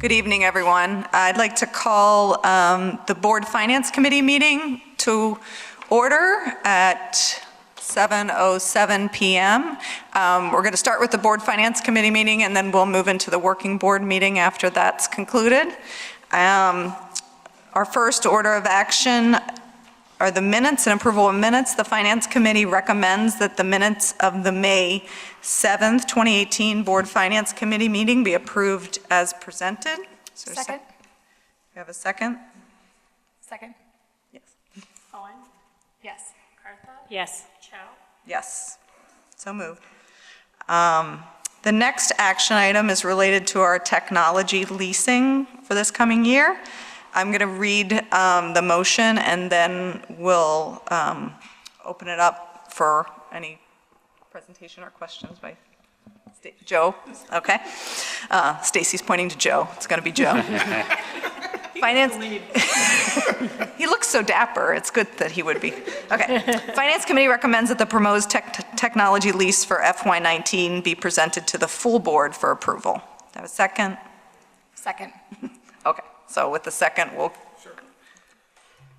Good evening, everyone. I'd like to call the Board Finance Committee meeting to order at 7:07 p.m. We're going to start with the Board Finance Committee meeting, and then we'll move into the Working Board meeting after that's concluded. Our first order of action are the minutes and approval of minutes. The Finance Committee recommends that the minutes of the May 7th, 2018 Board Finance Committee meeting be approved as presented. Second. You have a second? Second. Yes. Cohen? Yes. Cartha? Yes. Cho? Yes. So moved. The next action item is related to our technology leasing for this coming year. I'm going to read the motion, and then we'll open it up for any presentation or questions by Joe. Okay. Stacey's pointing to Joe. It's going to be Joe. Finance. He looks so dapper. It's good that he would be. Okay. Finance Committee recommends that the proposed technology lease for FY19 be presented to the full board for approval. Have a second? Second. Okay. So with the second, we'll. Sure.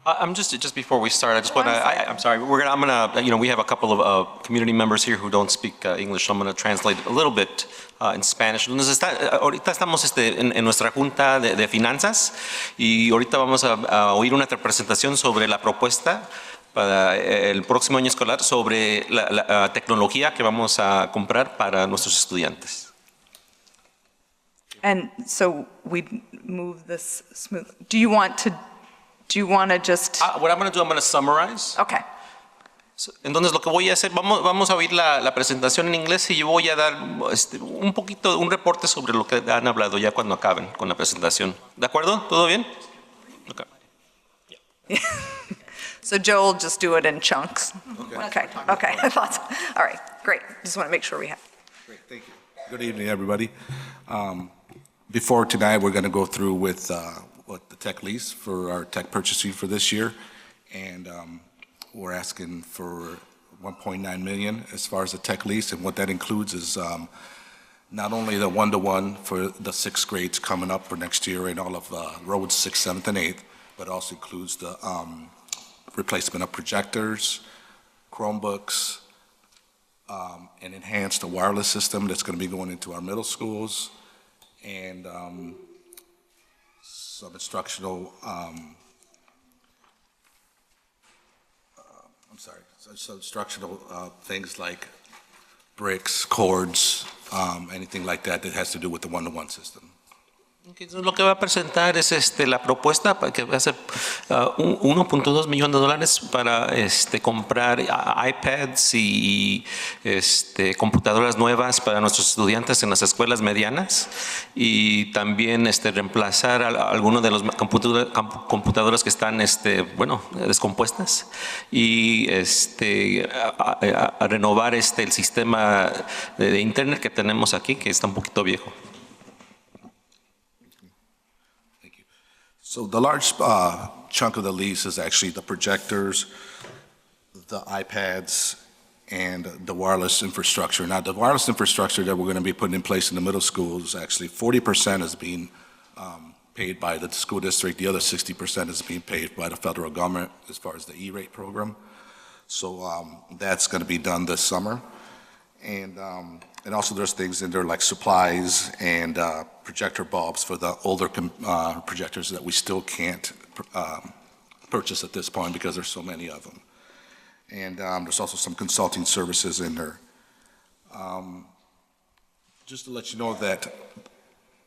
I'm just before we start, I just want to. I'm sorry. I'm gonna. We have a couple of community members here who don't speak English, so I'm gonna translate a little bit in Spanish. Ahorita estamos en nuestra junta de finanzas y ahorita vamos a oír una presentación sobre la propuesta para el próximo año escolar sobre la tecnología que vamos a comprar para nuestros estudiantes. And so we move this smooth. Do you want to just? What I'm going to do, I'm going to summarize. Okay. Entonces lo que voy a hacer, vamos a oír la presentación en inglés y yo voy a dar un reporte sobre lo que han hablado ya cuando acaben con la presentación. ¿De acuerdo? ¿Todo bien? Okay. Yeah. So Joe will just do it in chunks. Okay. I thought so. All right. Great. Just want to make sure we have. Great. Thank you. Good evening, everybody. Before tonight, we're going to go through with what the tech lease for our tech purchasing for this year, and we're asking for $1.9 million as far as the tech lease, and what that includes is not only the one-to-one for the 6th grades coming up for next year and all of roads 6th, 7th, and 8th, but also includes the replacement of projectors, Chromebooks, and enhance the wireless system that's going to be going into our middle schools, and some instructional, some instructional things like bricks, cords, anything like that that has to do with the one-to-one system. Lo que va a presentar es la propuesta para que va a ser $1.2 millones para comprar iPads y computadoras nuevas para nuestros estudiantes en las escuelas medianas y también reemplazar algunos de los computadoras que están descompuestas y a renovar el sistema de internet que tenemos aquí, que está un poquito viejo. So the large chunk of the lease is actually the projectors, the iPads, and the wireless infrastructure. Now, the wireless infrastructure that we're going to be putting in place in the middle school is actually 40% is being paid by the school district. The other 60% is being paid by the federal government as far as the E-rate program. So that's going to be done this summer. And also there's things in there like supplies and projector bulbs for the older projectors that we still can't purchase at this point because there's so many of them. And there's also some consulting services in there. Just to let you know that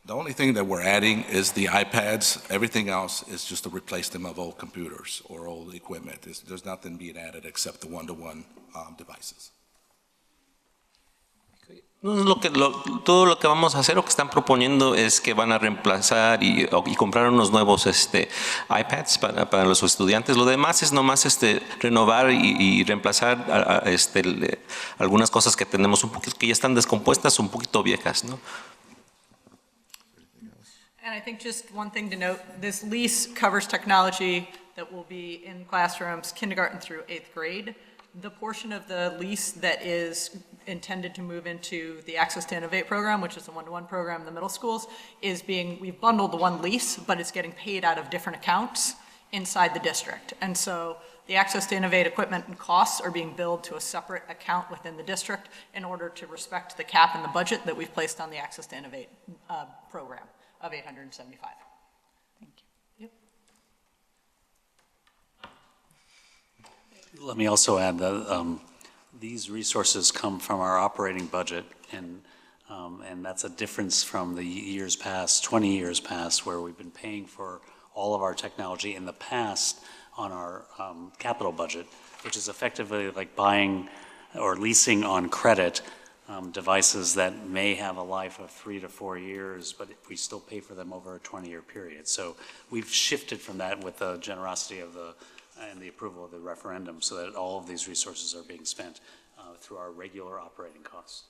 the only thing that we're adding is the iPads. Everything else is just a replacement of old computers or old equipment. There's nothing being added except the one-to-one devices. Todo lo que vamos a hacer o que están proponiendo es que van a reemplazar y comprar unos nuevos iPads para los estudiantes. Lo demás es nomás renovar y reemplazar algunas cosas que tenemos un poquito que ya están descompuestas, un poquito viejas, ¿no? And I think just one thing to note, this lease covers technology that will be in classrooms kindergarten through 8th grade. The portion of the lease that is intended to move into the Access to Innovate program, which is the one-to-one program in the middle schools, we've bundled the one lease, but it's getting paid out of different accounts inside the district. And so the Access to Innovate equipment and costs are being billed to a separate account within the district in order to respect the cap in the budget that we've placed on the Access to Innovate program of $875. Thank you. Yep. Let me also add that these resources come from our operating budget, and that's a difference from the years past, 20 years past, where we've been paying for all of our technology in the past on our capital budget, which is effectively like buying or leasing on credit devices that may have a life of 3 to 4 years, but we still pay for them over a 20-year period. So we've shifted from that with the generosity of and the approval of the referendum, so that all of these resources are being spent through our regular operating costs.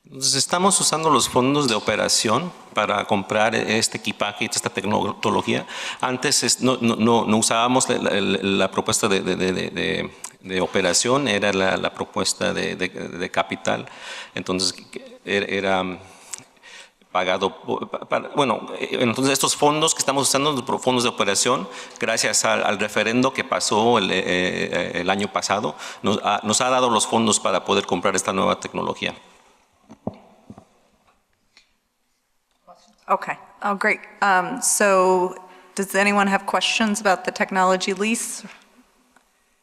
Entonces estamos usando los fondos de operación para comprar este equipaje y esta tecnología. Antes no usábamos la propuesta de operación, era la propuesta de capital. Entonces era pagado, entonces estos fondos que estamos usando, fondos de operación, gracias al referendo que pasó el año pasado, nos ha dado los fondos para poder comprar esta nueva tecnología. Okay, oh, great. So does anyone have questions about the technology lease?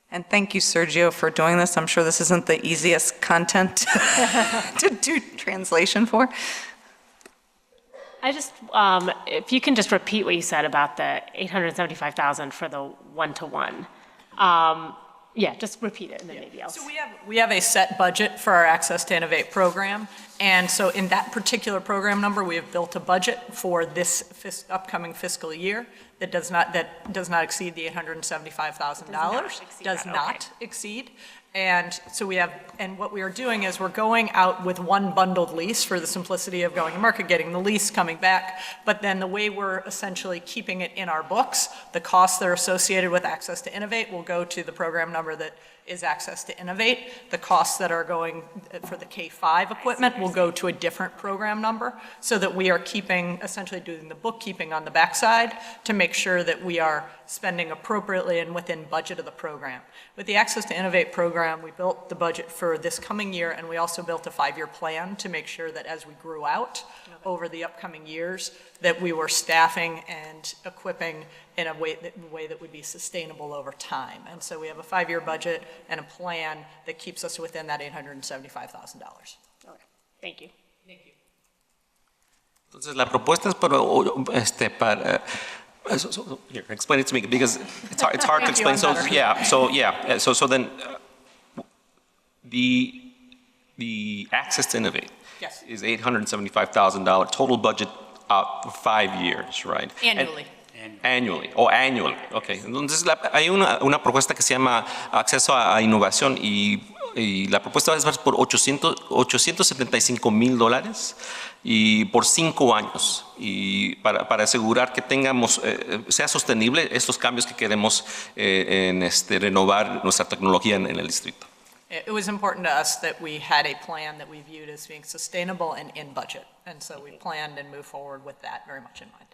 And thank you, Sergio, for doing this. I'm sure this isn't the easiest content to do translation for. I just, if you can just repeat what you said about the $875,000 for the one-to-one. Yeah, just repeat it and then maybe else. So we have a set budget for our Access to Innovate program. And so in that particular program number, we have built a budget for this upcoming fiscal year that does not exceed the $875,000. Does not exceed. And so and what we are doing is we're going out with one bundled lease for the simplicity of going to market, getting the lease, coming back. But then the way we're essentially keeping it in our books, the costs that are associated with Access to Innovate will go to the program number that is Access to Innovate. The costs that are going for the K-5 equipment will go to a different program number, so that we are essentially doing the bookkeeping on the backside to make sure that we are spending appropriately and within budget of the program. With the Access to Innovate program, we built the budget for this coming year, and we also built a 5-year plan to make sure that as we grew out over the upcoming years, that we were staffing and equipping in a way that would be sustainable over time. And so we have a 5-year budget and a plan that keeps us within that $875,000. Okay, thank you. Thank you. Entonces la propuesta es para here, explain it to me, because it's hard to explain. So then the Access to Innovate is $875,000 total budget out for 5 years, right? Annually. Annually. Okay. Entonces hay una propuesta que se llama Acceso a Innovación y la propuesta es por $875,000 y por 5 años, y para asegurar que sea sostenible estos cambios que queremos en renovar nuestra tecnología en el distrito. It was important to us that we had a plan that we viewed as being sustainable and in budget, and so we planned and moved forward with that very much in mind.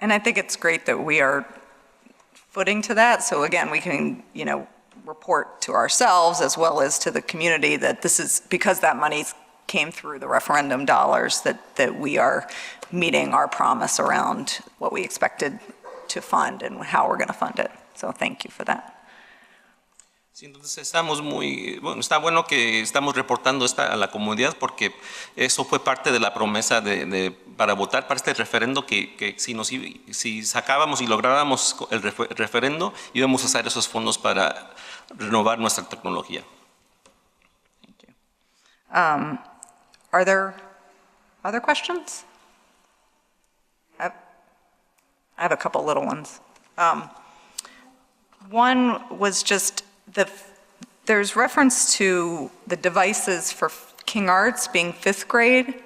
And I think it's great that we are footing to that, so again, we can, report to ourselves as well as to the community that this is, because that money came through the referendum dollars, that we are meeting our promise around what we expected to fund and how we're going to fund it. So thank you for that. Sí, entonces está bueno que estamos reportando a la comunidad, porque eso fue parte de la promesa para votar para este referendo, que si sacábamos y lográbamos el referendo, íbamos a usar esos fondos para renovar nuestra tecnología. Thank you. Are there other questions? I have a couple little ones. One was just there's reference to the devices for King Arts being 5th grade.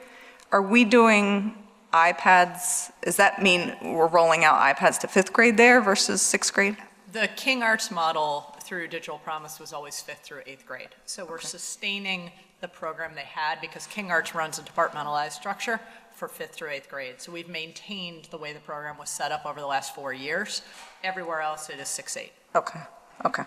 Are we doing iPads? Does that mean we're rolling out iPads to 5th grade there versus 6th grade? The King Arts model through Digital Promise was always 5th through 8th grade. So we're sustaining the program they had because King Arts runs a departmentalized structure for 5th through 8th grade. So we've maintained the way the program was set up over the last 4 years. Everywhere else it is 6-8. Okay, okay.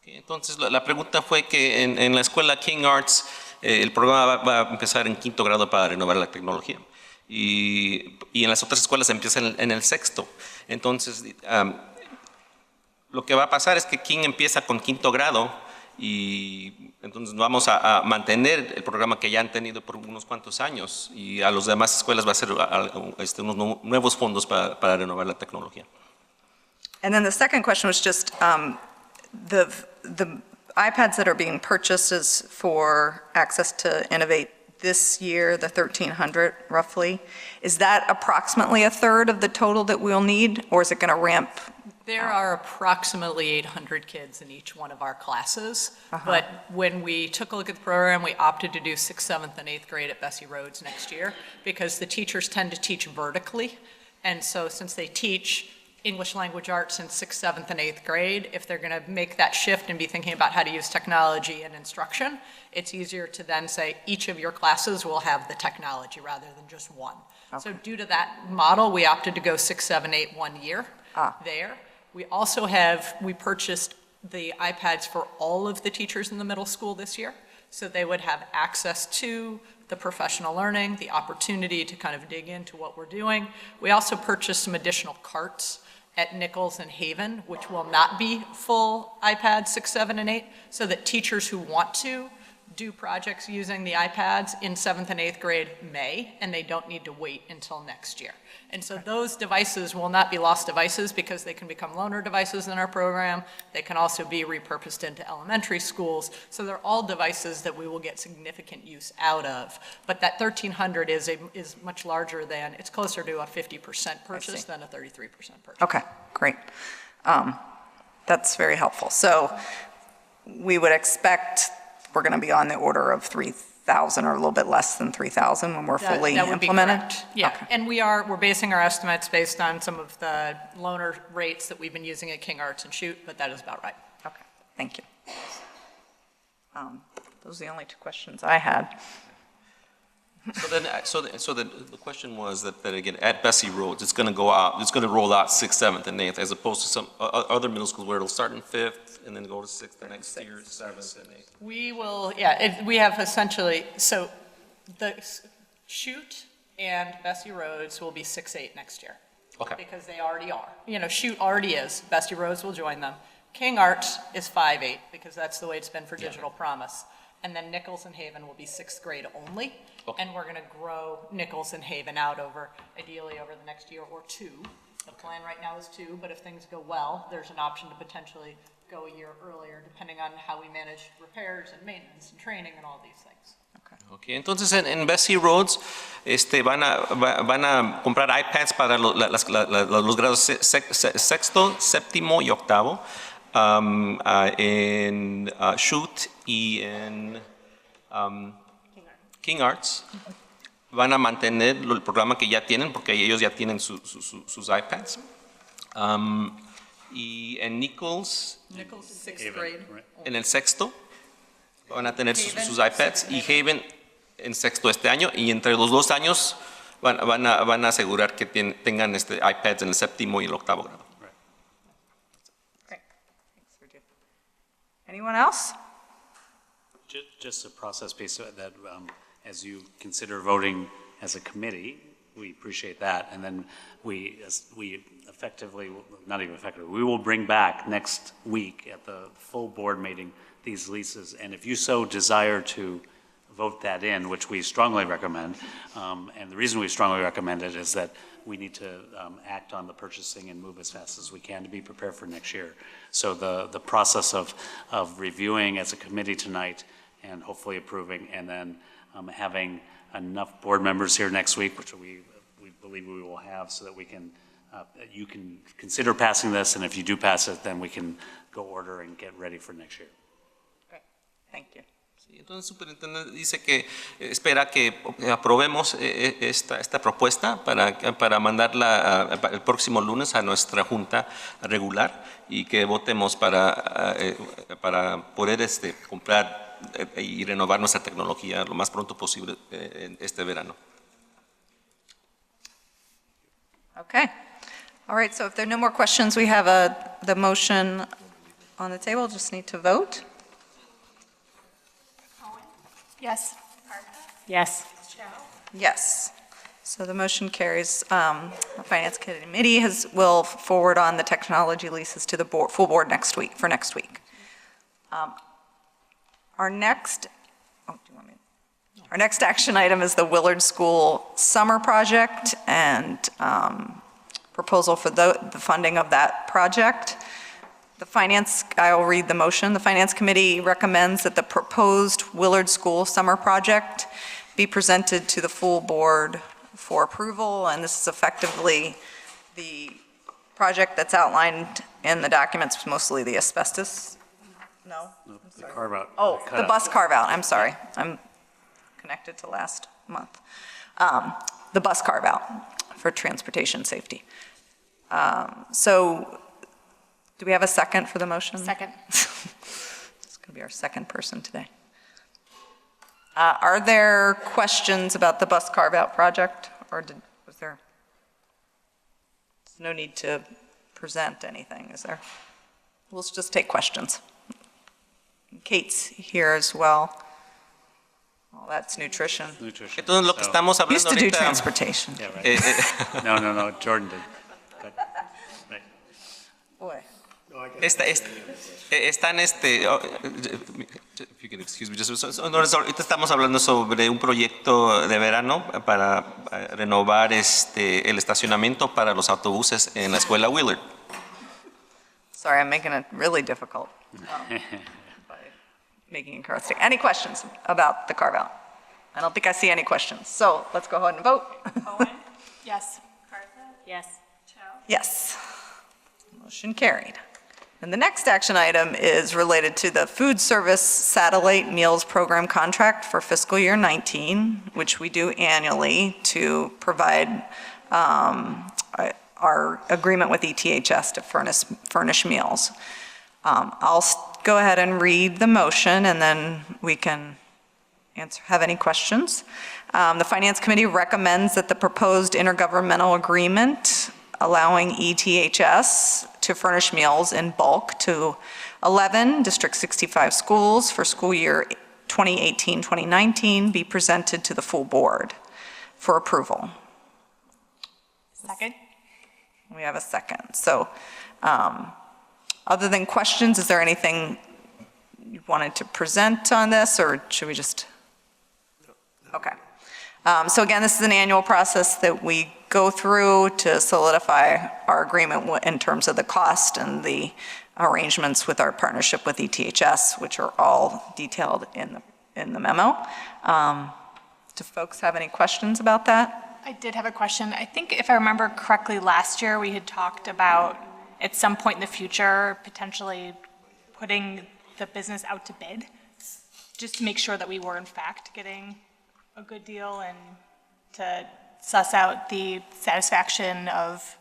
Entonces, la pregunta fue que en la escuela King Arts el programa va a empezar en 5º grado para renovar la tecnología. Y en las otras escuelas empieza en el 6º. Entonces, lo que va a pasar es que King empieza con 5º grado y entonces vamos a mantener el programa que ya han tenido por unos cuantos años y a las demás escuelas va a ser unos nuevos fondos para renovar la tecnología. And then the second question was just the iPads that are being purchased is for access to Innovate this year, the 1,300 roughly. Is that approximately a third of the total that we'll need, or is it going to ramp? There are approximately 800 kids in each one of our classes, but when we took a look at the program, we opted to do 6th, 7th, and 8th grade at Bessie Rhodes next year because the teachers tend to teach vertically, and so since they teach English language arts in 6th, 7th, and 8th grade, if they're going to make that shift and be thinking about how to use technology and instruction, it's easier to then say each of your classes will have the technology rather than just one. So due to that model, we opted to go 6, 7, 8, 1 year there. We also we purchased the iPads for all of the teachers in the middle school this year, so they would have access to the professional learning, the opportunity to kind of dig into what we're doing. We also purchased some additional carts at Nichols and Haven, which will not be full iPads 6, 7, and 8, so that teachers who want to do projects using the iPads in 7th and 8th grade may, and they don't need to wait until next year. And so those devices will not be lost devices because they can become loaner devices in our program. They can also be repurposed into elementary schools. So they're all devices that we will get significant use out of. But that 1,300 is much larger than, it's closer to a 50% purchase than a 33% purchase. Okay, great. That's very helpful. So we would expect we're going to be on the order of 3,000 or a little bit less than 3,000 when we're fully That would be implemented? correct. Yeah, Okay. and we're basing our estimates based on some of the loaner rates that we've been using at King Arts and Shoot, but that is about right. Okay, thank you. Those are the only two questions I had. So the question was that again, at Bessie Rhodes, it's going to go out, it's going to roll out 6th, 7th, and 8th, as opposed to some other middle schools where it'll start in 5th and then go to 6th the next year, 7th and 8th. We will, yeah, we have essentially, so the Shoot and Bessie Rhodes will be 6-8 next year. Okay. Because they already are. You know, Shoot already is. Bessie Rhodes will join them. King Arts is 5-8 because that's the way it's been for Digital Promise. And then Nichols and Haven will be 6th grade only. Okay. And we're going to grow Nichols and Haven out ideally over the next year or two. The plan right now is 2, but if things go well, there's an option to potentially go a year earlier, depending on how we manage repairs and maintenance and training and all these things. Okay, entonces en Bessie Rhodes van a comprar iPads para los grados 6º, 7º y 8º. En Shoot y en King Arts van a mantener el programa que ya tienen porque ellos ya tienen sus iPads. Y en Nichols, 6th grade. en el 6º, van a tener sus iPads y Haven en 6º este año y entre los 2 años van a asegurar que tengan iPads en el 7º y el 8º grado. Great. Thanks, Virgil. Anyone else? Just a process piece that as you consider voting as a committee, we appreciate that. And then we effectively, not even effectively, we will bring back next week at the full board meeting these leases. And if you so desire to vote that in, which we strongly recommend, and the reason we strongly recommend it is that we need to act on the purchasing and move as fast as we can to be prepared for next year. So the process of reviewing as a committee tonight and hopefully approving, and then having enough board members here next week, which we believe we will have, so that we can, you can consider passing this, and if you do pass it, then we can go order and get ready for next year. Great, thank you. Entonces, el superintendente dice que espera que aprobemos esta propuesta para mandarla el próximo lunes a nuestra junta regular y que votemos para poder comprar y renovar nuestra tecnología lo más pronto posible este verano. Okay. All right, so if there are no more questions, we have the motion on the table, just need to vote. Yes. Yes. Yes. So the motion carries. The Finance Committee will forward on the technology leases to the board, full board next week, for next week. Our next action item is the Willard School Summer Project and proposal for the funding of that project. I will read the motion. The Finance Committee recommends that the proposed Willard School Summer Project be presented to the full board for approval, and this is effectively the project that's outlined in the documents, mostly the asbestos. No? The carve-out. Oh, the cutout. bus carve-out, I'm sorry. I'm connected to last month. The bus carve-out for transportation safety. So, do we have a second for the motion? Second. It's going to be our second person today. Are there questions about the bus carve-out project, or was there? There's no need to present anything, is there? We'll just take questions. Kate's here as well. Oh, that's nutrition. Nutrition. Entonces, lo que estamos hablando Used to do ahorita, transportation. Yeah, right. No, Jordan did. Right. Boy. están if you can excuse me, ahorita estamos hablando sobre un proyecto de verano para renovar el estacionamiento para los autobuses en la escuela Willard. Sorry, I'm making it really difficult by making it interesting. Any questions about the carve-out? I don't think I see any questions. So let's go ahead and vote. Cohen? Yes. Yes. Yes. Motion carried. And the next action item is related to the food service satellite meals program contract for fiscal year 19, which we do annually to provide our agreement with ETHS to furnish meals. I'll go ahead and read the motion, and then we can have any questions. The Finance Committee recommends that the proposed intergovernmental agreement allowing ETHS to furnish meals in bulk to 11 District 65 schools for school year 2018-2019 be presented to the full board for approval. Second. We have a second. So other than questions, is there anything you wanted to present on this, or should we just? Okay. So again, this is an annual process that we go through to solidify our agreement in terms of the cost and the arrangements with our partnership with ETHS, which are all detailed in the memo. Do folks have any questions about that? I did have a question. I think if I remember correctly, last year we had talked about at some point in the future potentially putting the business out to bid, just to make sure that we were in fact getting a good deal and to suss out the satisfaction of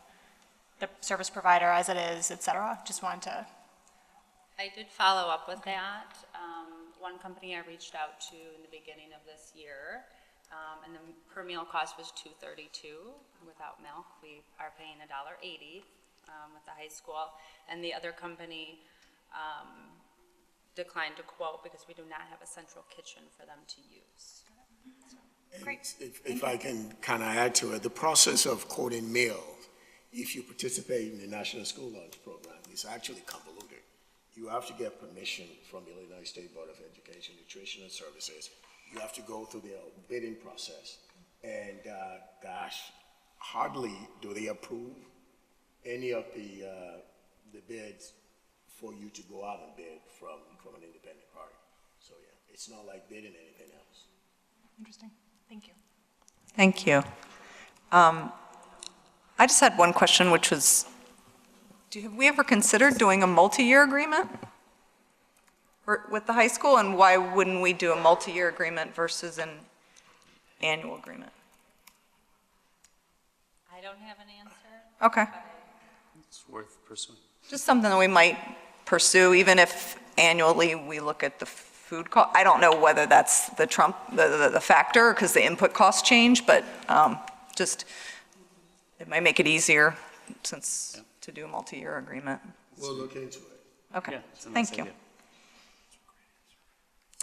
the service provider as it is, et cetera. Just wanted to. I did follow up with that. One company I reached out to in the beginning of this year, and the per meal cost was $2.32. Without milk, we are paying $1.80 with the high school. And the other company declined to quote because we do not have a central kitchen for them to use. Great. If I can kind of add to it, the process of quoting meals, if you participate in the National School Lunch Program, is actually convoluted. You have to get permission from the Illinois State Board of Education, Nutritional Services. You have to go through the bidding process. And gosh, hardly do they approve any of the bids for you to go out and bid from an independent party. So yeah, it's not like bidding anything else. Interesting. Thank you. Thank you. I just had one question, which was, have we ever considered doing a multi-year agreement? with the high school, and why wouldn't we do a multi-year agreement versus an annual agreement? I don't have an answer. Okay, It's worth pursuing. just something that we might pursue, even if annually we look at the food cost. I don't know whether that's the factor, because the input costs change, but just, it might make it easier to do a multi-year agreement. We'll look into it. Okay, Yeah, it's a nice thank you. idea.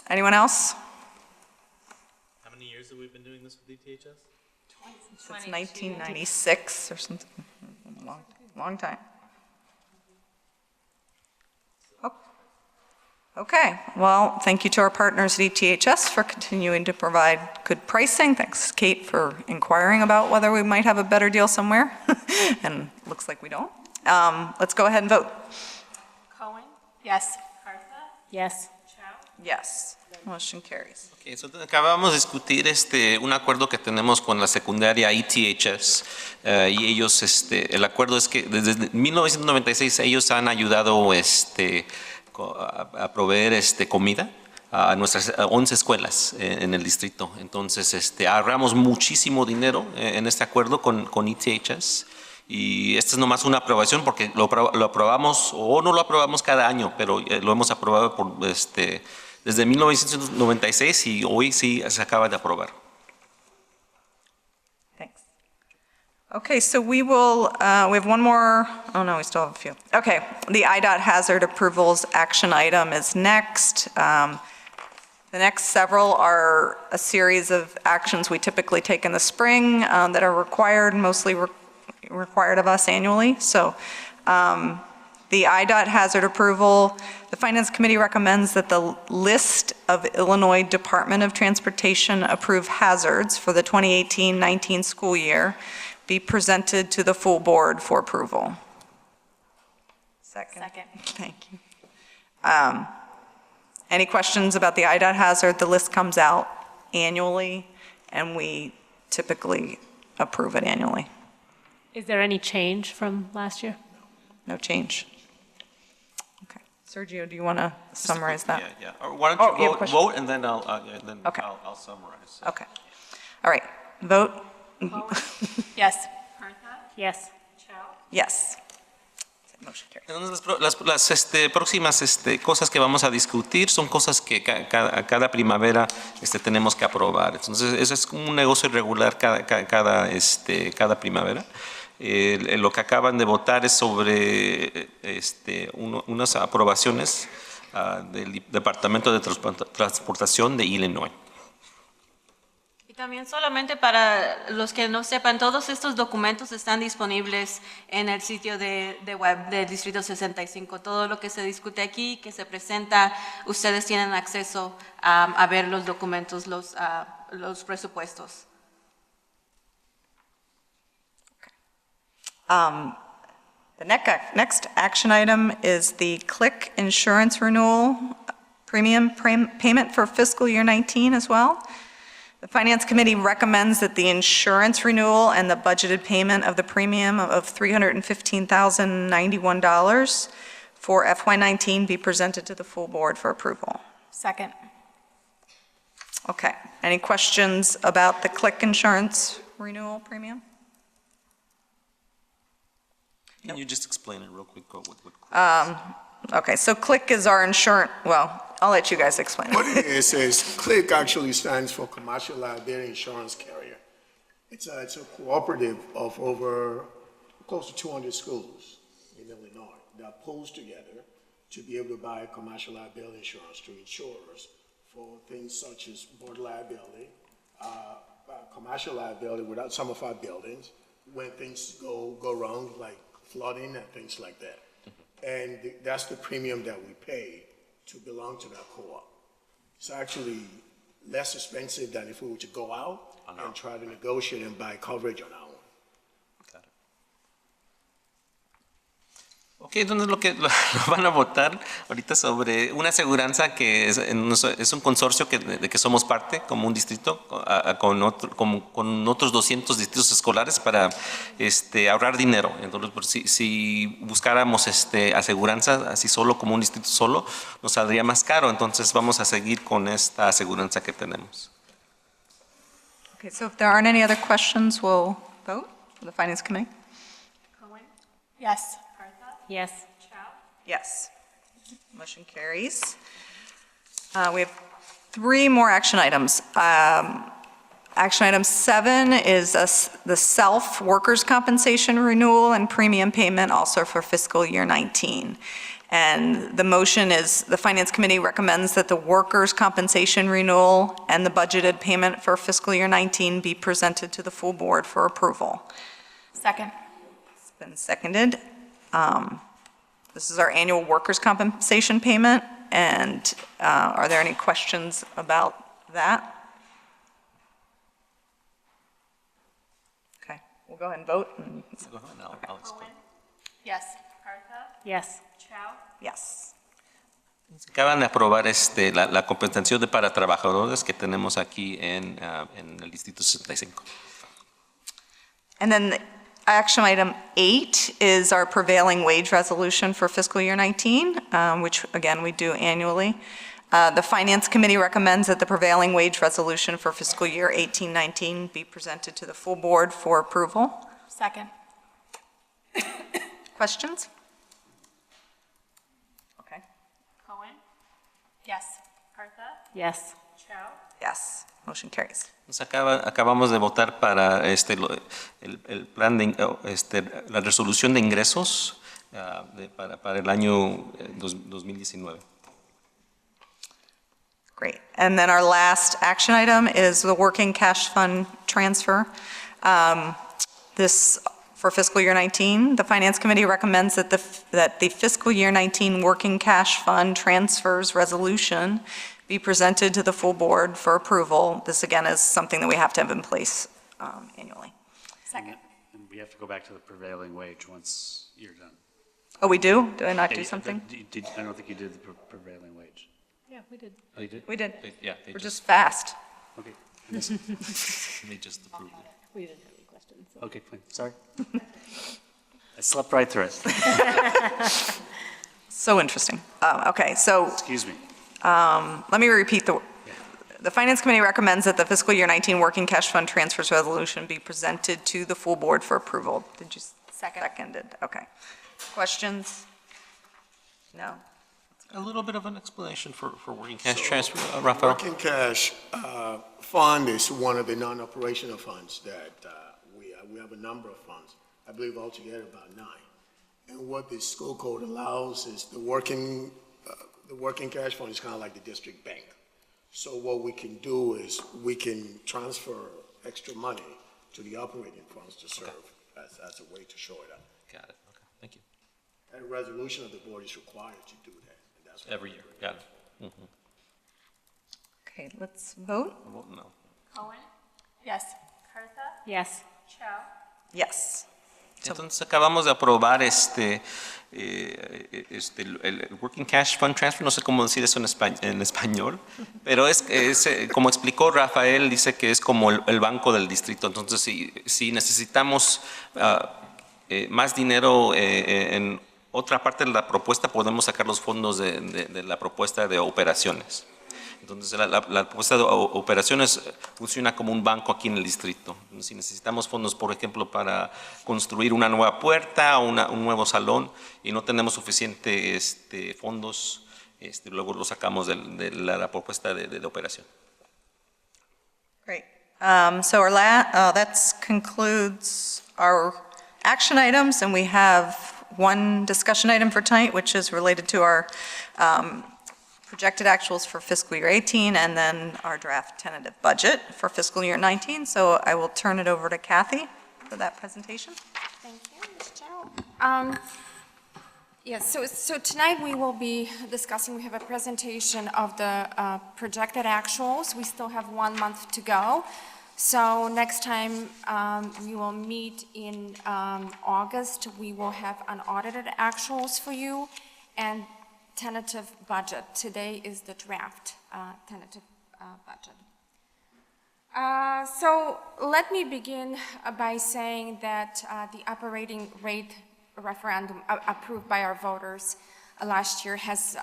Anyone else? How many years have we been doing this with DTHS? Since 1996 or something, long time. Okay, well, thank you to our partners at ETHS for continuing to provide good pricing. Thanks, Kate, for inquiring about whether we might have a better deal somewhere, and looks like we don't. Let's go ahead and vote. Cohen? Yes. Yes. Yes, motion carries. Okay, so acabamos de discutir un acuerdo que tenemos con la secundaria ETHS y ellos, el acuerdo es que desde 1996 ellos han ayudado a proveer comida a nuestras 11 escuelas en el distrito. Entonces, ahorramos muchísimo dinero en este acuerdo con ETHS. Y esta es nomás una aprobación porque lo aprobamos o no lo aprobamos cada año, pero lo hemos aprobado desde 1996 y hoy sí se acaba de aprobar. Thanks. Okay, so we will, we have one more, oh no, we still have a few. Okay, the IDOT hazard approvals action item is next. The next several are a series of actions we typically take in the spring that are required, mostly required of us annually. So the IDOT hazard approval, the Finance Committee recommends that the list of Illinois Department of Transportation approved hazards for the 2018-19 school year be presented to the full board for approval. Second. Thank you. Any questions about the IDOT hazard? The list comes out annually, and we typically approve it annually. Is there any change from last year? No change. Okay. Sergio, do you want to summarize that? Yeah. Or why Oh, don't you you have a question? vote and then Okay. I'll summarize. Okay. All right. Vote? Yes. Yes. Yes. Motion carries. Entonces, las próximas cosas que vamos a discutir son cosas que cada primavera tenemos que aprobar. Entonces, eso es como un negocio regular cada primavera. Lo que acaban de votar es sobre unas aprobaciones del Departamento de Transportación de Illinois. Y también solamente para los que no sepan, todos estos documentos están disponibles en el sitio de web del Distrito 65. Todo lo que se discute aquí, que se presenta, ustedes tienen acceso a ver los documentos, los presupuestos. The next action item is the CLIC insurance renewal premium payment for fiscal year 19 as well. The Finance Committee recommends that the insurance renewal and the budgeted payment of the premium of $315,091 for FY19 be presented to the full board for approval. Second. Okay. Any questions about the CLIC insurance renewal premium? Can you just explain it real quick? Okay, so CLIC is our insurance, well, I'll let you guys explain What it. it is CLIC actually stands for Commercial Liability Insurance Carrier. It's a cooperative of over close to 200 schools in Illinois that pulls together to be able to buy commercial liability insurance to insurers for things such as board liability, commercial liability without some of our buildings, when things go wrong, like flooding and things like that. And that's the premium that we pay to belong to that co-op. It's actually less expensive than if we were to go out and try to negotiate and buy coverage on our own. Got it. Ok, entonces lo van a votar ahorita sobre una aseguranza que es un consorcio de que somos parte, como un distrito, con otros 200 distritos escolares para ahorrar dinero. Entonces, si buscáramos aseguranza así solo, como un distrito solo, nos saldría más caro. Entonces, vamos a seguir con esta aseguranza que tenemos. Okay, so if there aren't any other questions, we'll vote for the Finance Committee. Yes. Yes. Yes. Motion carries. We have 3 more action items. Action item 7 is the self-workers' compensation renewal and premium payment also for fiscal year 19. And the motion is, the Finance Committee recommends that the workers' compensation renewal and the budgeted payment for fiscal year 19 be presented to the full board for approval. Second. It's been seconded. This is our annual workers' compensation payment, and are there any questions about that? Okay, we'll go ahead and vote. I'll explain. Yes. Yes. Yes. Acaban de aprobar la compensación para trabajadores que tenemos aquí en el Distrito 65. And then action item 8 is our prevailing wage resolution for fiscal year 19, which again we do annually. The Finance Committee recommends that the prevailing wage resolution for fiscal year 18-19 be presented to the full board for approval. Second. Questions? Okay. Cohen? Yes. Yes. Yes. Motion carries. Acabamos de votar para el plan la resolución de ingresos para el año 2019. Great. And then our last action item is the working cash fund transfer. This, for fiscal year 19, the Finance Committee recommends that the fiscal year 19 working cash fund transfers resolution be presented to the full board for approval. This again is something that we have to have in place annually. Second. And we have to go back to the prevailing wage once you're done. Oh, we do? Did I not Yeah, do something? I don't think you did the prevailing wage. Yeah, we did. Oh, you did? We did. Yeah, We're just fast. Okay. They just approved it. We didn't have any questions. Okay, fine, sorry. I slept right through it. So interesting. Okay, so Excuse me. let me repeat the Finance Committee recommends that the fiscal year 19 working cash fund transfers resolution be presented to the full board for approval. Did you? Seconded. Okay. Questions? No? A little bit of an explanation for working cash transfer, Rafael. Working cash fund is one of the non-operational funds that we have a number of funds. I believe altogether about 9. And what the school code allows is the working cash fund is kind of like the district bank. So what we can do is we can transfer extra money to the operating funds to serve as a way to shore it up. Got it. Okay, thank you. And a resolution of the board is required to do that. And that's what Every year. Got it. Mm-hmm. Okay, let's vote. No. Cohen? Yes. Yes. Yes. Entonces acabamos de aprobar el Working Cash Fund Transfer, no sé cómo decir eso en español, pero es como explicó Rafael, dice que es como el banco del distrito. Entonces, si necesitamos más dinero en otra parte de la propuesta, podemos sacar los fondos de la propuesta de operaciones. Entonces, la propuesta de operaciones funciona como un banco aquí en el distrito. Si necesitamos fondos, por ejemplo, para construir una nueva puerta o un nuevo salón y no tenemos suficiente fondos, luego lo sacamos de la propuesta de operación. Great. So that concludes our action items, and we have one discussion item for tonight, which is related to our projected actuals for fiscal year 18, and then our draft tentative budget for fiscal year 19. So I will turn it over to Kathy for that presentation. Thank you, Ms. Chow. Yes, so tonight we will be discussing, we have a presentation of the projected actuals. We still have 1 month to go. So next time we will meet in August, we will have unaudited actuals for you and tentative budget. Today is the draft tentative budget. So let me begin by saying that the operating rate referendum approved by our voters last year has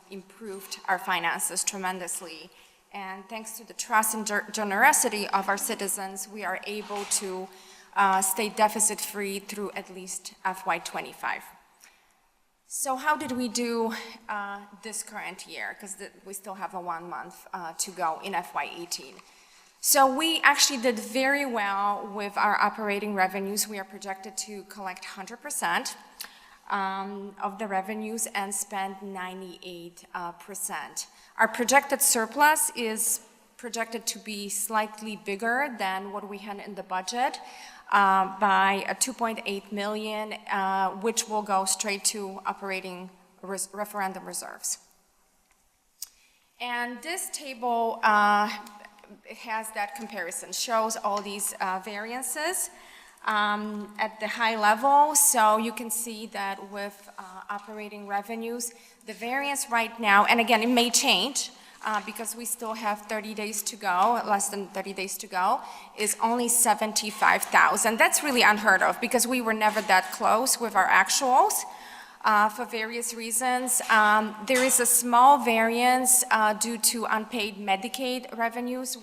improved our finances tremendously. And thanks to the trust and generosity of our citizens, we are able to stay deficit-free through at least FY25. So how did we do this current year? Because we still have a 1 month to go in FY18. So we actually did very well with our operating revenues. We are projected to collect 100% of the revenues and spend 98%. Our projected surplus is projected to be slightly bigger than what we had in the budget by 2.8 million, which will go straight to operating referendum reserves. And this table has that comparison, shows all these variances at the high level. So you can see that with operating revenues, the variance right now, and again, it may change because we still have 30 days to go, less than 30 days to go, is only 75,000. That's really unheard of because we were never that close with our actuals. For various reasons. There is a small variance due to unpaid Medicaid revenues.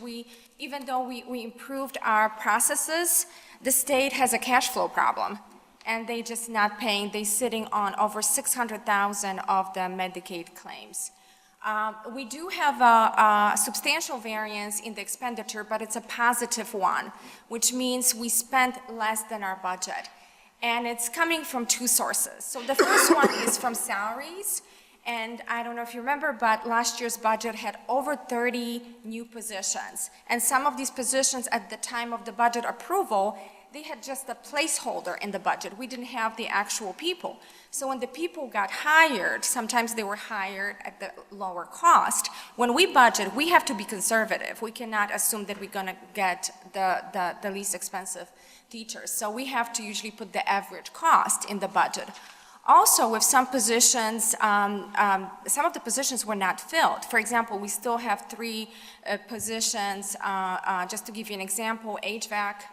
Even though we improved our processes, the state has a cash flow problem, and they just not paying. They're sitting on over 600,000 of the Medicaid claims. We do have a substantial variance in the expenditure, but it's a positive one, which means we spent less than our budget. And it's coming from two sources. So the first one is from salaries. And I don't know if you remember, but last year's budget had over 30 new positions. And some of these positions at the time of the budget approval, they had just a placeholder in the budget. We didn't have the actual people. So when the people got hired, sometimes they were hired at the lower cost. When we budget, we have to be conservative. We cannot assume that we're gonna get the least expensive teachers. So we have to usually put the average cost in the budget. Also, with some positions, some of the positions were not filled. For example, we still have 3 positions, just to give you an example, HVAC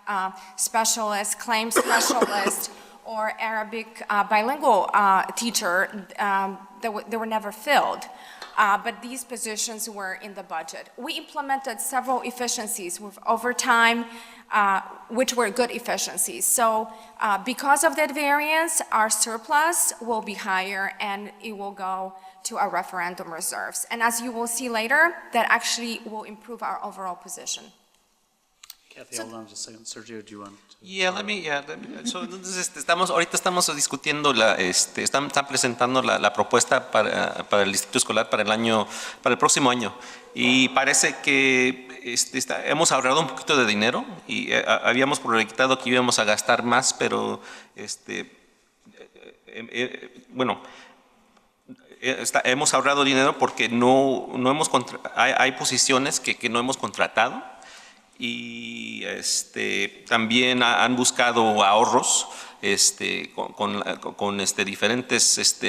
specialist, claims specialist, or Arabic bilingual teacher, they were never filled. But these positions were in the budget. We implemented several efficiencies with overtime, which were good efficiencies. So because of that variance, our surplus will be higher and it will go to our referendum reserves. And as you will see later, that actually will improve our overall position. Kathy, hold on just a second. Sergio, do you want to? So, entonces, ahorita estamos discutiendo, están presentando la propuesta para el distrito escolar para el próximo año. Y parece que hemos ahorrado un poquito de dinero y habíamos proyectado que íbamos a gastar más, pero bueno, hemos ahorrado dinero porque hay posiciones que no hemos contratado. Y también han buscado ahorros con diferentes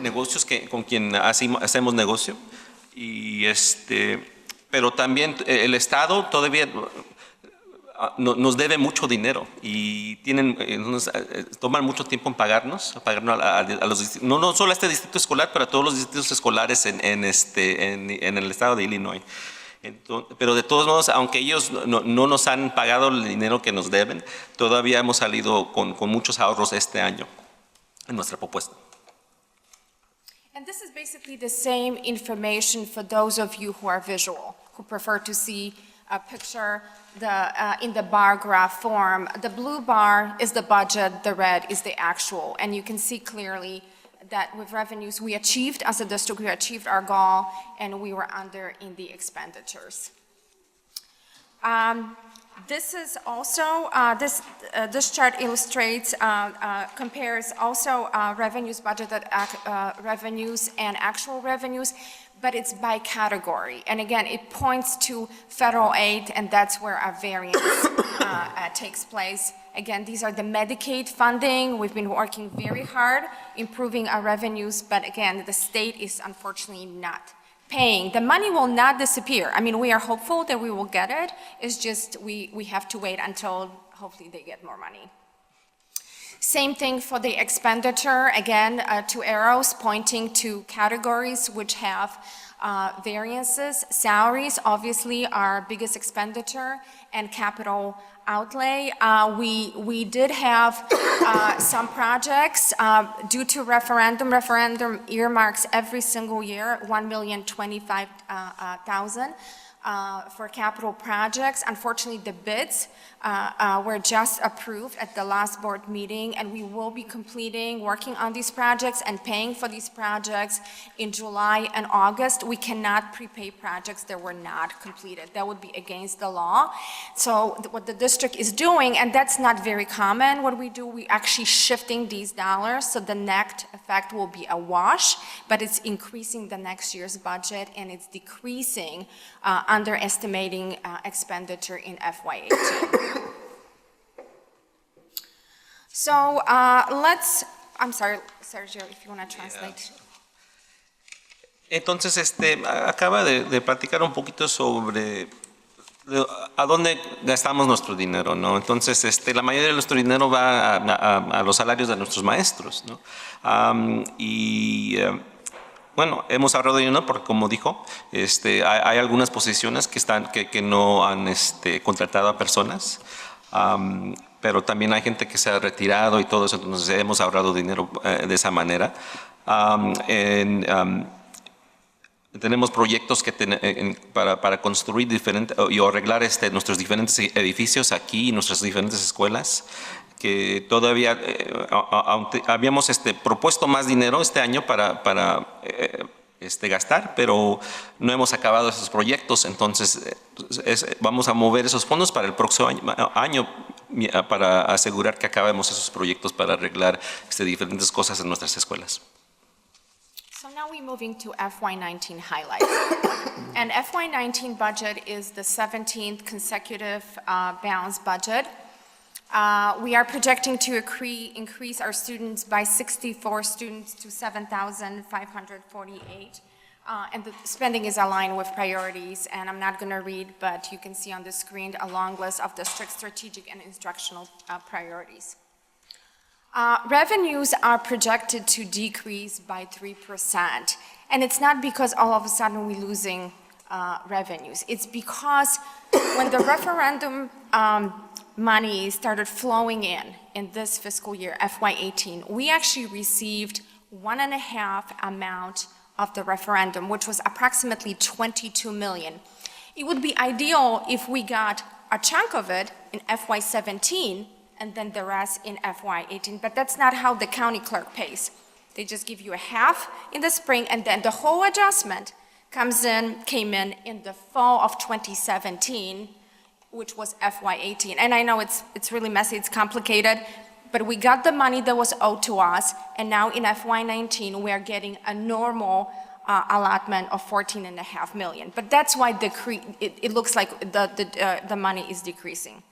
negocios con quien hacemos negocio. Y pero también el Estado todavía nos debe mucho dinero y toman mucho tiempo en pagarnos a los no solo a este distrito escolar, pero a todos los distritos escolares en el estado de Illinois. Pero de todos modos, aunque ellos no nos han pagado el dinero que nos deben, todavía hemos salido con muchos ahorros este año en nuestra propuesta. And this is basically the same information for those of you who are visual, who prefer to see a picture in the bar graph form. The blue bar is the budget, the red is the actual, and you can see clearly that with revenues we achieved, as a district, we achieved our goal, and we were under in the expenditures. This is also, this chart illustrates, compares also revenues, budgeted revenues and actual revenues, but it's by category. And again, it points to federal aid, and that's where our variance takes place. Again, these are the Medicaid funding. We've been working very hard improving our revenues, but again, the state is unfortunately not paying. The money will not disappear. I mean, we are hopeful that we will get it. It's just we have to wait until hopefully they get more money. Same thing for the expenditure. Again, two arrows pointing to categories which have variances. Salaries, obviously, our biggest expenditure, and capital outlay. We did have some projects due to referendum. Referendum earmarks every single year $1,025,000 for capital projects. Unfortunately, the bids were just approved at the last board meeting, and we will be working on these projects and paying for these projects in July and August. We cannot prepay projects that were not completed. That would be against the law. So what the district is doing, and that's not very common, what we do, we actually shifting these dollars, so the net effect will be a wash, but it's increasing the next year's budget, and it's decreasing underestimating expenditure in FY18. So I'm sorry, Sergio, if you want to translate. Entonces, acaba de platicar un poquito sobre a dónde gastamos nuestro dinero, ¿no? Entonces, la mayoría de nuestro dinero va a los salarios de nuestros maestros, ¿no? Bueno, hemos ahorrado dinero porque, como dijo, hay algunas posiciones que no han contratado a personas, pero también hay gente que se ha retirado y todo eso, entonces hemos ahorrado dinero de esa manera. Tenemos proyectos para construir y arreglar nuestros diferentes edificios aquí, nuestras diferentes escuelas, que todavía habíamos propuesto más dinero este año para gastar, pero no hemos acabado esos proyectos, entonces vamos a mover esos fondos para el próximo año para asegurar que acabemos esos proyectos para arreglar diferentes cosas en nuestras escuelas. So now we're moving to FY19 highlights. And FY19 budget is the 17th consecutive balanced budget. We are projecting to increase our students by 64 students to 7,548. And the spending is aligned with priorities, and I'm not going to read, but you can see on the screen a long list of district strategic and instructional priorities. Revenues are projected to decrease by 3%, and it's not because all of a sudden we're losing revenues. It's because when the referendum money started flowing in this fiscal year, FY18, we actually received 1.5 amount of the referendum, which was approximately 22 million. It would be ideal if we got a chunk of it in FY17 and then the rest in FY18, but that's not how the county clerk pays. They just give you a half in the spring, and then the whole adjustment came in the fall of 2017, which was FY18. And I know it's really messy, it's complicated, but we got the money that was owed to us, and now in FY19 we are getting a normal allotment of 14.5 million. But that's why it looks like the money is decreasing.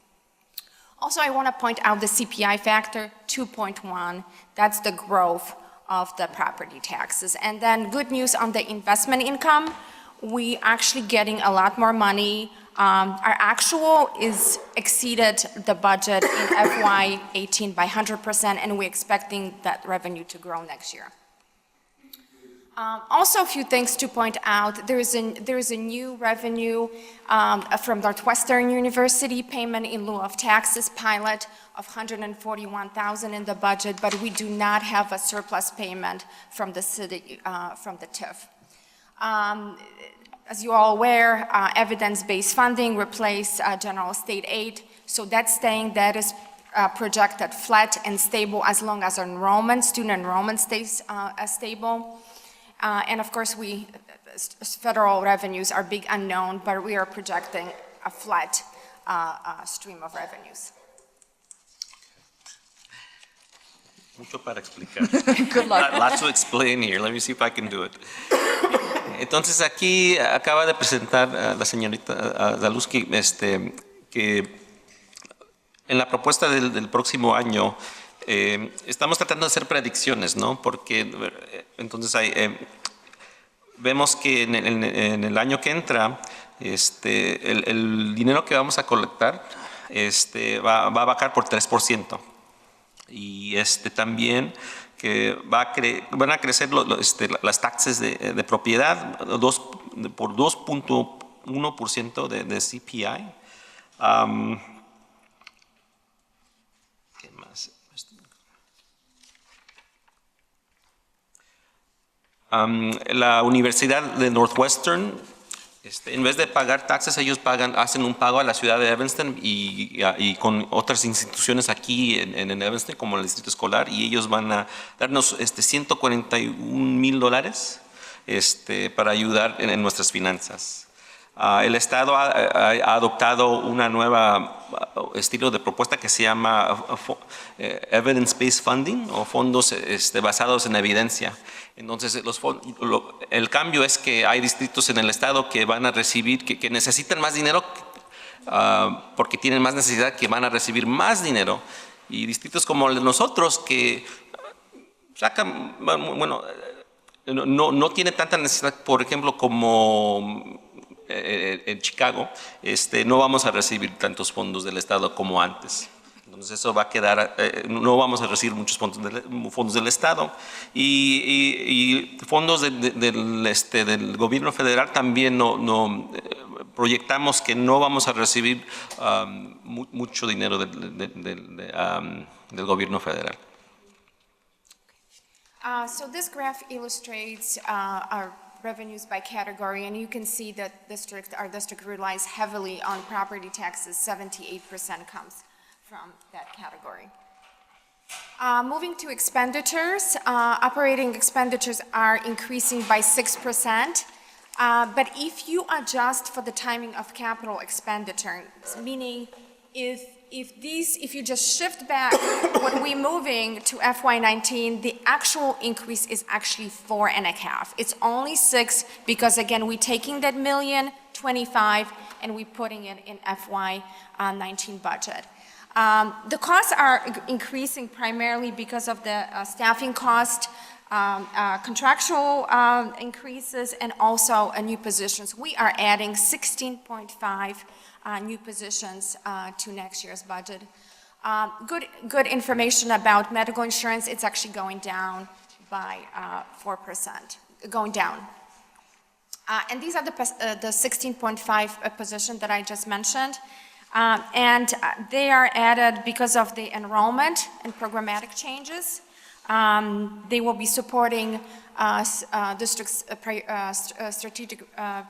Also, I want to point out the CPI factor, 2.1. That's the growth of the property taxes. And then good news on the investment income. We actually getting a lot more money. Our actual is exceeded the budget in FY18 by 100%, and we're expecting that revenue to grow next year. Also, a few things to point out. There is a new revenue from Northwestern University, payment in lieu of taxes pilot of $141,000 in the budget, but we do not have a surplus payment from the city, from the TIF. As you're all aware, evidence-based funding replaced general state aid, so that's staying, that is projected flat and stable as long as student enrollment stays stable. And of course, federal revenues are big unknown, but we are projecting a flat stream of revenues. Mucho para explicar. Good luck. Lots to explain here. Let me see if I can do it. Entonces aquí acaba de presentar la señorita Zaluski que en la propuesta del próximo año estamos tratando de hacer predicciones, ¿no? Porque entonces vemos que en el año que entra el dinero que vamos a colectar va a bajar por 3%. Y también que van a crecer las taxas de propiedad por 2.1% de CPI. ¿Qué más? La Universidad de Northwestern, en vez de pagar taxas, ellos hacen un pago a la ciudad de Evanston y con otras instituciones aquí en Evanston, como el distrito escolar, y ellos van a darnos $141,000 para ayudar en nuestras finanzas. El Estado ha adoptado una nueva estilo de propuesta que se llama Evidence-Based Funding, o fondos basados en evidencia. Entonces, el cambio es que hay distritos en el Estado que van a recibir, que necesitan más dinero porque tienen más necesidad, que van a recibir más dinero. Y distritos como el de nosotros que sacan, bueno, no tiene tanta necesidad, por ejemplo, como en Chicago, no vamos a recibir tantos fondos del Estado como antes. Entonces eso va a quedar, no vamos a recibir muchos fondos del Estado y fondos del gobierno federal también proyectamos que no vamos a recibir mucho dinero del gobierno federal. So this graph illustrates our revenues by category, and you can see that our district relies heavily on property taxes. 78% comes from that category. Moving to expenditures, operating expenditures are increasing by 6%, but if you adjust for the timing of capital expenditures, meaning if you just shift back when we're moving to FY19, the actual increase is actually 4.5. It's only 6 because again we're taking that $1,025,000 and we're putting it in FY19 budget. The costs are increasing primarily because of the staffing cost, contractual increases, and also new positions. We are adding 16.5 new positions to next year's budget. Good information about medical insurance. It's actually going down by 4%, going down. And these are the 16.5 positions that I just mentioned. And they are added because of the enrollment and programmatic changes. They will be supporting district's strategic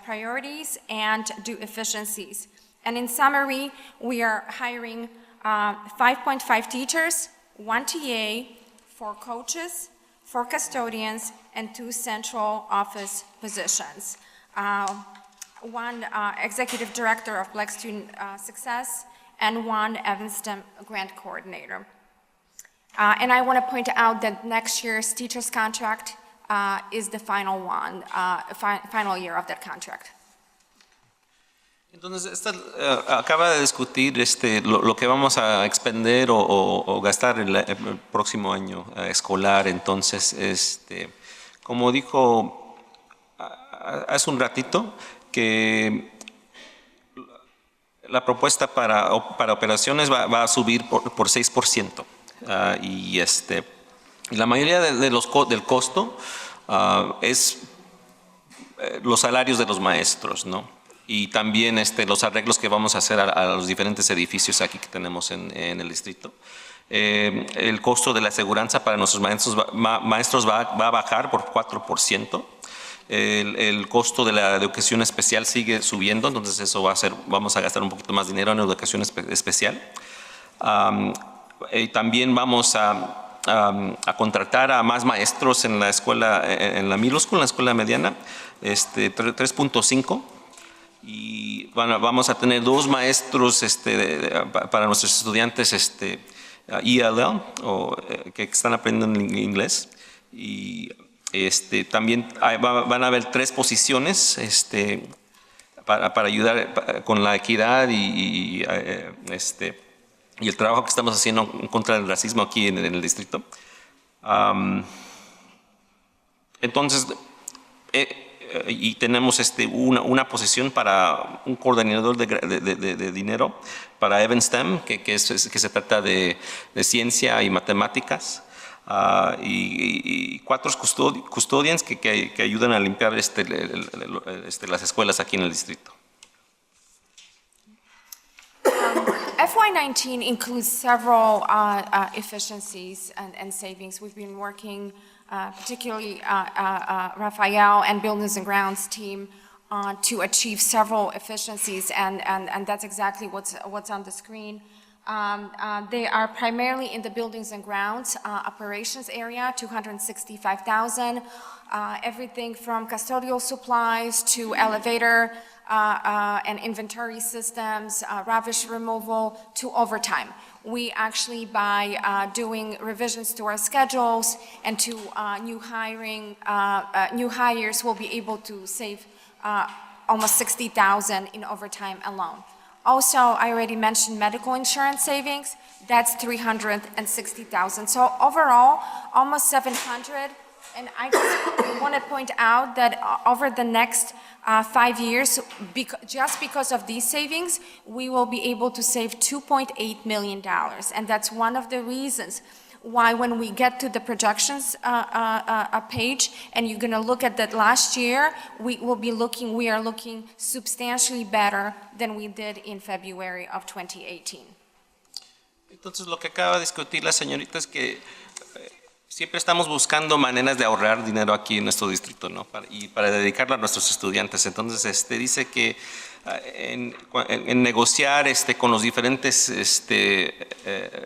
priorities and do efficiencies. And in summary, we are hiring 5.5 teachers, 1 TA, 4 coaches, 4 custodians, and 2 central office positions. 1 executive director of Black Student Success, and 1 Evanston grant coordinator. And I want to point out that next year's teacher's contract is the final one, final year of that contract. Entonces, acaba de discutir lo que vamos a expender o gastar el próximo año escolar. Entonces, como dijo hace un ratito, que la propuesta para operaciones va a subir por 6%. Y la mayoría del costo es los salarios de los maestros, ¿no? Y también los arreglos que vamos a hacer a los diferentes edificios aquí que tenemos en el distrito. El costo de la aseguranza para nuestros maestros va a bajar por 4%. El costo de la educación especial sigue subiendo, entonces eso vamos a gastar un poquito más dinero en educación especial. Y también vamos a contratar a más maestros en la escuela, en la middle school, en la escuela mediana, 3.5. y vamos a tener 2 maestros para nuestros estudiantes ELL, que están aprendiendo inglés. Y también van a haber 3 posiciones para ayudar con la equidad y el trabajo que estamos haciendo en contra del racismo aquí en el distrito. Entonces, y tenemos una posición para un coordinador de dinero para Evan-STEM, que se trata de ciencia y matemáticas, y 4 custodians que ayudan a limpiar las escuelas aquí en el distrito. FY19 includes several efficiencies and savings. We've been working, particularly Rafael and Buildings and Grounds team, to achieve several efficiencies, and that's exactly what's on the screen. They are primarily in the Buildings and Grounds operations area, $265,000. Everything from custodial supplies to elevator and inventory systems, rubbish removal, to overtime. We actually, by doing revisions to our schedules and to new hires, will be able to save almost $60,000 in overtime alone. Also, I already mentioned medical insurance savings. That's $360,000. So overall, almost $700,000. And I just want to point out that over the next 5 years, just because of these savings, we will be able to save $2.8 million. And that's one of the reasons why when we get to the projections page, and you're going to look at that last year, we are looking substantially better than we did in February of 2018. Entonces, lo que acaba de discutir la señorita es que siempre estamos buscando maneras de ahorrar dinero aquí en nuestro distrito, ¿no? Y para dedicarlo a nuestros estudiantes. Entonces, dice que en negociar con los diferentes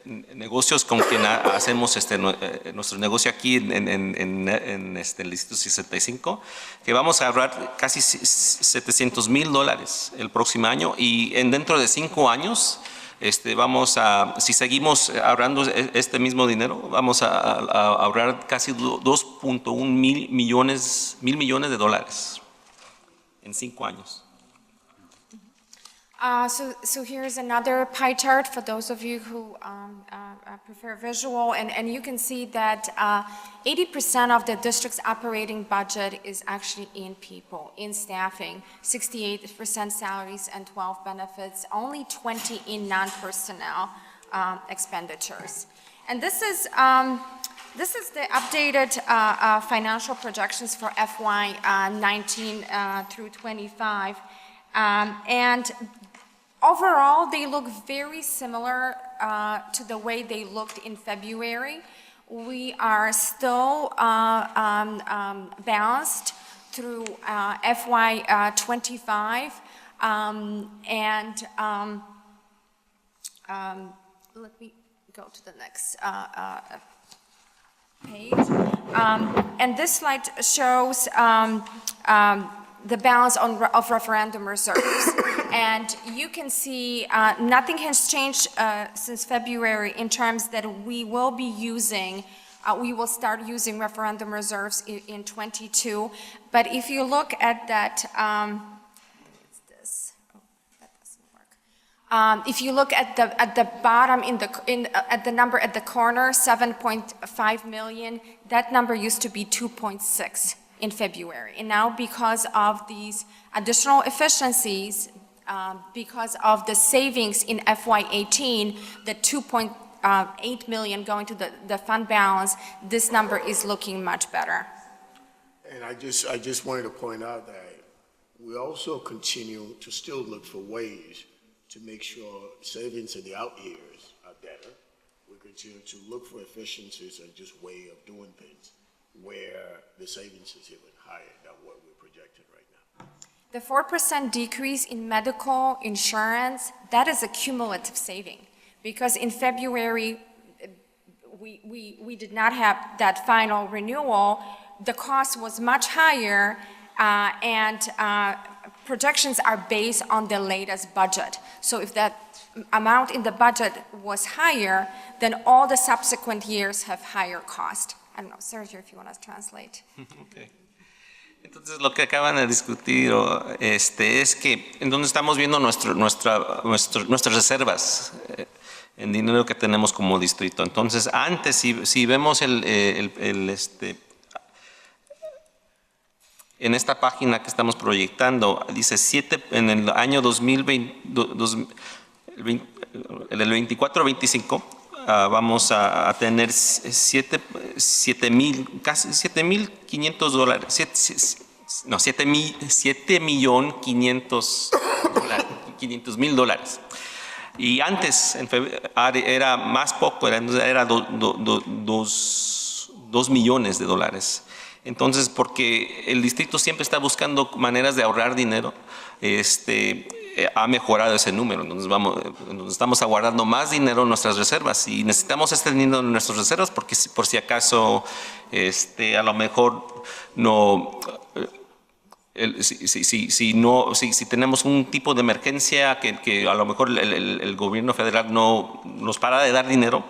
negocios con quien hacemos nuestro negocio aquí en el Distrito 65, que vamos a ahorrar casi $700,000 el próximo año, y dentro de 5 años si seguimos ahorrando este mismo dinero, vamos a ahorrar casi 2.1 mil millones de dólares en 5 años. So here's another pie chart for those of you who prefer visual, and you can see that 80% of the district's operating budget is actually in people, in staffing, 68% salaries and 12 benefits, only 20 in non-personnel expenditures. And this is the updated financial projections for FY19 through 25. And overall, they look very similar to the way they looked in February. We are still balanced through FY25, let me go to the next page. And this slide shows the balance of referendum reserves. And you can see nothing has changed since February in terms that we will be using, we will start using referendum reserves in 22. But if you look at that, if you look at the bottom at the number at the corner, 7.5 million, that number used to be 2.6 in February. And now, because of these additional efficiencies, because of the savings in FY18, the 2.8 million going to the fund balance, this number is looking much better. And I just wanted to point out that we also continue to still look for ways to make sure savings in the out years are better. We continue to look for efficiencies and just way of doing things where the savings is even higher than what we're projecting right now. The 4% decrease in medical insurance, that is a cumulative saving, because in February, we did not have that final renewal. The cost was much higher, and projections are based on the latest budget. So if that amount in the budget was higher, then all the subsequent years have higher cost. I don't know, Sergio, if you want to translate. Okay. Entonces, lo que acaban de discutir es que en donde estamos viendo nuestras reservas en dinero que tenemos como distrito. Entonces, antes, si vemos en esta página que estamos proyectando, dice en el año 2020, el 24-25, vamos a tener casi $7,500,000. Y antes, en febrero, era más poco, era $2 millones. Entonces, porque el distrito siempre está buscando maneras de ahorrar dinero, ha mejorado ese número. Entonces, estamos aguardando más dinero en nuestras reservas y necesitamos este dinero en nuestras reservas porque por si acaso a lo mejor no... Si tenemos un tipo de emergencia que a lo mejor el gobierno federal no nos para de dar dinero,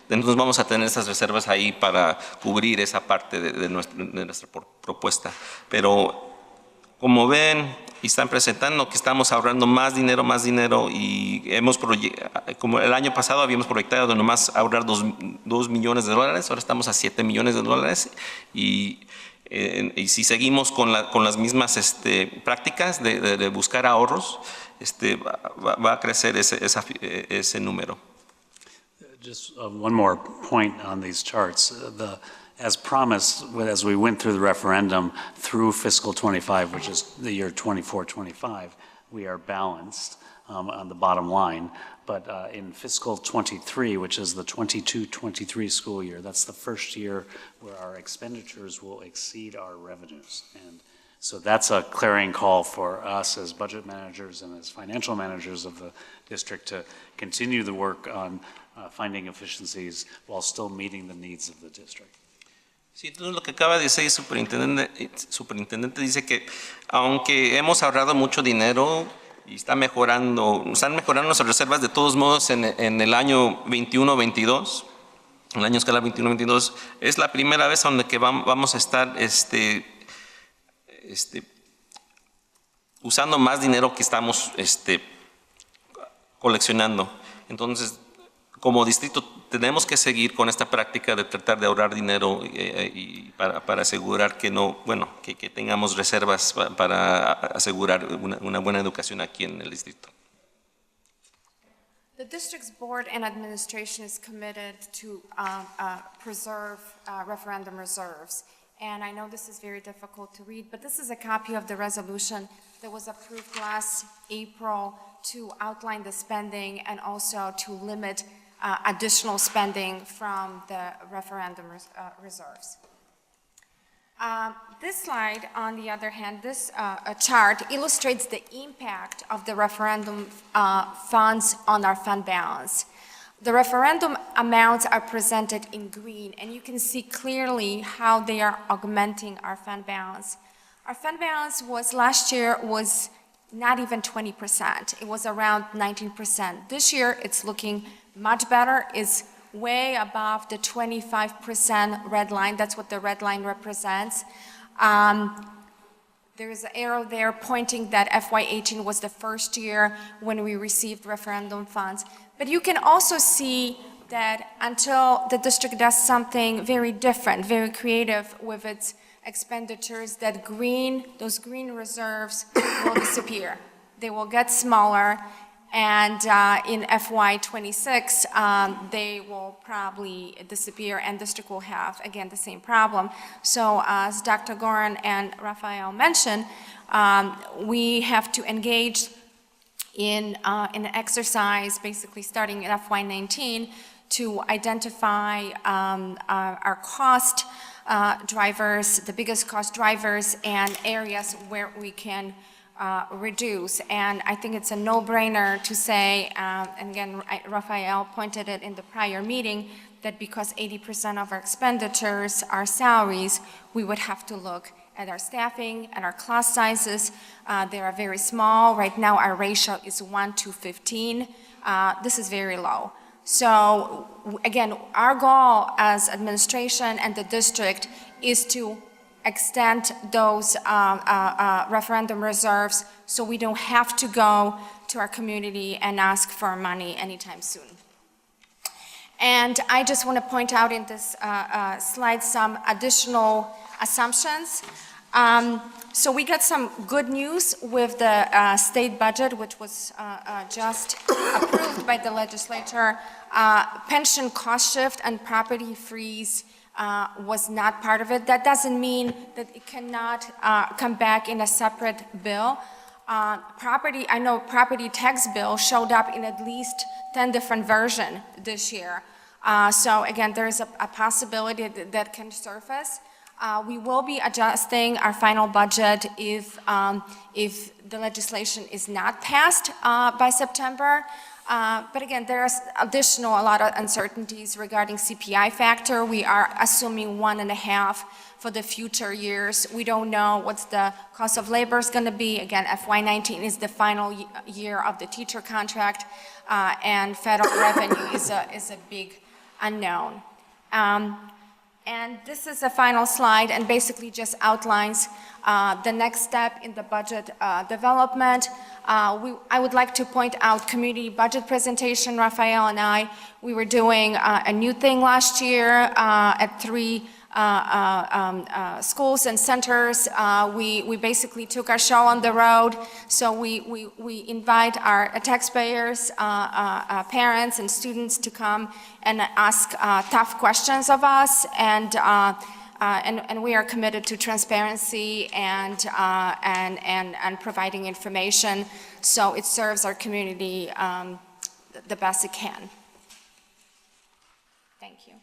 entonces vamos a tener esas reservas ahí para cubrir esa parte de nuestra propuesta. Pero como ven y están presentando que estamos ahorrando más dinero y como el año pasado habíamos proyectado de nomás ahorrar $2 millones, ahora estamos a $7 millones y si seguimos con las mismas prácticas de buscar ahorros, va a crecer ese número. Just one more point on these charts. As promised, as we went through the referendum through fiscal 25, which is the year 24-25, we are balanced on the bottom line. But in fiscal 23, which is the 22-23 school year, that's the first year where our expenditures will exceed our revenues. And so that's a clarion call for us as budget managers and as financial managers of the district to continue the work on finding efficiencies while still meeting the needs of the district. Sí, entonces lo que acaba de decir el superintendente dice que aunque hemos ahorrado mucho dinero y están mejorando nuestras reservas, de todos modos en el año 21-22, el año escalar 21-22, es la primera vez donde que vamos a estar usando más dinero que estamos coleccionando. Entonces, como distrito tenemos que seguir con esta práctica de tratar de ahorrar dinero y para asegurar que que tengamos reservas para asegurar una buena educación aquí en el distrito. The district's board and administration is committed to preserve referendum reserves. And I know this is very difficult to read, but this is a copy of the resolution that was approved last April to outline the spending and also to limit additional spending from the referendum reserves. This slide, on the other hand, this chart illustrates the impact of the referendum funds on our fund balance. The referendum amounts are presented in green, and you can see clearly how they are augmenting our fund balance. Our fund balance last year was not even 20%. It was around 19%. This year, it's looking much better. It's way above the 25% red line. That's what the red line represents. There is an arrow there pointing that FY18 was the first year when we received referendum funds. But you can also see that until the district does something very different, very creative with its expenditures, that those green reserves will disappear. They will get smaller, and in FY26, they will probably disappear, and district will have, again, the same problem. So as Dr. Goran and Rafael mentioned, we have to engage in an exercise, basically starting in FY19, to identify our cost drivers, the biggest cost drivers, and areas where we can reduce. And I think it's a no-brainer to say, and again, Rafael pointed it in the prior meeting, that because 80% of our expenditures are salaries, we would have to look at our staffing, at our class sizes. They are very small. Right now, our ratio is 1:15. This is very low. So again, our goal as administration and the district is to extend those referendum reserves so we don't have to go to our community and ask for money anytime soon. And I just want to point out in this slide some additional assumptions. So we got some good news with the state budget, which was just approved by the legislature. Pension cost shift and property freeze was not part of it. That doesn't mean that it cannot come back in a separate bill. I know property tax bill showed up in at least 10 different versions this year. So again, there's a possibility that can surface. We will be adjusting our final budget if the legislation is not passed by September. But again, there's a lot of uncertainties regarding CPI factor. We are assuming 1.5 for the future years. We don't know what's the cost of labor is going to be. Again, FY19 is the final year of the teacher contract, and federal revenue is a big unknown. And this is a final slide and basically just outlines the next step in the budget development. I would like to point out community budget presentation. Rafael and we were doing a new thing last year at 3 schools and centers. We basically took our show on the road. So we invite our taxpayers, parents and students to come and ask tough questions of us, and we are committed to transparency and providing information so it serves our community the best it can. Thank you.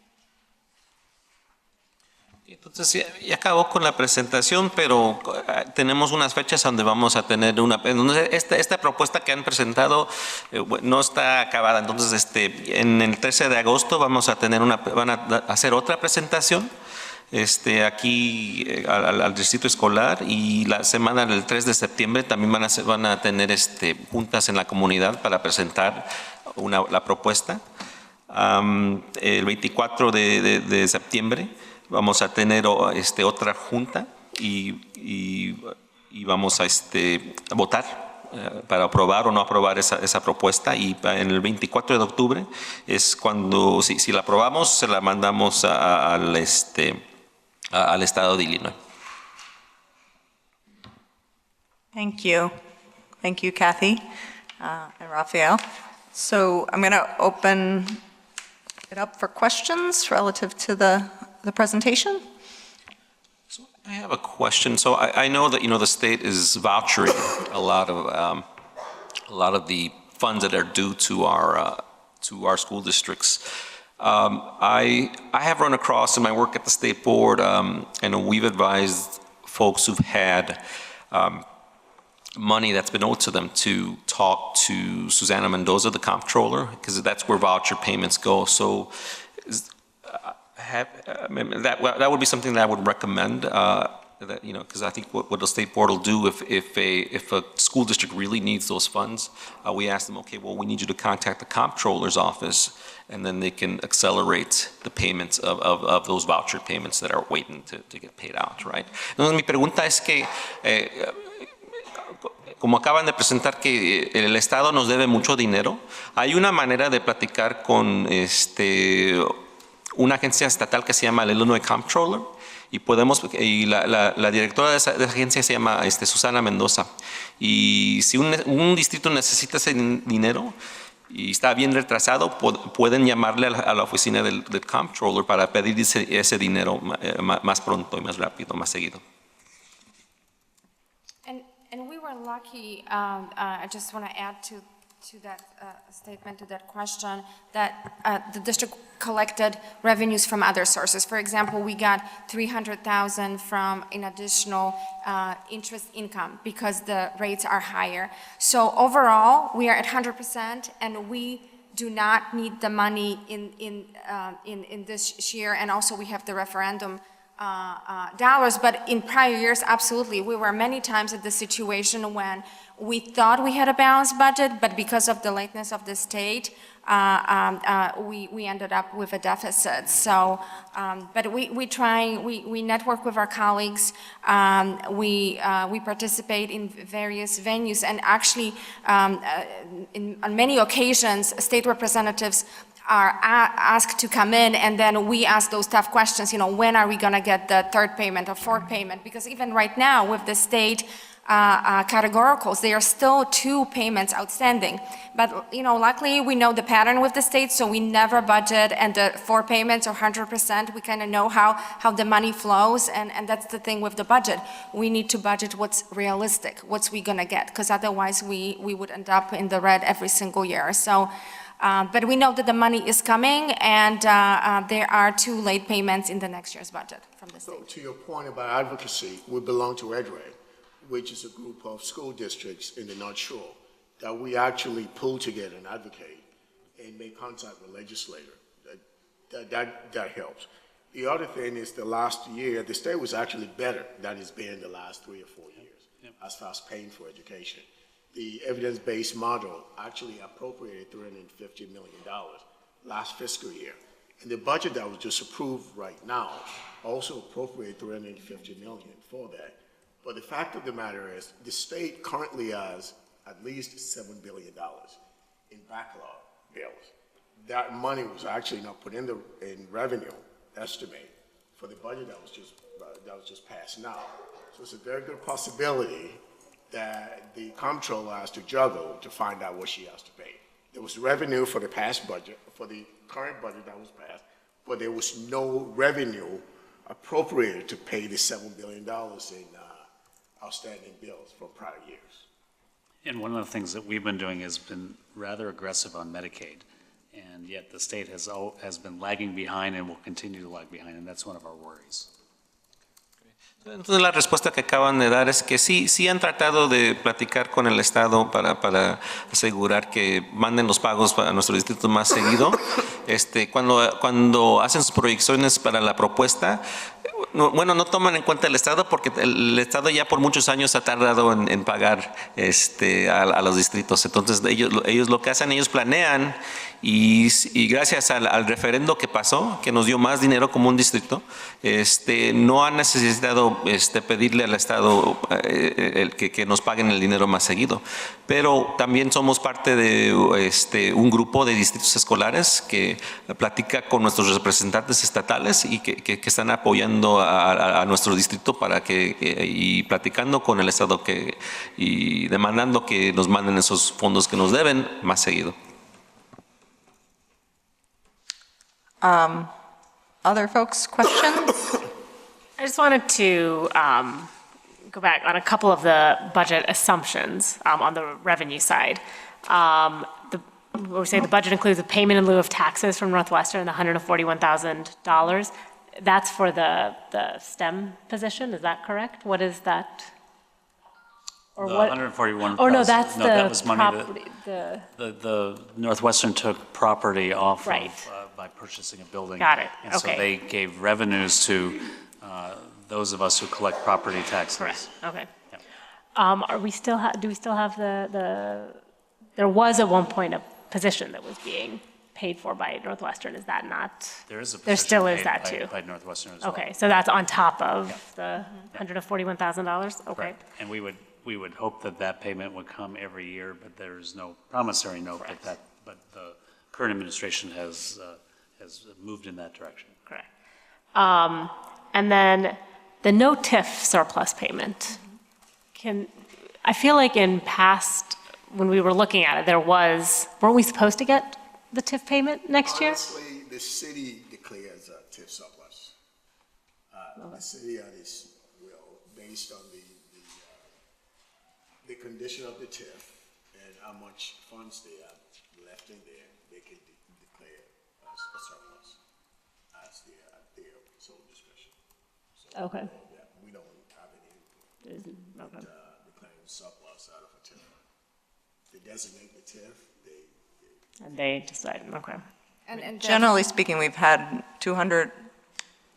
Entonces ya acabó con la presentación, pero tenemos unas fechas donde vamos a tener esta propuesta que han presentado no está acabada. Entonces en el 13 de agosto van a hacer otra presentación aquí al distrito escolar, y la semana del 3 de septiembre también van a tener juntas en la comunidad para presentar la propuesta. El 24 de septiembre vamos a tener otra junta y vamos a votar para aprobar o no aprobar esa propuesta, y en el 24 de octubre es cuando, si la aprobamos, se la mandamos al estado de Illinois. Thank you. Thank you, Kathy and Rafael. So I'm going to open it up for questions relative to the presentation. So I have a question. So I know that the state is vouchering a lot of the funds that are due to our school districts. I have run across in my work at the state board, and we've advised folks who've had money that's been owed to them to talk to Susana Mendoza, the comptroller, because that's where voucher payments go. So that would be something that I would recommend, because I think what the state board will do if a school district really needs those funds, we ask them, okay, well, we need you to contact the comptroller's office, and then they can accelerate the payments of those voucher payments that are waiting to get paid out, right? Entonces mi pregunta es que como acaban de presentar que el Estado nos debe mucho dinero, ¿hay una manera de platicar con una agencia estatal que se llama el Illinois Comptroller? Y la directora de esa agencia se llama Susana Mendoza. Y si un distrito necesita ese dinero y está bien retrasado, pueden llamarle a la oficina del Comptroller para pedir ese dinero más pronto y más rápido, más seguido. And we were lucky, I just want to add to that statement, to that question, that the district collected revenues from other sources. For example, we got $300,000 from an additional interest income because the rates are higher. So overall, we are at 100%, and we do not need the money in this year. And also, we have the referendum dollars, but in prior years, absolutely. We were many times at the situation when we thought we had a balanced budget, but because of the lateness of the state, we ended up with a deficit. So, but we network with our colleagues, we participate in various venues, and actually, on many occasions, state representatives are asked to come in, and then we ask those tough questions, when are we going to get the third payment or fourth payment? Because even right now, with the state categoricals, there are still 2 payments outstanding. But, luckily, we know the pattern with the state, so we never budget, and the 4 payments are 100%. We kind of know how the money flows, and that's the thing with the budget. We need to budget what's realistic, what's we going to get, because otherwise we would end up in the red every single year. So, but we know that the money is coming, and there are 2 late payments in the next year's budget from the state. So to your point about advocacy, we belong to EDRED, which is a group of school districts in the North Shore that we actually pull together and advocate and make contact with legislators. That helps. The other thing is the last year, the state was actually better than it's been the last 3 or 4 years as far as paying for education. The evidence-based model actually appropriated $350 million last fiscal year. And the budget that was just approved right now also appropriated $350 million for that. But the fact of the matter is, the state currently has at least $7 billion in backlog bills. That money was actually not put in revenue estimate for the budget that was just passed now. So it's a very good possibility that the comptroller has to juggle to find out what she has to pay. There was revenue for the past budget, for the current budget that was passed, but there was no revenue appropriated to pay the $7 billion in outstanding bills from prior years. And one of the things that we've been doing has been rather aggressive on Medicaid, and yet the state has been lagging behind and will continue to lag behind, and that's one of our worries. Entonces la respuesta que acaban de dar es que sí han tratado de platicar con el Estado para asegurar que manden los pagos a nuestro distrito más seguido. Cuando hacen sus proyecciones para la propuesta, no toman en cuenta el Estado porque el Estado ya por muchos años ha tardado en pagar a los distritos. Entonces ellos lo que hacen, ellos planean y gracias al referendo que pasó, que nos dio más dinero como un distrito, no han necesitado pedirle al Estado que nos paguen el dinero más seguido. Pero también somos parte de un grupo de distritos escolares que platica con nuestros representantes estatales y que están apoyando a nuestro distrito y platicando con el Estado y demandando que nos manden esos fondos que nos deben más seguido. Other folks, questions? I just wanted to go back on a couple of the budget assumptions on the revenue side. We say the budget includes a payment in lieu of taxes from Northwestern, the $141,000. That's for the STEM position, is that correct? What is that? Or the what? 141,000. Or no, that's that was money property. the Northwestern took property off Right. by purchasing a building. Got it. And Okay. so they gave revenues to those of us who collect property taxes. Correct, okay. Do we still have there was at one point a position that was being paid for by Northwestern, is that not? There is a There still position is that paid too? by Northwestern as well. Okay, so that's on top of the $141,000? Okay. Correct. And we would hope that payment would come every year, but there's no promissory note but the current administration has moved in that direction. Correct. And then the no TIF surplus payment. I feel like in past, when we were looking at it, weren't we supposed to get the TIF payment next year? Honestly, the city declares a TIF surplus. The city at its will, based on the condition of the TIF and how much funds they have left in there, they can declare a surplus as their sole discretion. So, Okay. yeah, we don't have any declaring surplus out of a TIF. They designate the TIF, And they decided, okay. And Generally speaking, we've had $200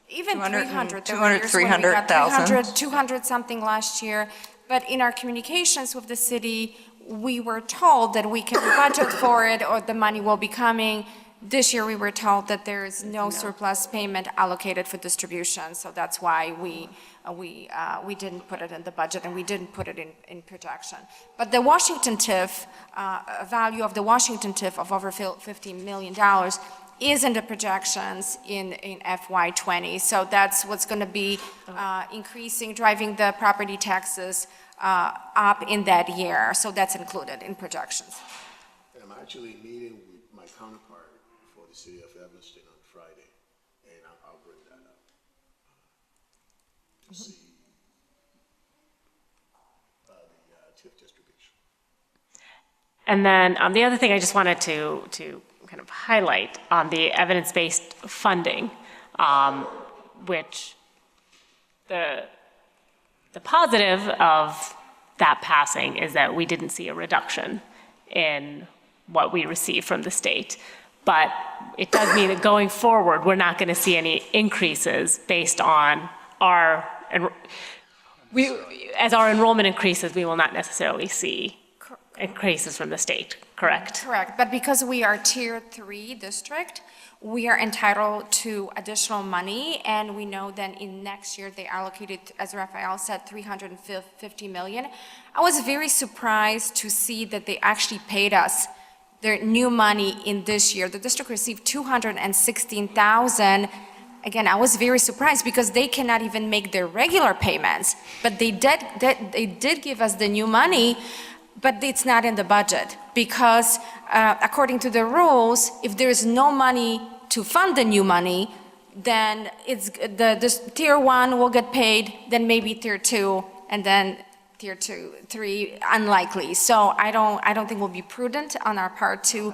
Even 200 300. There were years when we got 300,000. 200 something last year. But in our communications with the city, we were told that we can budget for it or the money will be coming. This year, we were told that there is no surplus payment allocated for distribution. So that's why we didn't put it in the budget and we didn't put it in projection. But the Washington TIF, value of the Washington TIF of over $50 million is in the projections in FY20. So that's what's going to be increasing, driving the property taxes up in that year. So that's included in projections. And I'm actually meeting with my counterpart for the city of Evanston on Friday, and I'll bring that up to see the TIF distribution. And then the other thing I just wanted to kind of highlight on the evidence-based funding, which the positive of that passing is that we didn't see a reduction in what we receive from the state. But it does mean that going forward, we're not going to see any increases based on as our enrollment increases, we will not necessarily see increases from the state, correct? Correct, but because we are Tier 3 district, we are entitled to additional money, and we know that in next year they allocated, as Rafael said, $350 million. I was very surprised to see that they actually paid us their new money in this year. The district received $216,000. Again, I was very surprised because they cannot even make their regular payments, but they did give us the new money. But it's not in the budget because according to the rules, if there is no money to fund the new money, then it's this Tier 1 will get paid, then maybe Tier 2, and then Tier 2, 3 unlikely. So I don't think it will be prudent on our part to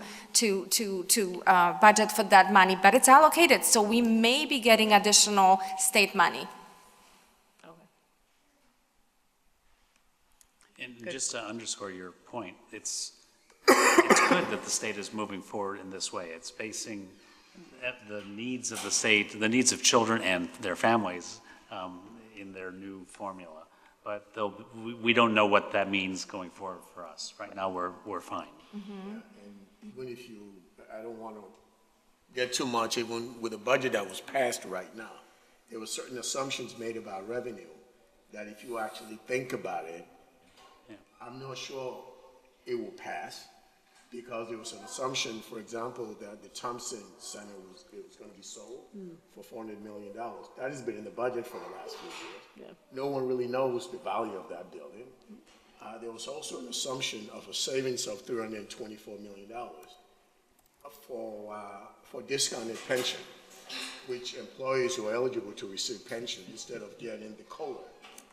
budget for that money, but it's allocated, so we may be getting additional state money. And just to underscore your point, it's good that the state is moving forward in this way. It's basing the needs of the state, the needs of children and their families in their new formula. But we don't know what that means going forward for us. Right now, we're fine. Mm-hmm. And even if I don't want to get too much, even with the budget that was passed right now, there were certain assumptions made about revenue that if you actually think about it, I'm not sure it will pass because there was an assumption, for example, that the Thompson Center was going to be sold for $400 million. That has been in the budget for the last few years. Yeah. No one really knows the value of that building. There was also an assumption of a savings of $324 million for discounted pension, which employees who are eligible to receive pension, instead of getting the COLA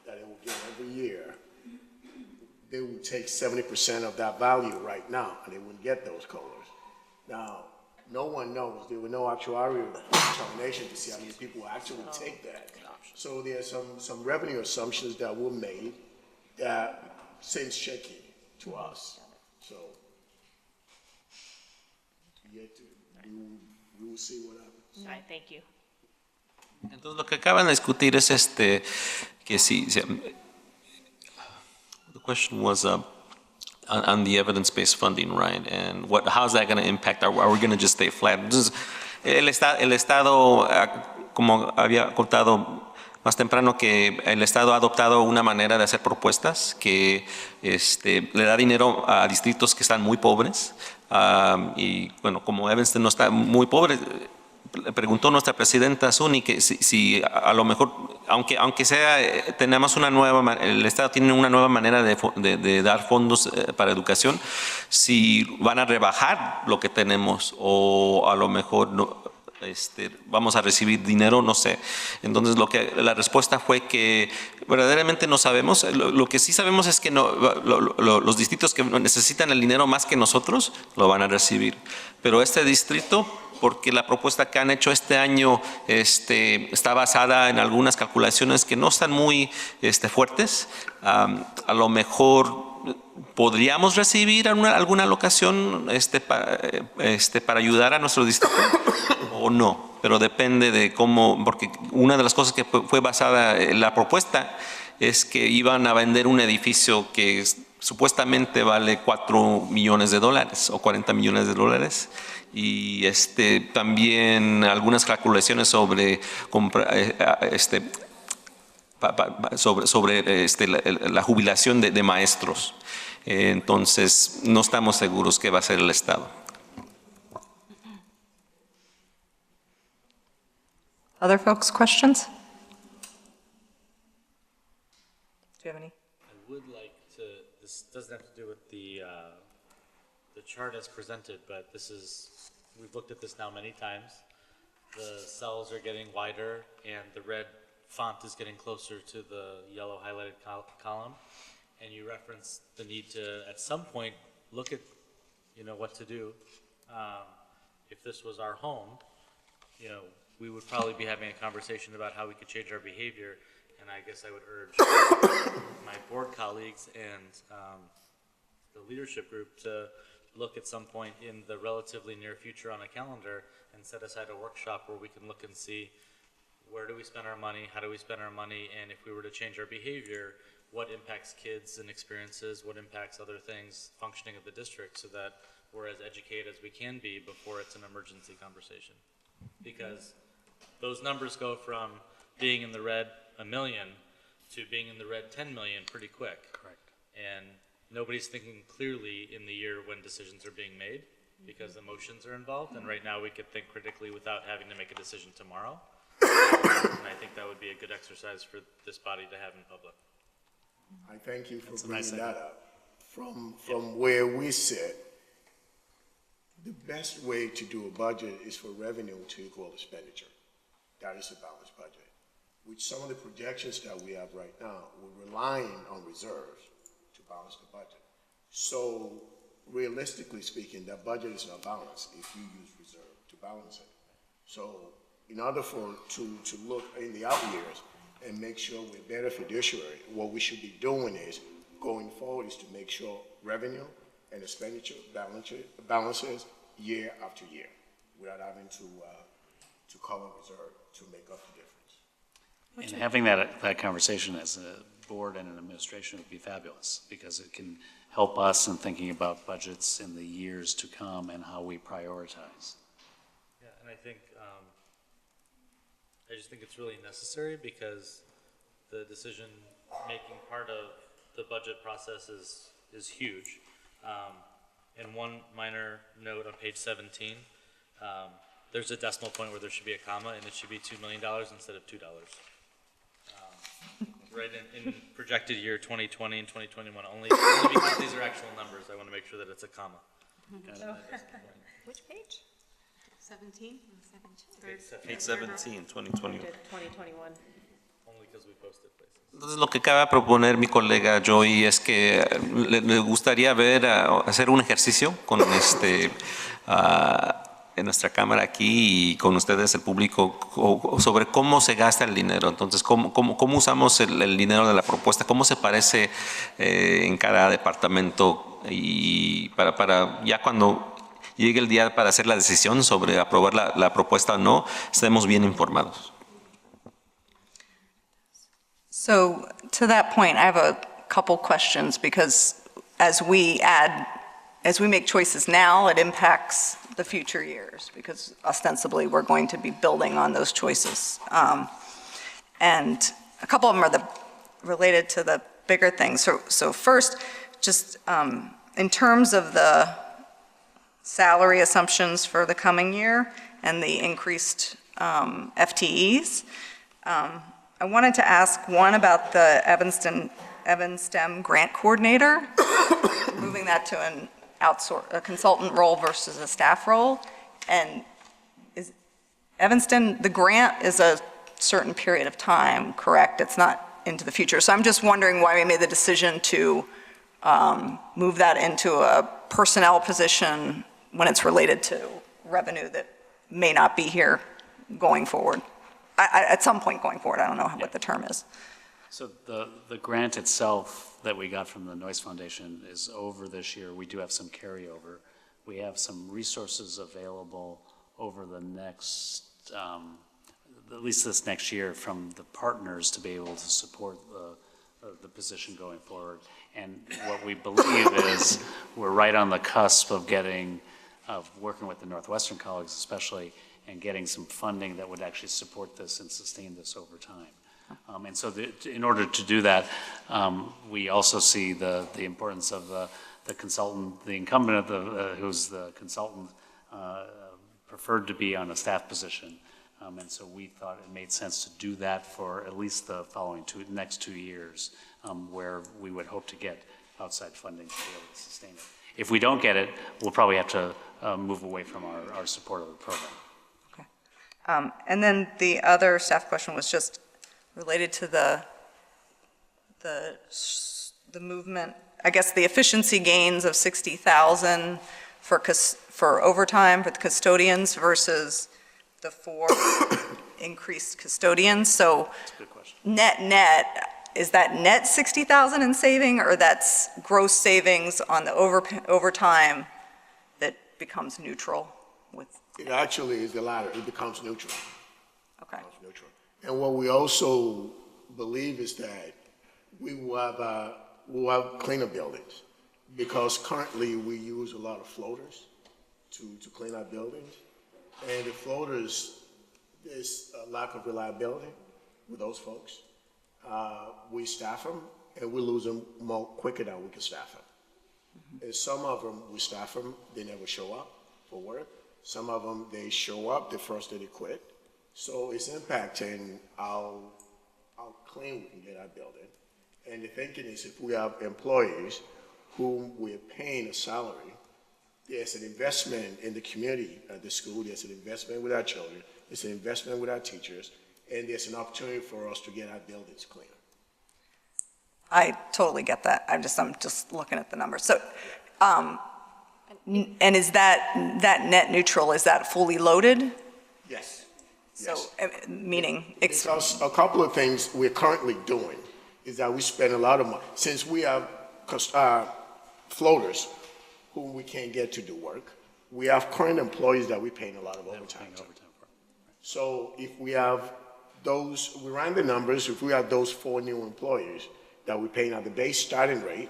that they will get every year, they would take 70% of that value right now, and they wouldn't get those COLAs. Now, no one knows. There were no actuarial determination to see how many people will actually take that. So there are some revenue assumptions that were made that seems shaky to us. So, we will see what happens. All right, thank you. Entonces, lo que acaban de discutir es que si the question was on the evidence-based funding, right? And how's that going to impact? Are we going to just stay flat? Entonces, el Estado, como había contado más temprano, que el Estado ha adoptado una manera de hacer propuestas que le da dinero a distritos que están muy pobres. Y bueno, como Evanston no está muy pobre, preguntó nuestra presidenta Zuni que si a lo mejor, aunque sea, tenemos el Estado tiene una nueva manera de dar fondos para educación, si van a rebajar lo que tenemos o a lo mejor no, vamos a recibir dinero, no sé. Entonces la respuesta fue que verdaderamente no sabemos. Lo que sí sabemos es que los distritos que necesitan el dinero más que nosotros lo van a recibir. Pero este distrito, porque la propuesta que han hecho este año está basada en algunas calculaciones que no están muy fuertes, a lo mejor podríamos recibir alguna alocación para ayudar a nuestro distrito o no, pero depende de cómo, porque una de las cosas que fue basada en la propuesta es que iban a vender un edificio que supuestamente vale $4 millones o $40 millones, y también algunas calculaciones sobre la jubilación de maestros. Entonces, no estamos seguros qué va a ser el Estado. Other folks, questions? Do you have any? I would like to, this doesn't have to do with the chart as presented, but we've looked at this now many times. The cells are getting wider and the red font is getting closer to the yellow highlighted column. And you referenced the need to, at some point, look at, what to do. If this was our home, we would probably be having a conversation about how we could change our behavior. And I guess I would urge my board colleagues and the leadership group to look at some point in the relatively near future on a calendar and set aside a workshop where we can look and see where do we spend our money, how do we spend our money, and if we were to change our behavior, what impacts kids and experiences, what impacts other things, functioning of the district, so that we're as educated as we can be before it's an emergency conversation. Because those numbers go from being in the red 1 million to being in the red 10 million pretty quick. Correct. And nobody's thinking clearly in the year when decisions are being made because emotions are involved. And right now we could think critically without having to make a decision tomorrow. And I think that would be a good exercise for this body to have in public. I thank you for That's a bringing nice that up. From where we sit, the best way to do a budget is for revenue to equal expenditure. That is a balanced budget. With some of the projections that we have right now, we're relying on reserves to balance the budget. So realistically speaking, that budget is not balanced if you use reserve to balance it. So in order to look in the out years and make sure we're better fiduciary, what we should be doing is, going forward, is to make sure revenue and expenditure balances year after year without having to call on reserve to make up the difference. And having that conversation as a board and an administration would be fabulous, because it can help us in thinking about budgets in the years to come and how we prioritize. Yeah, and I think, I just think it's really necessary because the decision-making part of the budget process is huge. And one minor note on page 17, there's a decimal point where there should be a comma, and it should be $2 million instead of $2. Right in projected year 2020 and 2021, only because these are actual numbers, I want to make sure that it's a comma. Which page? 17? Page 17, 2021. 2021. Only because we posted places. Entonces, lo que acaba de proponer mi colega Joey es que le gustaría hacer un ejercicio con en nuestra cámara aquí y con ustedes, el público, sobre cómo se gasta el dinero. Entonces, cómo usamos el dinero de la propuesta, cómo se parece en cada departamento, y para ya cuando llegue el día para hacer la decisión sobre aprobar la propuesta o no, estemos bien informados. So to that point, I have a couple questions, because as we make choices now, it impacts the future years, because ostensibly we're going to be building on those choices. And a couple of them are related to the bigger things. So first, just in terms of the salary assumptions for the coming year and the increased FTEs, I wanted to ask one about the Evanstem grant coordinator, moving that to a consultant role versus a staff role. And is Evanston, the grant is a certain period of time, correct? It's not into the future. So I'm just wondering why we made the decision to move that into a personnel position when it's related to revenue that may not be here going forward. At some point going forward, I don't know what the term is. So the grant itself that we got from the Noyce Foundation is over this year. We do have some carryover. We have some resources available over the next, at least this next year, from the partners to be able to support the position going forward. And what we believe is we're right on the cusp of working with the Northwestern colleagues especially, and getting some funding that would actually support this and sustain this over time. And so in order to do that, we also see the importance of the consultant, the incumbent, who's the consultant, preferred to be on a staff position. And so we thought it made sense to do that for at least the next 2 years, where we would hope to get outside funding to be able to sustain it. If we don't get it, we'll probably have to move away from our support of the program. Okay. And then the other staff question was just related to the movement, I guess the efficiency gains of 60,000 for overtime for the custodians versus the 4 increased custodians. So That's a good question. net, is that net 60,000 in saving, or that's gross savings on the overtime that becomes neutral with? It actually is the latter. It becomes neutral. Okay. It becomes neutral. And what we also believe is that we will have cleaner buildings, because currently we use a lot of floaters to clean our buildings. And the floaters, there's a lack of reliability with those folks. We staff them, and we lose them more quicker than we can staff them. And some of them, we staff them, they never show up for work. Some of them, they show up the first day they quit. So it's impacting how clean we can get our building. And the thinking is, if we have employees whom we're paying a salary, there's an investment in the community at the school, there's an investment with our children, there's an investment with our teachers, and there's an opportunity for us to get our buildings cleaner. I totally get that. I'm just looking at the numbers. So, and is that net neutral, is that fully loaded? Yes. So, Yes. meaning? Because a couple of things we're currently doing is that we spend a lot of money. Since we have floaters whom we can't get to do work, we have current employees that we're paying a lot of overtime to. So if we have those, we ran the numbers, if we have those 4 new employees that we're paying at the base starting rate,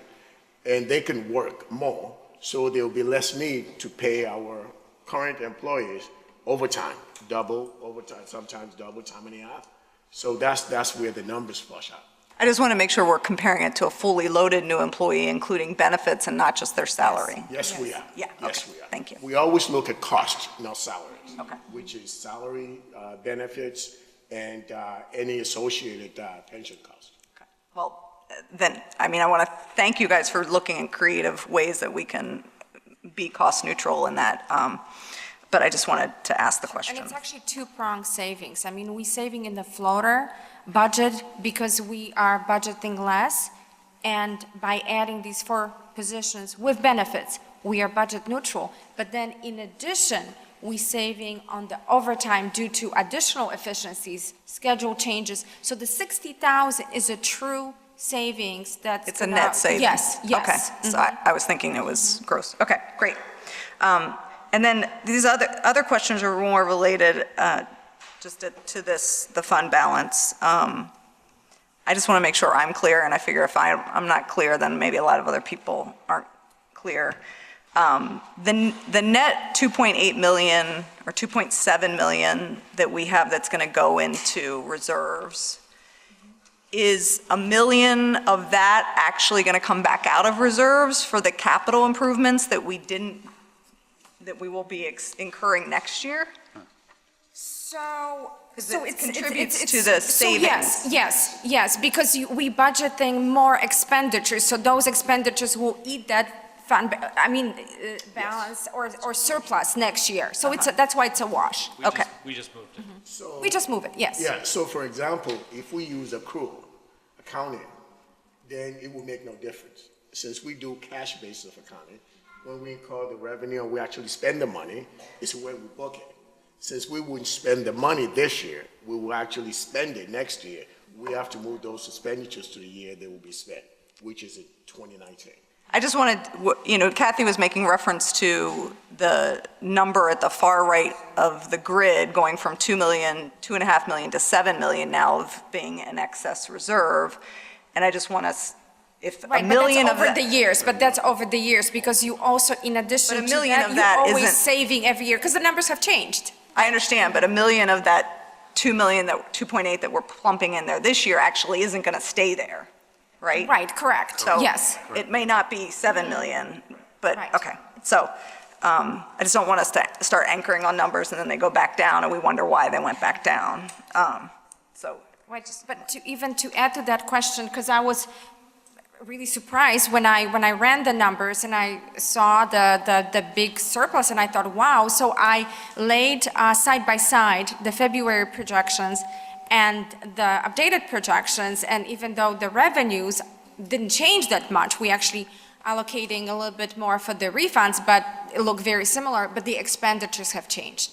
and they can work more, so there will be less need to pay our current employees overtime, double overtime, sometimes double time and a half. So that's where the numbers flush out. I just want to make sure we're comparing it to a fully loaded new employee, including benefits and not just their salary. Yes, we are. Yeah, Yes, okay. we are. Thank you. We always look at cost, not salaries. Okay. Which is salary, benefits, and any associated pension costs. Okay. Well, then, I mean, I want to thank you guys for looking at creative ways that we can be cost neutral in that. But I just wanted to ask the question. And it's actually 2-pronged savings. I mean, we're saving in the floater budget because we are budgeting less, and by adding these 4 positions with benefits, we are budget neutral. But then in addition, we're saving on the overtime due to additional efficiencies, schedule changes. So the 60,000 is a true savings that's It's a net savings? Yes, yes. Okay, so I was thinking it was gross. Okay, great. And then these other questions are more related just to the fund balance. I just want to make sure I'm clear, and I figure if I'm not clear, then maybe a lot of other people aren't clear. The net 2.8 million or 2.7 million that we have that's going to go into reserves, is $1 million of that actually going to come back out of reserves for the capital improvements that we will be incurring next year? So it contributes to the savings. Yes, because we budgeting more expenditures, so those expenditures will eat that fund, balance or surplus next year. So that's why it's a wash. Okay. We just moved it. So, We just move it, yes. yeah, so for example, if we use accrual accounting, then it will make no difference. Since we do cash basis of accounting, when we incur the revenue and we actually spend the money, it's the way we book it. Since we wouldn't spend the money this year, we will actually spend it next year. We have to move those expenditures to the year they will be spent, which is in 2019. I just wanted, Kathy was making reference to the number at the far right of the grid going from 2 million, 2.5 million to 7 million now of being an excess reserve. And I just want us, if a million of that. But that's over the years, because you also, in addition to But a million that, of that you're always isn't- saving every year, because the numbers have changed. I understand, but a million of that 2 million, that 2.8 that we're plumping in there this year actually isn't going to stay there, right? Right, correct, So yes. it may not be 7 million, but, Right. okay. So I just don't want us to start anchoring on numbers and then they go back down and we wonder why they went back down. So, Right, but even to add to that question, because I was really surprised when I ran the numbers and I saw the big surplus, and I thought, wow. So I laid side by side the February projections and the updated projections, and even though the revenues didn't change that much, we actually allocating a little bit more for the refunds, but it looked very similar, but the expenditures have changed.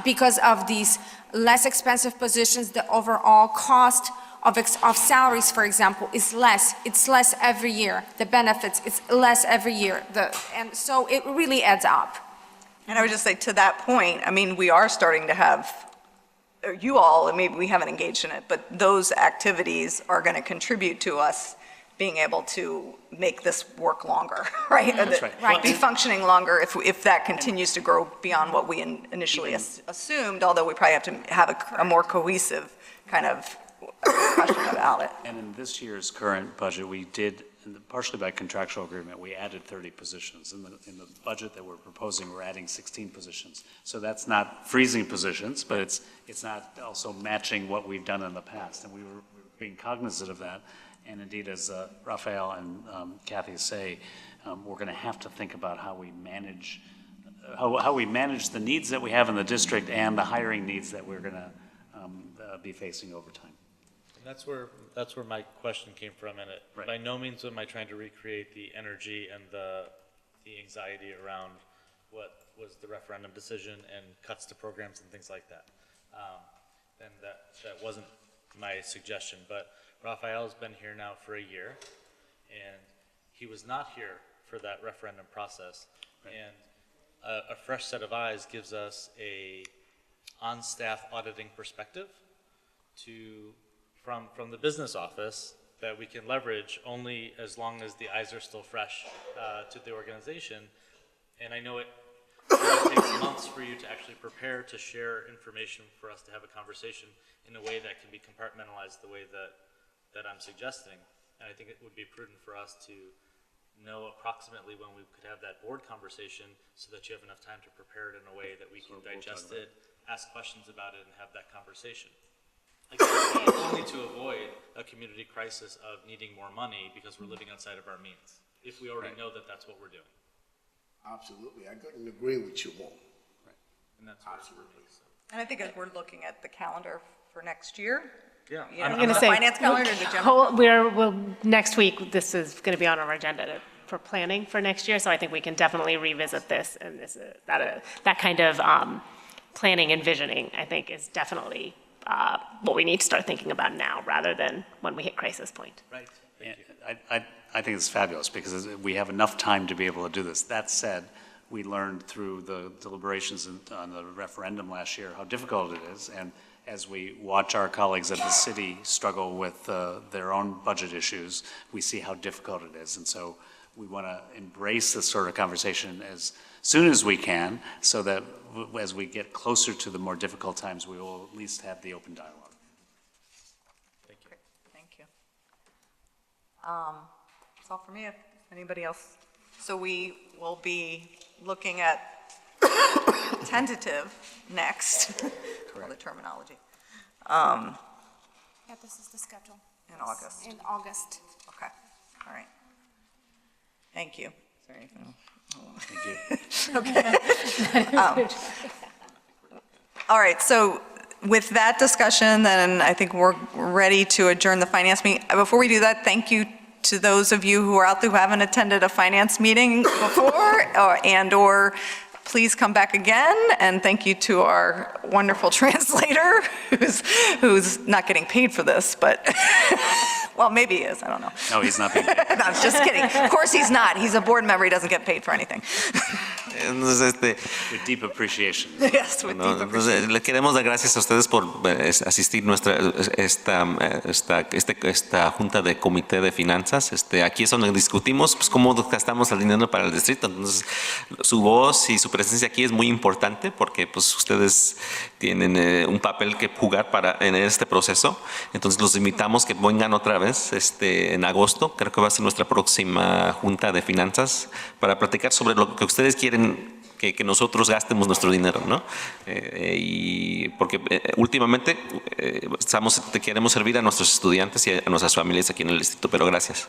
Because of these less expensive positions, the overall cost of salaries, for example, is less. It's less every year. The benefits, it's less every year. And so it really adds up. and I would just say to that point, I mean, we are starting to have, or you all, maybe we haven't engaged in it, but those activities are going to contribute to us being able to make this work longer, right? That's right. Be functioning longer if that continues to grow beyond what we initially assumed, although we probably have to have a more cohesive kind of discussion about it. And in this year's current budget, we did, partially by contractual agreement, we added 30 positions. In the budget that we're proposing, we're adding 16 positions. So that's not freezing positions, but it's not also matching what we've done in the past. And we were being cognizant of that. And indeed, as Raphael and Kathy say, we're going to have to think about how we manage the needs that we have in the district and the hiring needs that we're going to be facing over time. And that's where my question came from, and Right. by no means am I trying to recreate the energy and the anxiety around what was the referendum decision and cuts to programs and things like that. And that wasn't my suggestion, but Raphael's been here now for a year, and he was not here for that referendum process. Right. And a fresh set of eyes gives us a on-staff auditing perspective from the business office that we can leverage only as long as the eyes are still fresh to the organization. And I know it takes months for you to actually prepare to share information for us to have a conversation in a way that can be compartmentalized the way that I'm suggesting. And I think it would be prudent for us to know approximately when we could have that board conversation so that you have enough time to prepare it in a way that we can digest it, ask questions about it, and have that conversation. Again, only to avoid a community crisis of needing more money because we're living outside of our means, if we already know that that's what we're doing. Absolutely, I couldn't agree with you more. And that's what we're doing. So. And I think as we're looking at the calendar for next year, Yeah, I'm going to the say, finance calendar, the general. we'll, next week, this is going to be on our agenda for planning for next year, so I think we can definitely revisit this, and that kind of planning and visioning, I think, is definitely what we need to start thinking about now, rather than when we hit crisis point. Right. I think it's fabulous because we have enough time to be able to do this. That said, we learned through the deliberations on the referendum last year how difficult it is, and as we watch our colleagues at the city struggle with their own budget issues, we see how difficult it is. And so we want to embrace this sort of conversation as soon as we can, so that as we get closer to the more difficult times, we will at least have the open dialogue. Thank you. Thank you. That's all for me. If anybody else? So we will be looking at tentative next, all the terminology, Yeah, this is the schedule. in August. In August. Okay, all right. Thank you. Is there anything? Thank you. All right, so with that discussion, then I think we're ready to adjourn the finance meeting. Before we do that, thank you to those of you who are out there who haven't attended a finance meeting before, or please come back again. And thank you to our wonderful translator who's not getting paid for this, but Well, maybe he is, I don't know. No, he's not being paid. No, I'm just kidding. Of course he's not. He's a board member, he doesn't get paid for anything. Entonces, With deep appreciation. Yes, with bueno, deep entonces, appreciation. le queremos dar gracias a ustedes por asistir esta junta de comité de finanzas. Aquí es donde discutimos pues, cómo gastamos el dinero para el distrito. Entonces, su voz y su presencia aquí es muy importante porque pues, ustedes tienen un papel que jugar en este proceso. Entonces, los invitamos que vengan otra vez en agosto. Creo que va a ser nuestra próxima junta de finanzas para platicar sobre lo que ustedes quieren que nosotros gastemos nuestro dinero, ¿no? Y porque últimamente queremos servir a nuestros estudiantes y a nuestras familias aquí en el distrito, pero gracias.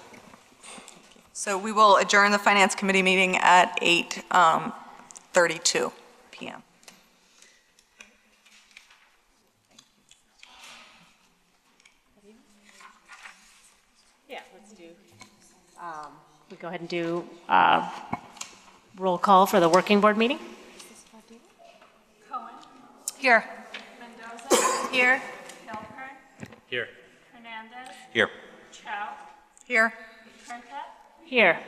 So we will adjourn the Finance Committee meeting at 8:32 p.m. Yeah, let's do, we go ahead and do roll call for the working board meeting. Cohen. Here. Mendoza. Here. Dapper. Here. Hernandez. Here. Chow. Here. Here.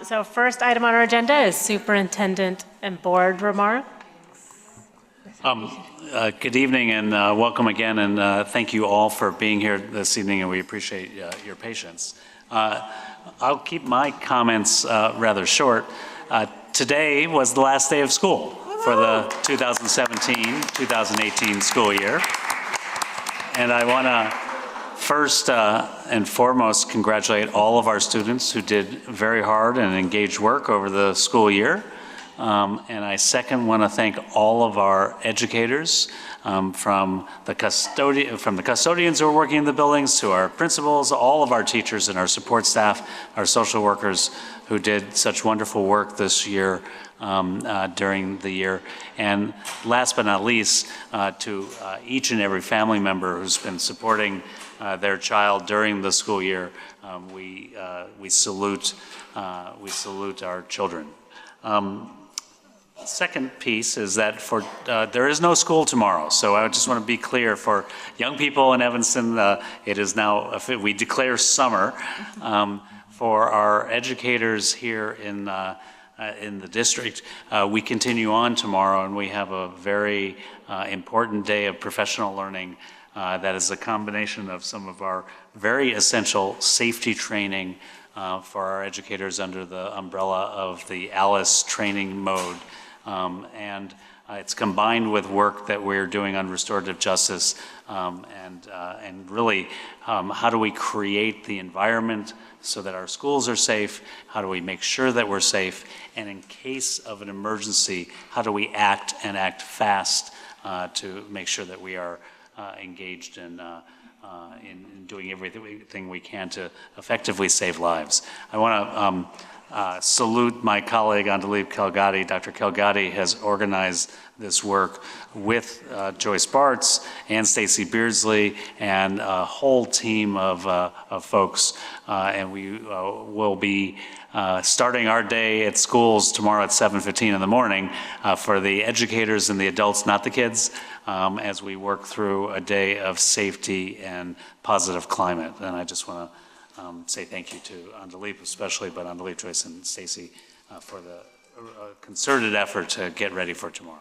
So first item on our agenda is superintendent and board remark. Good evening and welcome again, and thank you all for being here this evening, and we appreciate your patience. I'll keep my comments rather short. Today was the last day of school for the 2017-2018 school year, and I want to first and foremost congratulate all of our students who did very hard and engaged work over the school year. And I second want to thank all of our educators, from the custodians who are working in the buildings to our principals, all of our teachers and our support staff, our social workers who did such wonderful work this year during the year. And last but not least, to each and every family member who's been supporting their child during the school year, we salute our children. Second piece is that there is no school tomorrow, so I just want to be clear for young people in Evanston. It is now we declare summer. For our educators here in the district, we continue on tomorrow, and we have a very important day of professional learning that is a combination of some of our very essential safety training for our educators under the umbrella of the ALICE training mode. And it's combined with work that we're doing on restorative justice and really how do we create the environment so that our schools are safe, how do we make sure that we're safe, and in case of an emergency, how do we act and act fast to make sure that we are engaged in doing everything we can to effectively save lives. I want to salute my colleague, Dr. Kelgati has organized this work with Joyce Bartz and Stacey Beardsley and a whole team of folks. And we will be starting our day at schools tomorrow at 7:15 in the morning for the educators and the adults, not the kids, as we work through a day of safety and positive climate. And I just want to say thank you to Andalip especially, but Andalip, Joyce, and Stacey for the concerted effort to get ready for tomorrow.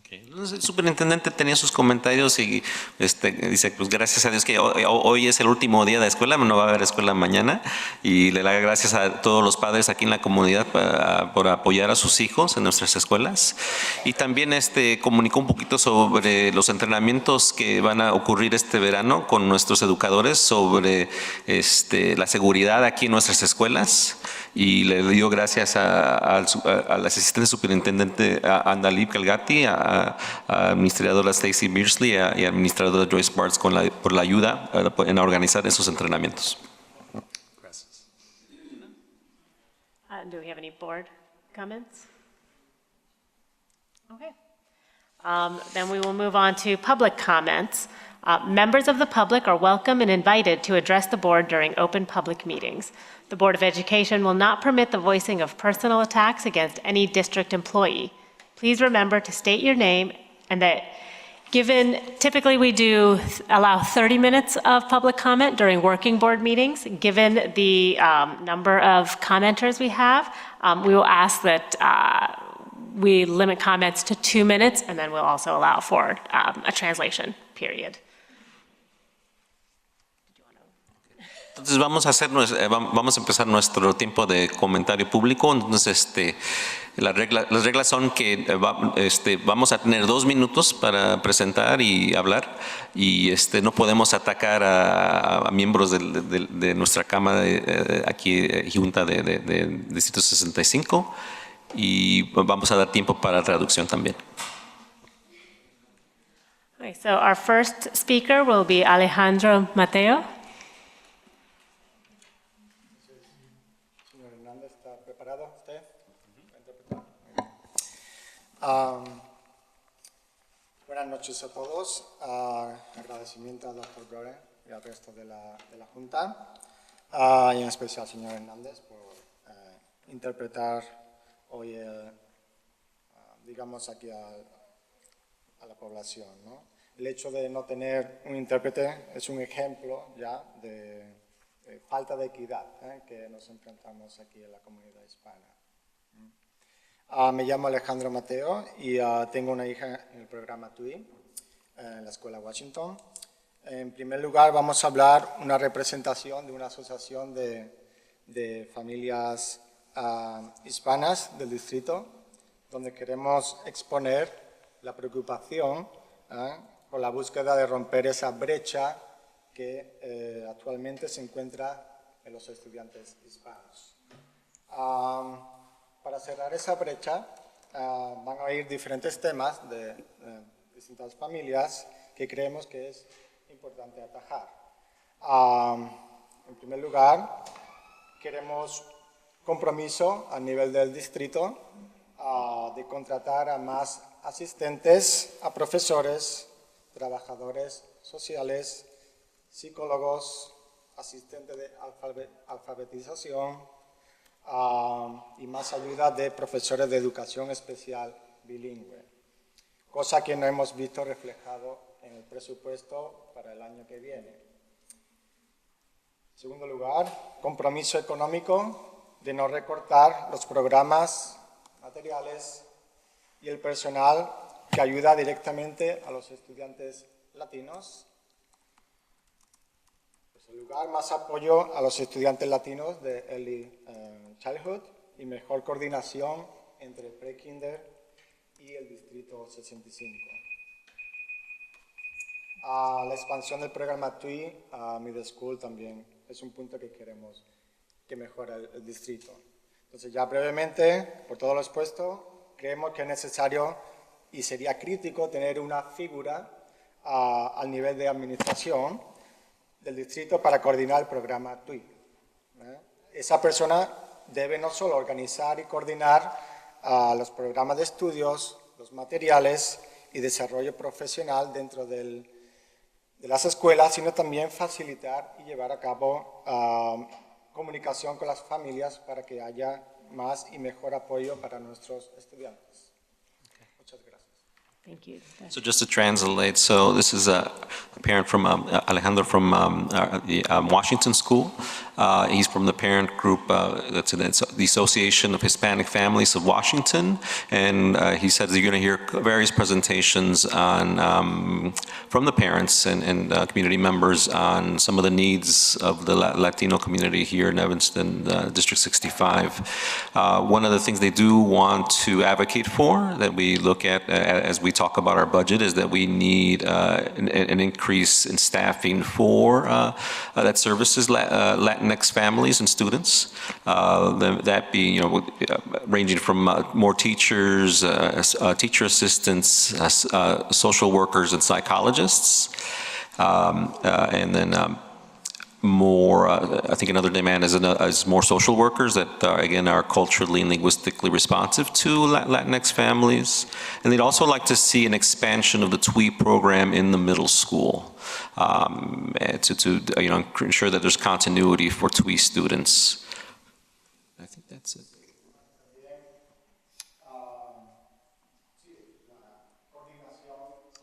Okay. Entonces, el superintendente tenía sus comentarios y dice, pues gracias a Dios que hoy es el último día de escuela, no va a haber escuela mañana, y le da gracias a todos los padres aquí en la comunidad por apoyar a sus hijos en nuestras escuelas. Y también comunicó un poquito sobre los entrenamientos que van a ocurrir este verano con nuestros educadores sobre la seguridad aquí en nuestras escuelas, y le dio gracias al asistente superintendente Andalip Kelgati, a administradora Stacey Beardsley y a administradora Joyce Bartz por la ayuda en organizar esos entrenamientos. Gracias. Do we have any board comments? Okay. Then we will move on to public comments. Members of the public are welcome and invited to address the board during open public meetings. The Board of Education will not permit the voicing of personal attacks against any district employee. Please remember to state your name and that Typically we do allow 30 minutes of public comment during working board meetings. Given the number of commenters we have, we will ask that we limit comments to 2 minutes, and then we'll also allow for a translation period. Entonces vamos a empezar nuestro tiempo de comentario público. Entonces las reglas son que vamos a tener 2 minutos para presentar y hablar, y no podemos atacar a miembros de nuestra Cámara aquí, Junta de Distrito 65, y vamos a dar tiempo para traducción también. Okay, so our first speaker will be Alejandro Mateo. Buenas noches a todos. Agradecimiento al Dr. Gore y al resto de la Junta, y en especial al señor Hernández por interpretar hoy, digamos, aquí a la población, ¿no? El hecho de no tener un intérprete es un ejemplo ya de falta de equidad que nos enfrentamos aquí en la comunidad hispana. Me llamo Alejandro Mateo y tengo una hija en el programa TUI, en la Escuela Washington. En primer lugar, vamos a hablar una representación de una asociación de familias hispanas del distrito, donde queremos exponer la preocupación por la búsqueda de romper esa brecha que actualmente se encuentra en los estudiantes hispanos. Para cerrar esa brecha, van a oír diferentes temas de distintas familias que creemos que es importante atajar. En primer lugar, queremos compromiso a nivel del distrito de contratar a más asistentes, a profesores, trabajadores sociales, psicólogos, asistentes de alfabetización, y más ayuda de profesores de educación especial bilingüe, cosa que no hemos visto reflejado en el presupuesto para el año que viene. En segundo lugar, compromiso económico de no recortar los programas, materiales y el personal que ayuda directamente a los estudiantes latinos. En tercer lugar, más apoyo a los estudiantes latinos de Early Childhood y mejor coordinación entre el pre-kinder y el distrito 65. La expansión del programa TUI a Middle School también es un punto que queremos que mejore el distrito. Entonces, ya brevemente, por todo lo expuesto, creemos que es necesario y sería crítico tener una figura al nivel de administración del distrito para coordinar el programa TUI. Esa persona debe no solo organizar y coordinar los programas de estudios, los materiales y desarrollo profesional dentro de las escuelas, sino también facilitar y llevar a cabo comunicación con las familias para que haya más y mejor apoyo para nuestros estudiantes. Muchas gracias. Thank you. So just to translate, so this is a parent from Alejandro from the Washington School. He's from the parent group, that's the Association of Hispanic Families of Washington, and he says you're going to hear various presentations on from the parents and community members on some of the needs of the Latino community here in Evanston, District 65. One of the things they do want to advocate for, that we look at as we talk about our budget, is that we need an increase in staffing for that services Latinx families and students. That being, ranging from more teachers, teacher assistants, social workers, and psychologists, and then more, I think another demand is more social workers that, again, are culturally and linguistically responsive to Latinx families. And they'd also like to see an expansion of the TWE program in the middle school to ensure that there's continuity for TWE students. I think that's it.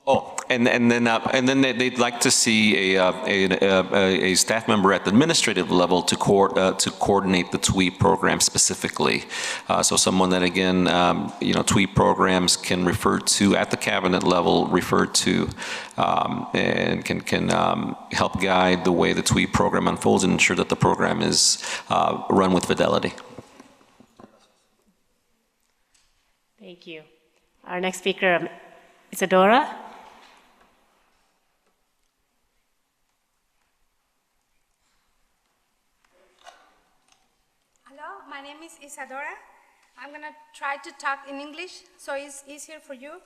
Oh, And then they'd like to see a staff member at the administrative level to coordinate the TWE program specifically. So someone that, again, TWE programs can refer to at the cabinet level, refer to, and can help guide the way the TWE program unfolds and ensure that the program is run with fidelity. Thank you. Our next speaker, Isadora. Hello, my name is Isadora. I'm going to try to talk in English so it's easier for you.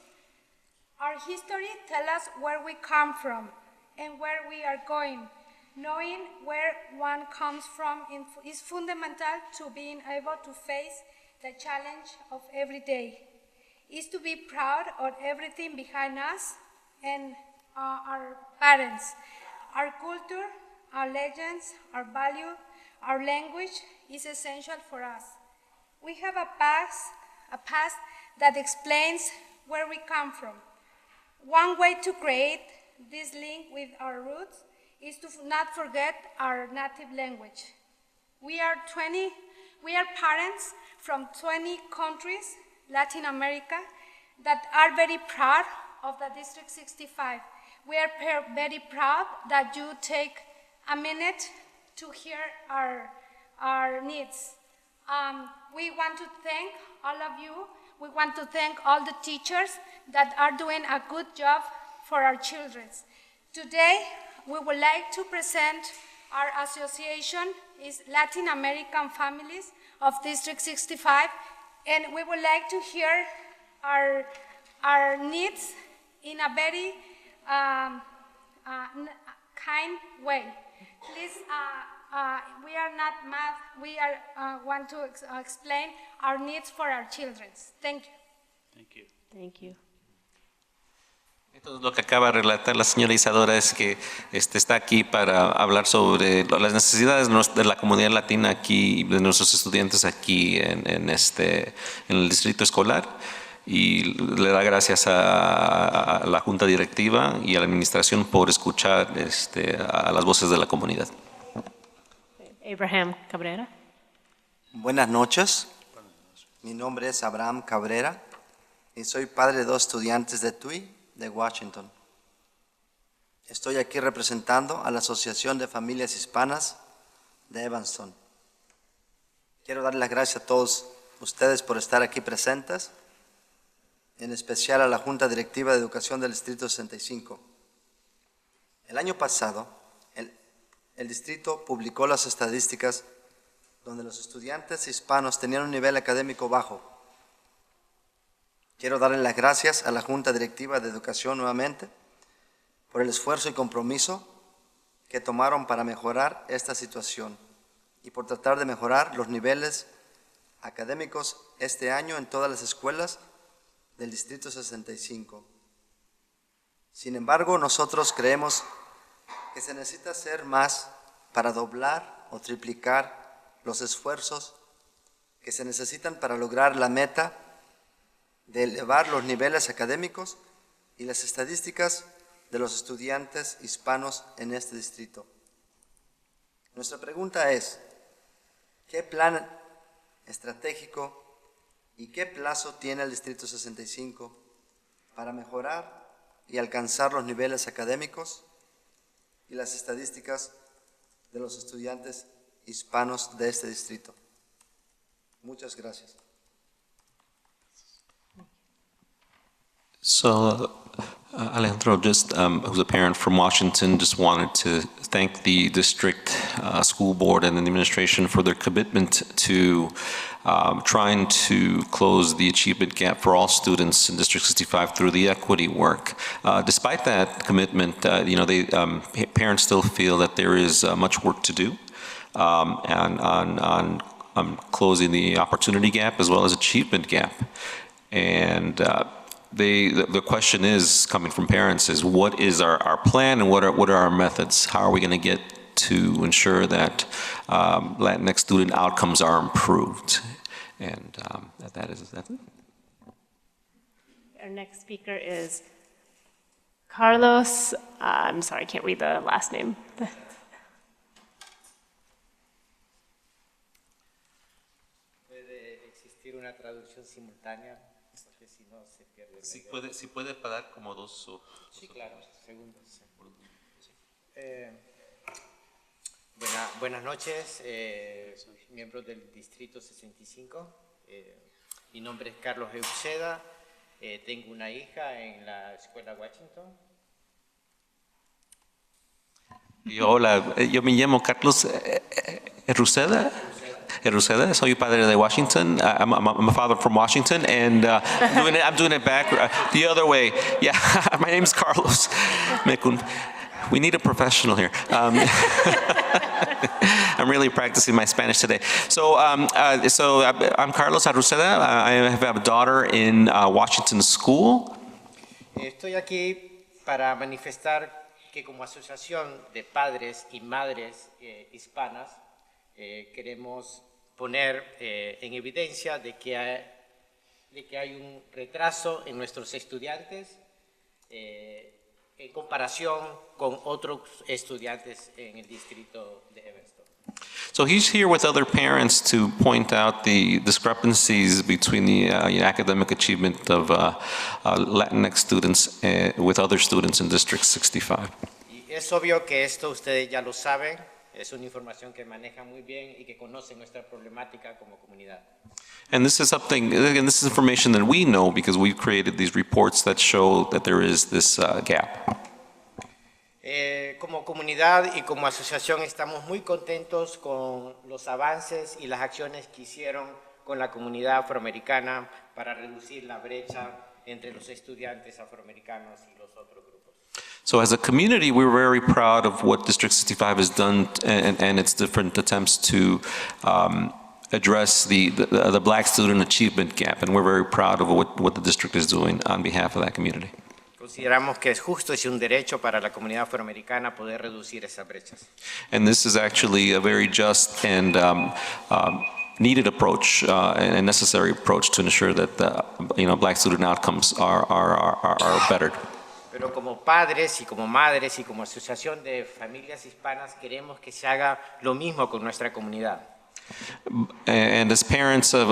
Our history tells us where we come from and where we are going. Knowing where one comes from is fundamental to being able to face the challenge of every day. Is to be proud of everything behind us and our parents. Our culture, our legends, our value, our language is essential for us. We have a past that explains where we come from. One way to create this link with our roots is to not forget our native language. We are parents from 20 countries, Latin America, that are very proud of the District 65. We are very proud that you take a minute to hear our needs. We want to thank all of you. We want to thank all the teachers that are doing a good job for our children. Today, we would like to present our association is Latin American Families of District 65, and we would like to hear our needs in a very kind way. Please, we are not mad. We want to explain our needs for our children. Thank you. Thank you. Thank you. Entonces, lo que acaba de relatar la señora Isadora es que está aquí para hablar sobre las necesidades de la comunidad latina aquí, de nuestros estudiantes aquí en el distrito escolar, y le da gracias a la junta directiva y a la administración por escuchar a las voces de la comunidad. Abraham Cabrera. Buenas noches. Mi nombre es Abraham Cabrera y soy padre de 2 estudiantes de TWE de Washington. Estoy aquí representando a la Asociación de Familias Hispanas de Evanston. Quiero dar las gracias a todos ustedes por estar aquí presentes, en especial a la Junta Directiva de Educación del Distrito 65. El año pasado, el distrito publicó las estadísticas donde los estudiantes hispanos tenían un nivel académico bajo. Quiero darle las gracias a la Junta Directiva de Educación nuevamente por el esfuerzo y compromiso que tomaron para mejorar esta situación y por tratar de mejorar los niveles académicos este año en todas las escuelas del Distrito 65. Sin embargo, nosotros creemos que se necesita hacer más para doblar o triplicar los esfuerzos que se necesitan para lograr la meta de elevar los niveles académicos y las estadísticas de los estudiantes hispanos en este distrito. Nuestra pregunta es, ¿qué plan estratégico y qué plazo tiene el Distrito 65 para mejorar y alcanzar los niveles académicos y las estadísticas de los estudiantes hispanos de este distrito? Muchas gracias. So, Alejandro, just who's a parent from Washington, just wanted to thank the district school board and the administration for their commitment to trying to close the achievement gap for all students in District 65 through the equity work. Despite that commitment, parents still feel that there is much work to do on closing the opportunity gap as well as achievement gap. And the question is, coming from parents, is what is our plan and what are our methods? How are we going to get to ensure that Latinx student outcomes are improved? And that's it. Our next speaker is Carlos, I'm sorry, I can't read the last name. Puede existir una traducción simultánea, porque si no se pierde. Si puede parar como dos. Sí, claro, segundos. Buenas noches, miembros del Distrito 65. Mi nombre es Carlos Euceda. Tengo una hija en la escuela Washington. Hola, yo me llamo Carlos Ruseda. Soy padre de Washington. I'm a father from Washington, and I'm doing it back the other way. Yeah, my name's Carlos. We need a professional here. I'm really practicing my Spanish today. So I'm Carlos Arruceda. I have a daughter in Washington School. Estoy aquí para manifestar que como asociación de padres y madres hispanas queremos poner en evidencia de que hay un retraso en nuestros estudiantes en comparación con otros estudiantes en el distrito de Evanston. So he's here with other parents to point out the discrepancies between the academic achievement of Latinx students with other students in District 65. Y es obvio que esto ustedes ya lo saben, es una información que manejan muy bien y que conocen nuestra problemática como comunidad. And this is something, again, this is information that we know because we've created these reports that show that there is this gap. Como comunidad y como asociación estamos muy contentos con los avances y las acciones que hicieron con la comunidad afroamericana para reducir la brecha entre los estudiantes afroamericanos y los otros grupos. So as a community, we're very proud of what District 65 has done and its different attempts to address the black student achievement gap, and we're very proud of what the district is doing on behalf of that community. Consideramos que es justo y un derecho para la comunidad afroamericana poder reducir esas brechas. And this is actually a very just and needed approach and necessary approach to ensure that black student outcomes are bettered. Pero como padres y como madres y como asociación de familias hispanas queremos que se haga lo mismo con nuestra comunidad. And as parents of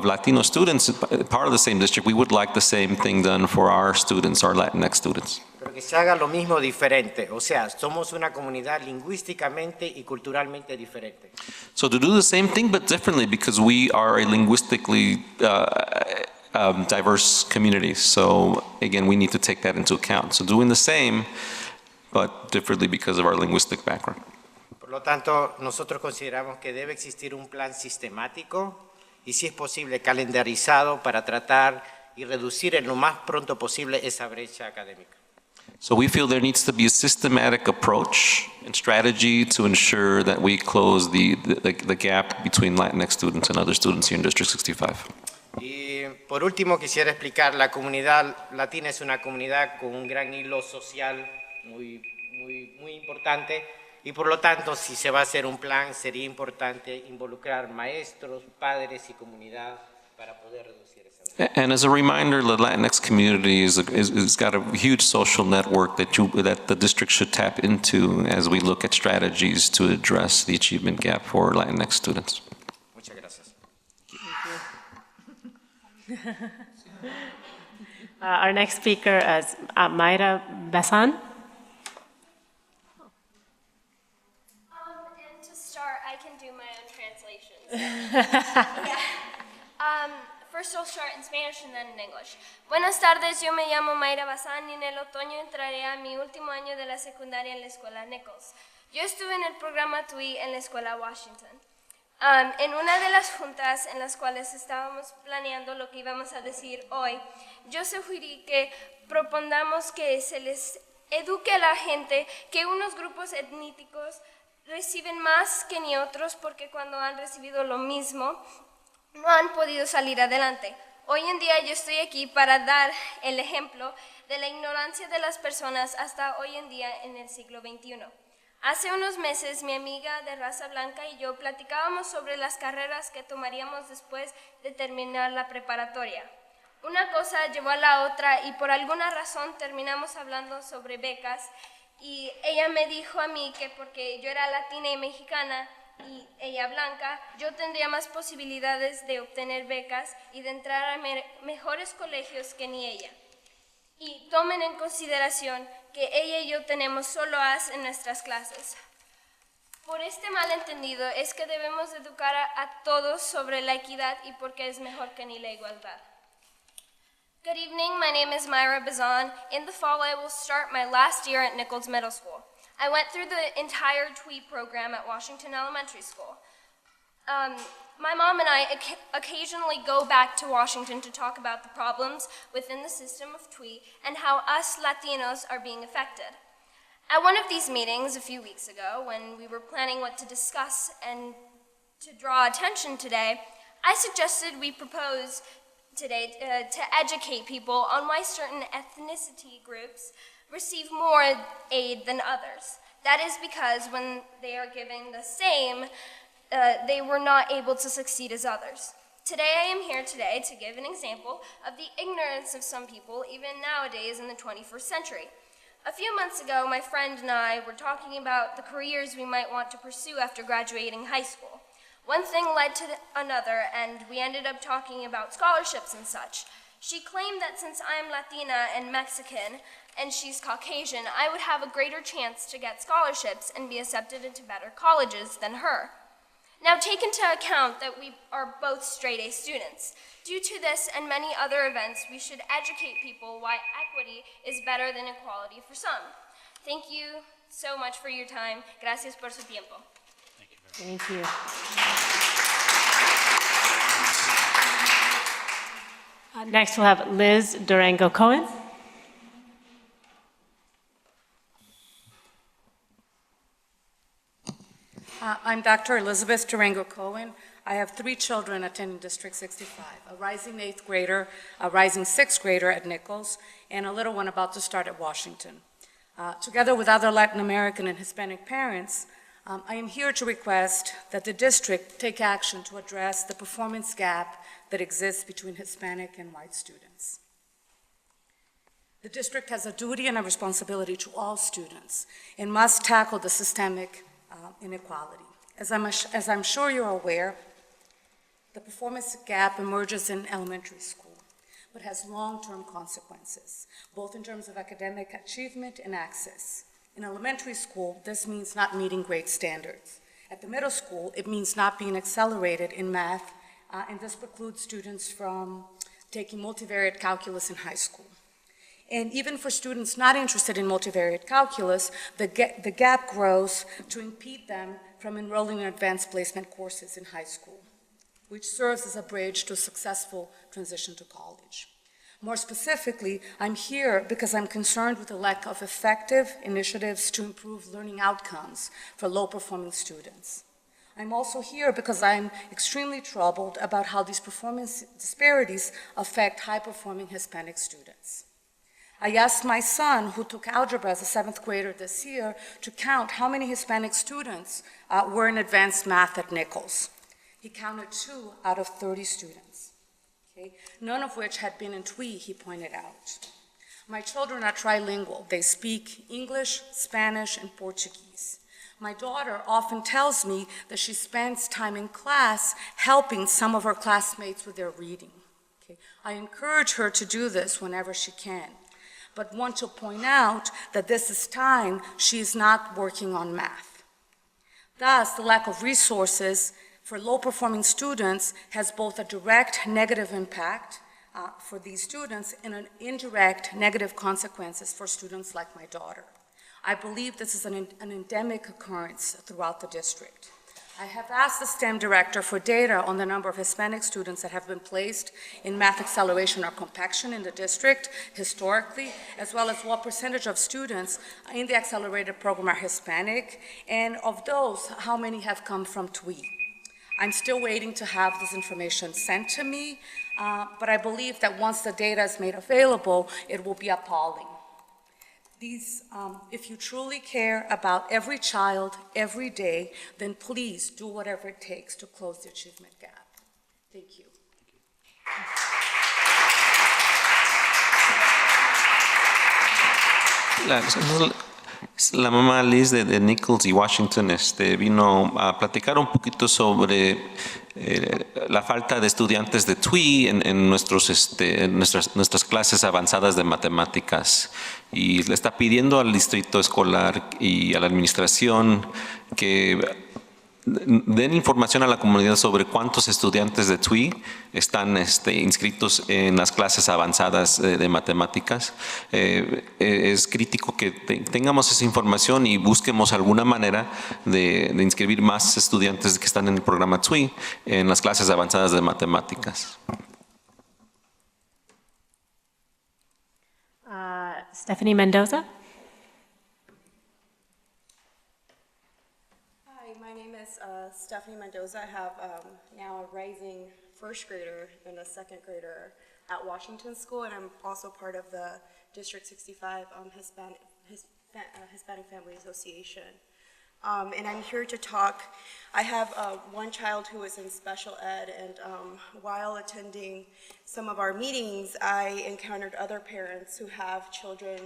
Latino students, part of the same district, we would like the same thing done for our students, our Latinx students. Pero que se haga lo mismo diferente, o sea, somos una comunidad lingüísticamente y culturalmente diferente. So to do the same thing but differently because we are a linguistically diverse community. So again, we need to take that into account. So doing the same but differently because of our linguistic background. Por lo tanto, nosotros consideramos que debe existir un plan sistemático y, si es posible, calendarizado para tratar y reducir en lo más pronto posible esa brecha académica. So we feel there needs to be a systematic approach and strategy to ensure that we close the gap between Latinx students and other students here in District 65. Y por último, quisiera explicar, la comunidad latina es una comunidad con un gran hilo social muy importante. Y por lo tanto, si se va a hacer un plan, sería importante involucrar maestros, padres y comunidad para poder reducir esa brecha. And as a reminder, the Latinx community is got a huge social network that the district should tap into as we look at strategies to address the achievement gap for Latinx students. Muchas gracias. Our next speaker is Mayra Basan. First I'll start in Spanish and then in English. Buenas tardes, yo me llamo Mayra Bazán y en el otoño entraré a mi último año de la secundaria en la escuela Nichols. Yo estuve en el programa TUI en la escuela Washington. En una de las juntas en las cuales estábamos planeando lo que íbamos a decir hoy, yo sugerí que propongamos que se les eduque a la gente que unos grupos étnicos reciben más que ni otros porque cuando han recibido lo mismo no han podido salir adelante. Hoy en día yo estoy aquí para dar el ejemplo de la ignorancia de las personas hasta hoy en día en el siglo XXI. Hace unos meses mi amiga de raza blanca y yo platicábamos sobre las carreras que tomaríamos después de terminar la preparatoria. Una cosa llevó a la otra y por alguna razón terminamos hablando sobre becas y ella me dijo a mí que porque yo era latina y mexicana y ella blanca, yo tendría más posibilidades de obtener becas y de entrar a mejores colegios que ni ella. Y tomen en consideración que ella y yo tenemos solo As en nuestras clases. Por este malentendido es que debemos educar a todos sobre la equidad y por qué es mejor que ni la igualdad. Good evening, my name is Myra Bazan. In the fall, I will start my last year at Nichols Middle School. I went through the entire TWE program at Washington Elementary School. My mom and I occasionally go back to Washington to talk about the problems within the system of TWE and how us Latinos are being affected. At one of these meetings a few weeks ago, when we were planning what to discuss and to draw attention today, I suggested we propose today to educate people on why certain ethnicity groups receive more aid than others. That is because when they are given the same, they were not able to succeed as others. Today I am here today to give an example of the ignorance of some people even nowadays in the 21st century. A few months ago, my friend and I were talking about the careers we might want to pursue after graduating high school. One thing led to another, and we ended up talking about scholarships and such. She claimed that since I'm Latina and Mexican, and she's Caucasian, I would have a greater chance to get scholarships and be accepted into better colleges than her. Now take into account that we are both straight-A students. Due to this and many other events, we should educate people why equity is better than equality for some. Thank you so much for your time. Gracias por su tiempo. Thank you. Next, we'll have Liz Durango Cohen. I'm Dr. Elizabeth Durango Cohen. I have 3 children attending District 65, a rising 8th grader, a rising 6th grader at Nichols, and a little one about to start at Washington. Together with other Latin American and Hispanic parents, I am here to request that the district take action to address the performance gap that exists between Hispanic and white students. The district has a duty and a responsibility to all students and must tackle the systemic inequality. As I'm sure you're aware, the performance gap emerges in elementary school, but has long-term consequences, both in terms of academic achievement and access. In elementary school, this means not meeting grade standards. At the middle school, it means not being accelerated in math, and this precludes students from taking multivariate calculus in high school. And even for students not interested in multivariate calculus, the gap grows to impede them from enrolling in advanced placement courses in high school, which serves as a bridge to a successful transition to college. More specifically, I'm here because I'm concerned with the lack of effective initiatives to improve learning outcomes for low-performing students. I'm also here because I'm extremely troubled about how these performance disparities affect high-performing Hispanic students. I asked my son, who took algebra as a 7th grader this year, to count how many Hispanic students were in advanced math at Nichols. He counted 2 out of 30 students, okay? None of which had been in TWE, he pointed out. My children are trilingual. They speak English, Spanish, and Portuguese. My daughter often tells me that she spends time in class helping some of her classmates with their reading. Okay? I encourage her to do this whenever she can, but want to point out that this is time she is not working on math. Thus, the lack of resources for low-performing students has both a direct negative impact for these students and an indirect negative consequences for students like my daughter. I believe this is an endemic occurrence throughout the district. I have asked the STEM director for data on the number of Hispanic students that have been placed in math acceleration or compaction in the district historically, as well as what percentage of students in the accelerated program are Hispanic, and of those, how many have come from TWE. I'm still waiting to have this information sent to me, but I believe that once the data is made available, it will be appalling. If you truly care about every child, every day, then please do whatever it takes to close the achievement gap. Thank you. La mamá Liz de Nichols y Washington vino a platicar un poquito sobre la falta de estudiantes de TWI en nuestras clases avanzadas de matemáticas, y le está pidiendo al distrito escolar y a la administración que den información a la comunidad sobre cuántos estudiantes de TWI están inscritos en las clases avanzadas de matemáticas. Es crítico que tengamos esa información y busquemos alguna manera de inscribir más estudiantes que están en el programa TWI en las clases avanzadas de matemáticas. Stephanie Mendoza. Stephanie Mendoza. I have now a rising first grader and a second grader at Washington School, and I'm also part of the District 65 Hispanic Family Association. And I'm here to talk. I have one child who is in special ed, and while attending some of our meetings, I encountered other parents who have children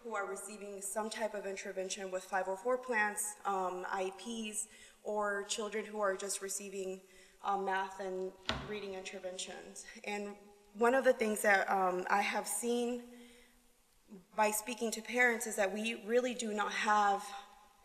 who are receiving some type of intervention with 504 plans, IEPs, or children who are just receiving math and reading interventions. And one of the things that I have seen by speaking to parents is that we really do not have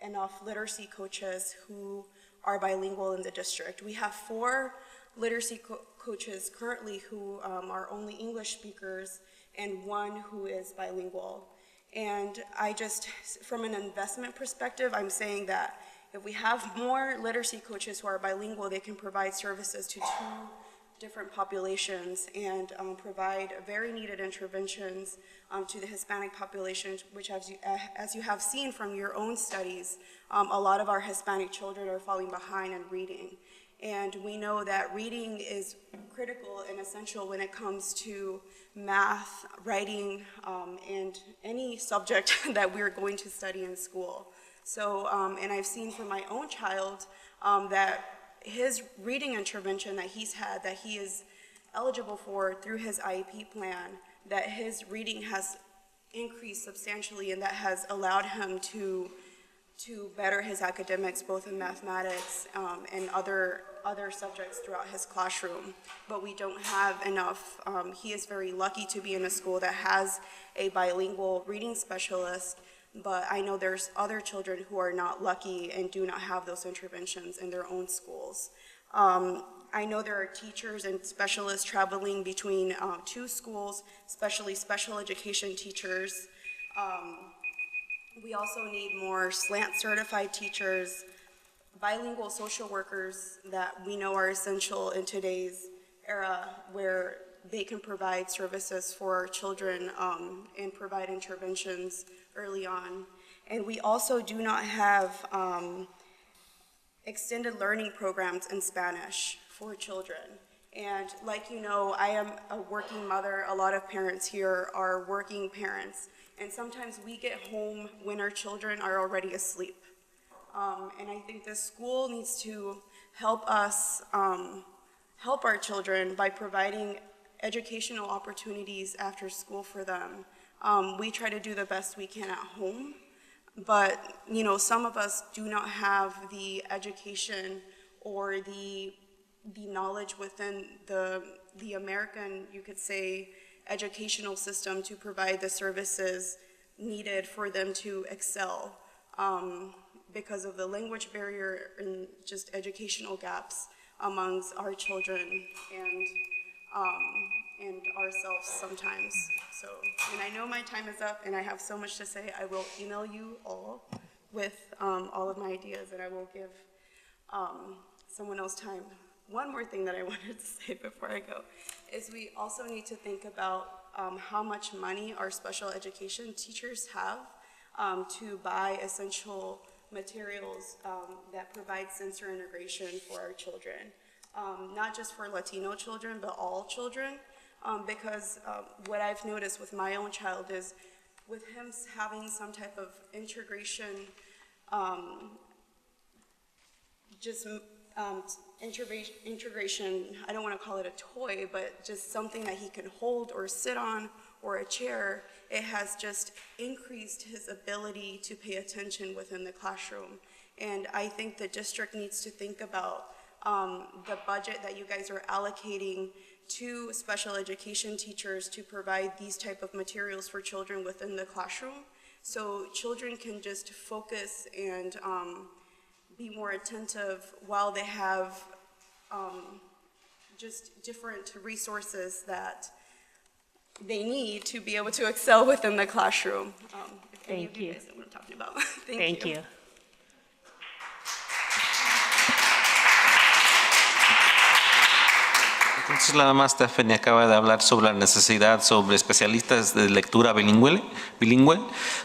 enough literacy coaches who are bilingual in the district. We have 4 literacy coaches currently who are only English speakers, and 1 who is bilingual. And I just, from an investment perspective, I'm saying that if we have more literacy coaches who are bilingual, they can provide services to 2 different populations and provide very needed interventions to the Hispanic population, which as you have seen from your own studies, a lot of our Hispanic children are falling behind in reading. And we know that reading is critical and essential when it comes to math, writing, and any subject that we're going to study in school. So, and I've seen from my own child that his reading intervention that he's had, that he is eligible for through his IEP plan, that his reading has increased substantially, and that has allowed him to better his academics, both in mathematics and other subjects throughout his classroom. But we don't have enough. He is very lucky to be in a school that has a bilingual reading specialist, but I know there's other children who are not lucky and do not have those interventions in their own schools. I know there are teachers and specialists traveling between 2 schools, especially special education teachers. We also need more SLANT certified teachers, bilingual social workers that we know are essential in today's era, where they can provide services for our children and provide interventions early on. And we also do not have extended learning programs in Spanish for children. And like you know, I am a working mother. A lot of parents here are working parents. And sometimes we get home when our children are already asleep. And I think the school needs to help us help our children by providing educational opportunities after school for them. We try to do the best we can at home, but you know, some of us do not have the education or the knowledge within the American, you could say, educational system to provide the services needed for them to excel because of the language barrier and just educational gaps amongst our children and ourselves sometimes. So, and I know my time is up and I have so much to say. I will email you all with all of my ideas, and I will give someone else time. One more thing that I wanted to say before I go is we also need to think about how much money our special education teachers have to buy essential materials that provide sensor integration for our children. Not just for Latino children, but all children, because what I've noticed with my own child is with him having some type of integration, just integration, I don't want to call it a toy, but just something that he can hold or sit on, or a chair, it has just increased his ability to pay attention within the classroom. And I think the district needs to think about the budget that you guys are allocating to special education teachers to provide these type of materials for children within the classroom, so children can just focus and be more attentive while they have just different resources that they need to be able to excel within the classroom. If any of you guys know what I'm talking about. Thank you. Entonces nada más Stephanie acaba de hablar sobre la necesidad sobre especialistas de lectura bilingüe.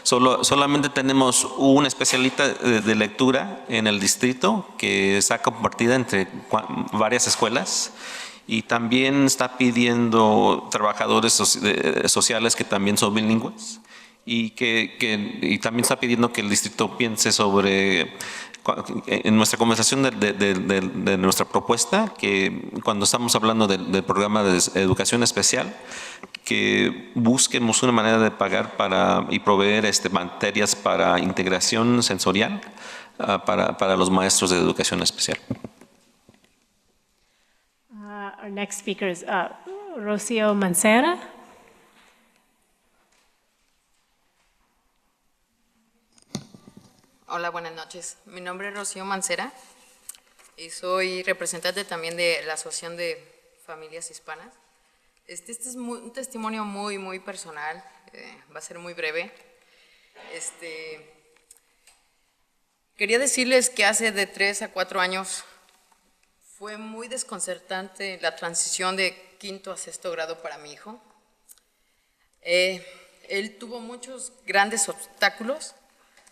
Solamente tenemos un especialista de lectura en el distrito que está compartida entre varias escuelas. Y también está pidiendo trabajadores sociales que también son bilingües y también está pidiendo que el distrito piense sobre, en nuestra conversación de nuestra propuesta, que cuando estamos hablando del programa de educación especial, que busquemos una manera de pagar y proveer materias para integración sensorial para los maestros de educación especial. Our next speaker is Rocio Mancera. Hola, buenas noches. Mi nombre es Rocío Mancera y soy representante también de la Asociación de Familias Hispanas. Este es un testimonio muy personal, va a ser muy breve. Quería decirles que hace de 3 a 4 años fue muy desconcertante la transición de 5º a 6º grado para mi hijo. Él tuvo muchos grandes obstáculos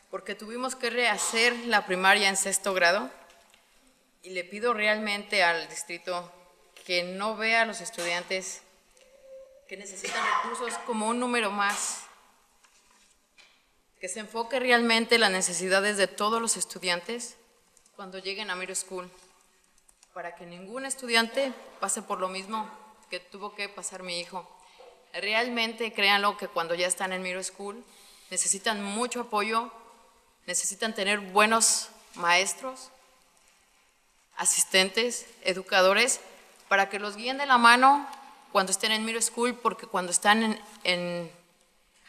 porque tuvimos que rehacer la primaria en 6º grado y le pido realmente al distrito que no vea a los estudiantes que necesitan recursos como un número más, que se enfoque realmente en las necesidades de todos los estudiantes cuando lleguen a middle school, para que ningún estudiante pase por lo mismo que tuvo que pasar mi hijo. Realmente, créanlo, que cuando ya están en middle school necesitan mucho apoyo, necesitan tener buenos maestros, asistentes, educadores, para que los guíen de la mano cuando estén en middle school, porque cuando están en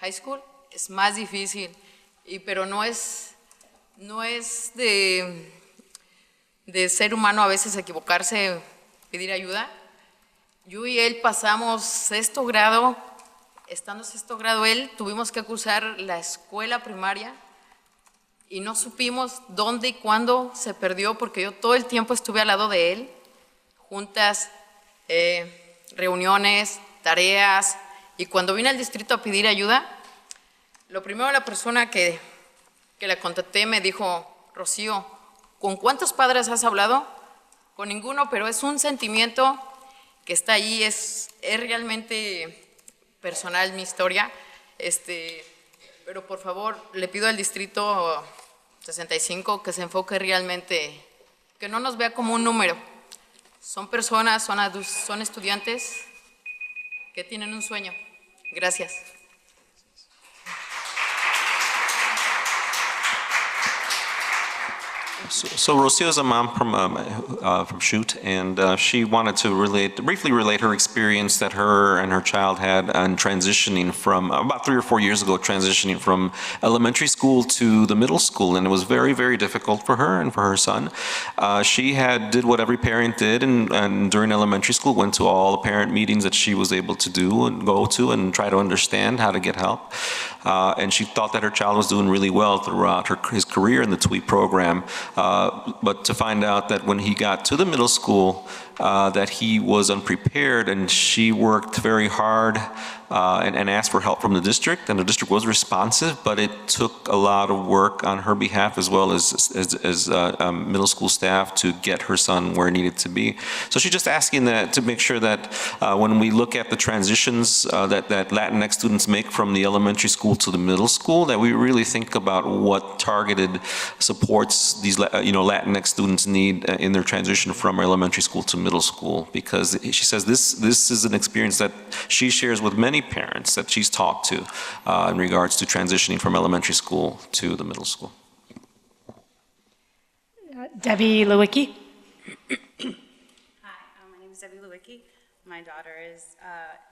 high school es más difícil, pero no es de ser humano a veces equivocarse, pedir ayuda. Yo y él pasamos 6º grado, estando 6º grado él, tuvimos que cursar la escuela primaria y no supimos dónde y cuándo se perdió, porque yo todo el tiempo estuve al lado de él, juntas, reuniones, tareas, y cuando vine al distrito a pedir ayuda, lo primero la persona que la contacté me dijo: Rocío, ¿con cuántos padres has hablado? Con ninguno, pero es un sentimiento que está ahí, es realmente personal mi historia, pero por favor le pido al distrito 65 que se enfoque realmente, que no nos vea como un número. Son personas, son estudiantes que tienen un sueño. Gracias. So Rocio is a mom from Chute, and she wanted to briefly relate her experience that her and her child had on transitioning from, about 3 or 4 years ago, transitioning from elementary school to the middle school, and it was very, very difficult for her and for her son. She did what every parent did, and during elementary school went to all the parent meetings that she was able to do and go to and try to understand how to get help. And she thought that her child was doing really well throughout his career in the TWEET program. But to find out that when he got to the middle school, that he was unprepared, and she worked very hard and asked for help from the district, and the district was responsive, but it took a lot of work on her behalf as well as middle school staff to get her son where he needed to be. So she's just asking that to make sure that when we look at the transitions that Latinx students make from the elementary school to the middle school, that we really think about what targeted supports these Latinx students need in their transition from elementary school to middle school, because she says this is an experience that she shares with many parents that she's talked to in regards to transitioning from elementary school to the middle school. Debbie Lewicki. Hi, my name is Debbie Lewicki. My daughter is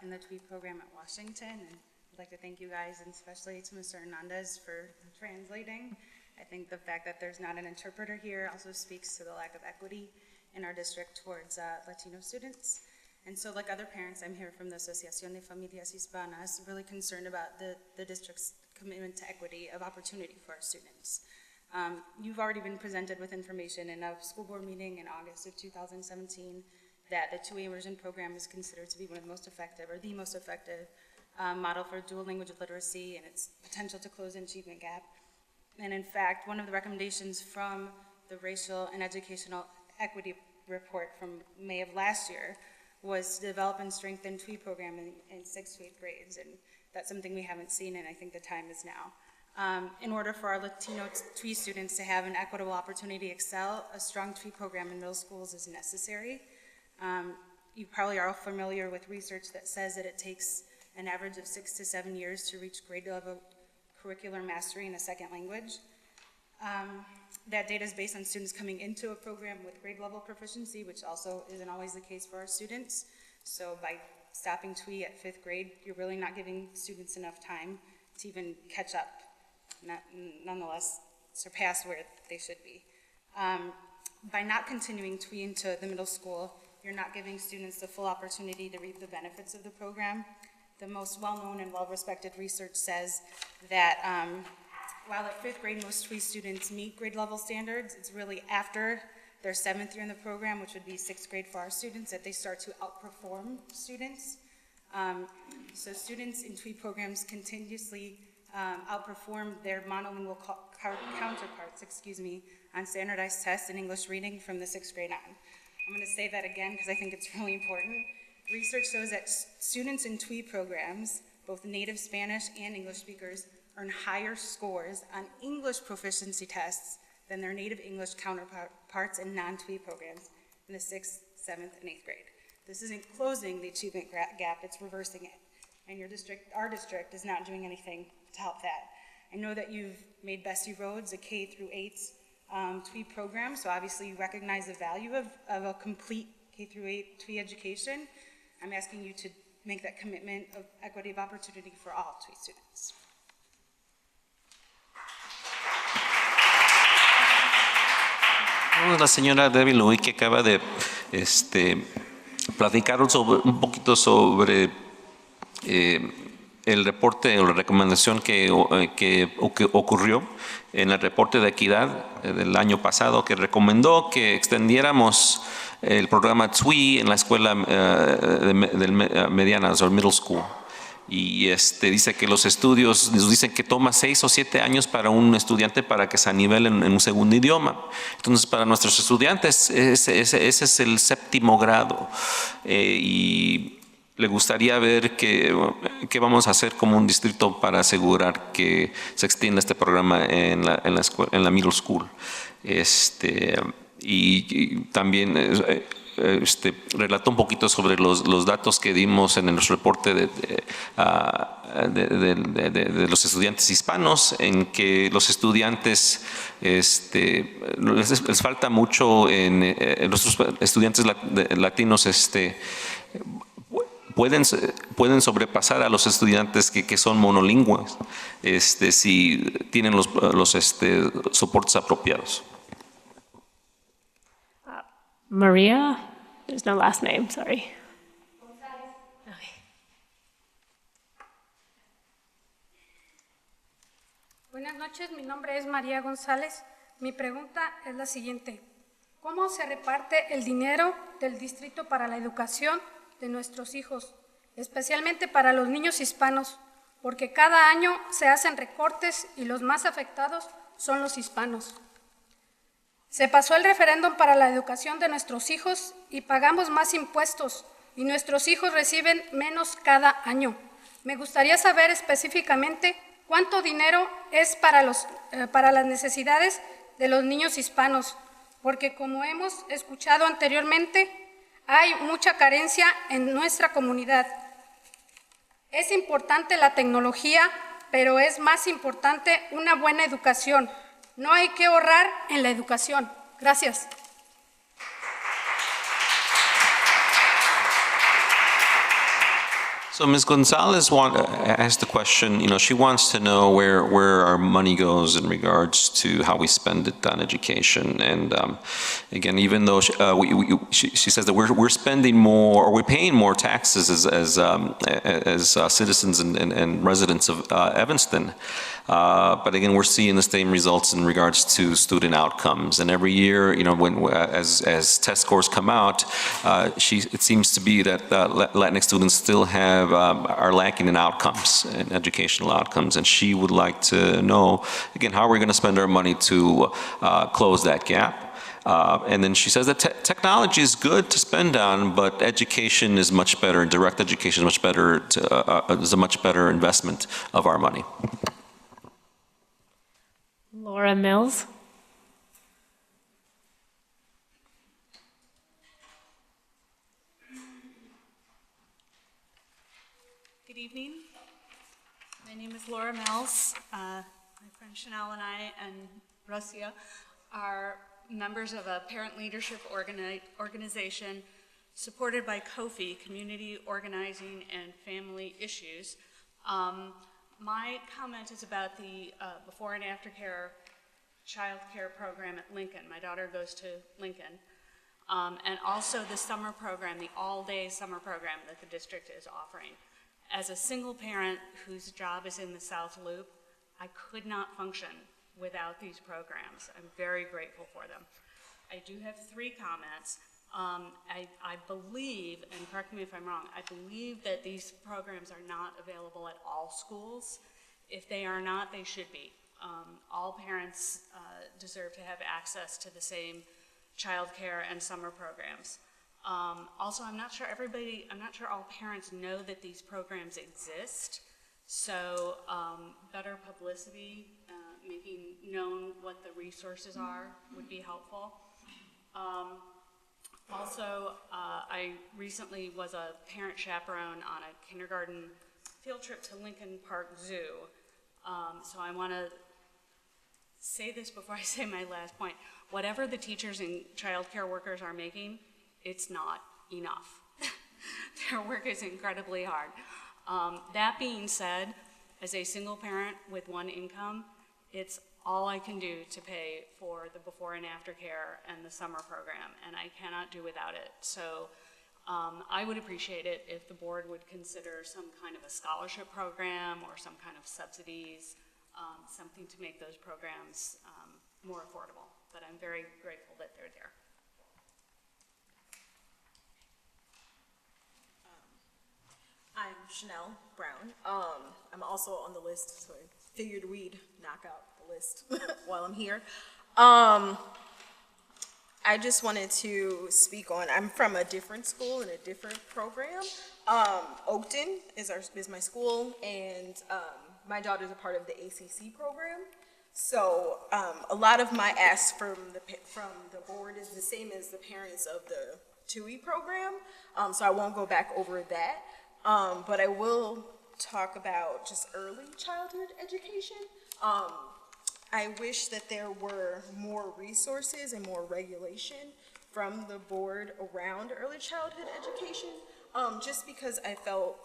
in the TWEET program at Washington, and I'd like to thank you guys, and especially to Mr. Hernandez for translating. I think the fact that there's not an interpreter here also speaks to the lack of equity in our district towards Latino students. And so, like other parents, I'm here from the Asociación de Familias Hispanas, really concerned about the district's commitment to equity of opportunity for our students. You've already been presented with information in a school board meeting in August of 2017 that the two-way immersion program is considered to be one of the most effective, or the most effective model for dual language literacy and its potential to close an achievement gap. And in fact, one of the recommendations from the Racial and Educational Equity Report from May of last year was to develop and strengthen TWE program in 6th to 8th grades, and that's something we haven't seen, and I think the time is now. In order for our Latino TWE students to have an equitable opportunity to excel, a strong TWE program in middle schools is necessary. You probably are all familiar with research that says that it takes an average of 6 to 7 years to reach grade level curricular mastery in a second language. That data is based on students coming into a program with grade level proficiency, which also isn't always the case for our students. So by stopping TWE at 5th grade, you're really not giving students enough time to even catch up, nonetheless surpass where they should be. By not continuing TWE into the middle school, you're not giving students the full opportunity to reap the benefits of the program. The most well-known and well-respected research says that while at 5th grade most TWE students meet grade level standards, it's really after their 7th year in the program, which would be 6th grade for our students, that they start to outperform students. So students in TWE programs continuously outperform their monolingual counterparts, on standardized tests in English reading from the 6th grade on. I'm going to say that again because I think it's really important. Research shows that students in TWE programs, both native Spanish and English speakers, earn higher scores on English proficiency tests than their native English counterparts in non-TWE programs in the 6th, 7th, and 8th grade. This isn't closing the achievement gap, it's reversing it. And our district is not doing anything to help that. I know that you've made Bessie Roads a K through 8 TWE program, so obviously you recognize the value of a complete K through 8 TWE education. I'm asking you to make that commitment of equity of opportunity for all TWE students. La señora Debbie Louis, que acaba de platicar un poquito sobre el reporte o la recomendación que ocurrió en el reporte de equidad del año pasado, que recomendó que extendiéramos el programa TWE en la escuela mediana, o middle school. Y dice que los estudios nos dicen que toma 6 o 7 años para un estudiante para que se anivele en un segundo idioma. Entonces, para nuestros estudiantes, ese es el 7º grado. Y le gustaría ver qué vamos a hacer como un distrito para asegurar que se extienda este programa en la middle school. Y también relató un poquito sobre los datos que dimos en nuestro reporte de los estudiantes hispanos, en que los estudiantes les falta mucho en nuestros estudiantes latinos pueden sobrepasar a los estudiantes que son monolingües si tienen los soportes apropiados. Maria, there's no last name, sorry. Buenas noches, mi nombre es María González. Mi pregunta es la siguiente. ¿Cómo se reparte el dinero del distrito para la educación de nuestros hijos? especialmente para los niños hispanos, porque cada año se hacen recortes y los más afectados son los hispanos. Se pasó el referéndum para la educación de nuestros hijos y pagamos más impuestos y nuestros hijos reciben menos cada año. Me gustaría saber específicamente cuánto dinero es para las necesidades de los niños hispanos, porque como hemos escuchado anteriormente, hay mucha carencia en nuestra comunidad. Es importante la tecnología, pero es más importante una buena educación. No hay que ahorrar en la educación. Gracias. So Ms. Gonzalez asked the question, she wants to know where our money goes in regards to how we spend it on education. And again, even though she says that we're spending more, or we're paying more taxes as citizens and residents of Evanston, but again, we're seeing the same results in regards to student outcomes. And every year, as test scores come out, it seems to be that Latinx students still are lacking in outcomes, in educational outcomes, and she would like to know, again, how are we going to spend our money to close that gap? And then she says that technology is good to spend on, but education is much better, direct education is much better, is a much better investment of our money. Laura Mills. Good evening. My name is Laura Mills. My friend Chanel and I and Rosia are members of a parent leadership organization supported by COFI, Community Organizing and Family Issues. My comment is about the before and after care child care program at Lincoln. My daughter goes to Lincoln. And also the summer program, the all-day summer program that the district is offering. As a single parent whose job is in the South Loop, I could not function without these programs. I'm very grateful for them. I do have 3 comments. I believe, and correct me if I'm wrong, I believe that these programs are not available at all schools. If they are not, they should be. All parents deserve to have access to the same child care and summer programs. Also, I'm not sure all parents know that these programs exist, so better publicity, making known what the resources are would be helpful. Also, I recently was a parent chaperone on a kindergarten field trip to Lincoln Park Zoo, so I want to say this before I say my last point. Whatever the teachers and child care workers are making, it's not enough. Their work is incredibly hard. That being said, as a single parent with one income, it's all I can do to pay for the before and after care and the summer program, and I cannot do without it. So I would appreciate it if the board would consider some kind of a scholarship program or some kind of subsidies, something to make those programs more affordable. But I'm very grateful that they're there. I'm Chanel Brown. I'm also on the list, so I figured we'd knock out the list while I'm here. I just wanted to speak on, I'm from a different school and a different program. Oakton is my school, and my daughter's a part of the ACC program. So a lot of my asks from the board is the same as the parents of the TUI program, so I won't go back over that. But I will talk about just early childhood education. I wish that there were more resources and more regulation from the board around early childhood education, just because I felt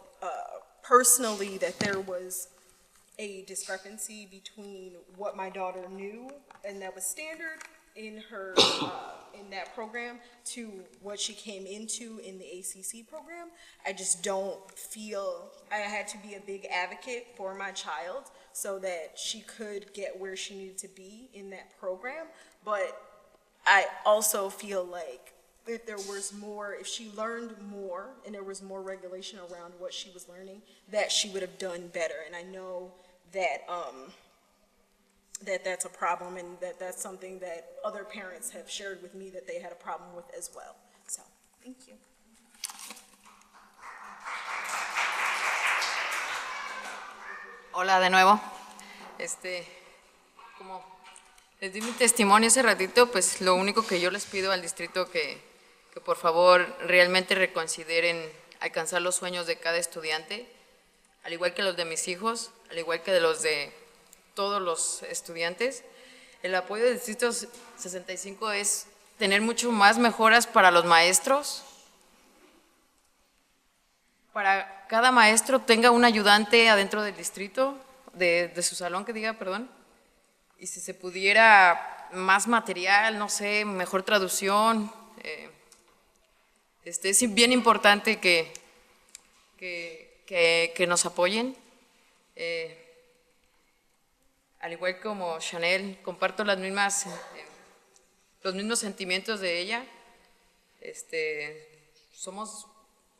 personally that there was a discrepancy between what my daughter knew and that was standard in her in that program to what she came into in the ACC program. I just don't feel, I had to be a big advocate for my child so that she could get where she needed to be in that program. But I also feel like if there was more, if she learned more and there was more regulation around what she was learning, that she would have done better. And I know that, that's a problem, and that's something that other parents have shared with me that they had a problem with as well. So, thank you. Hola de nuevo. Como les di mi testimonio hace ratito, pues lo único que yo les pido al distrito que por favor realmente reconsideren alcanzar los sueños de cada estudiante, al igual que los de mis hijos, al igual que de los de todos los estudiantes. El apoyo del distrito 65 es tener mucho más mejoras para los maestros, para cada maestro tenga un ayudante adentro del distrito, de su salón que diga, perdón, y si se pudiera más material, no sé, mejor traducción. Es bien importante que nos apoyen. Al igual como Chanel, comparto los mismos sentimientos de ella. Somos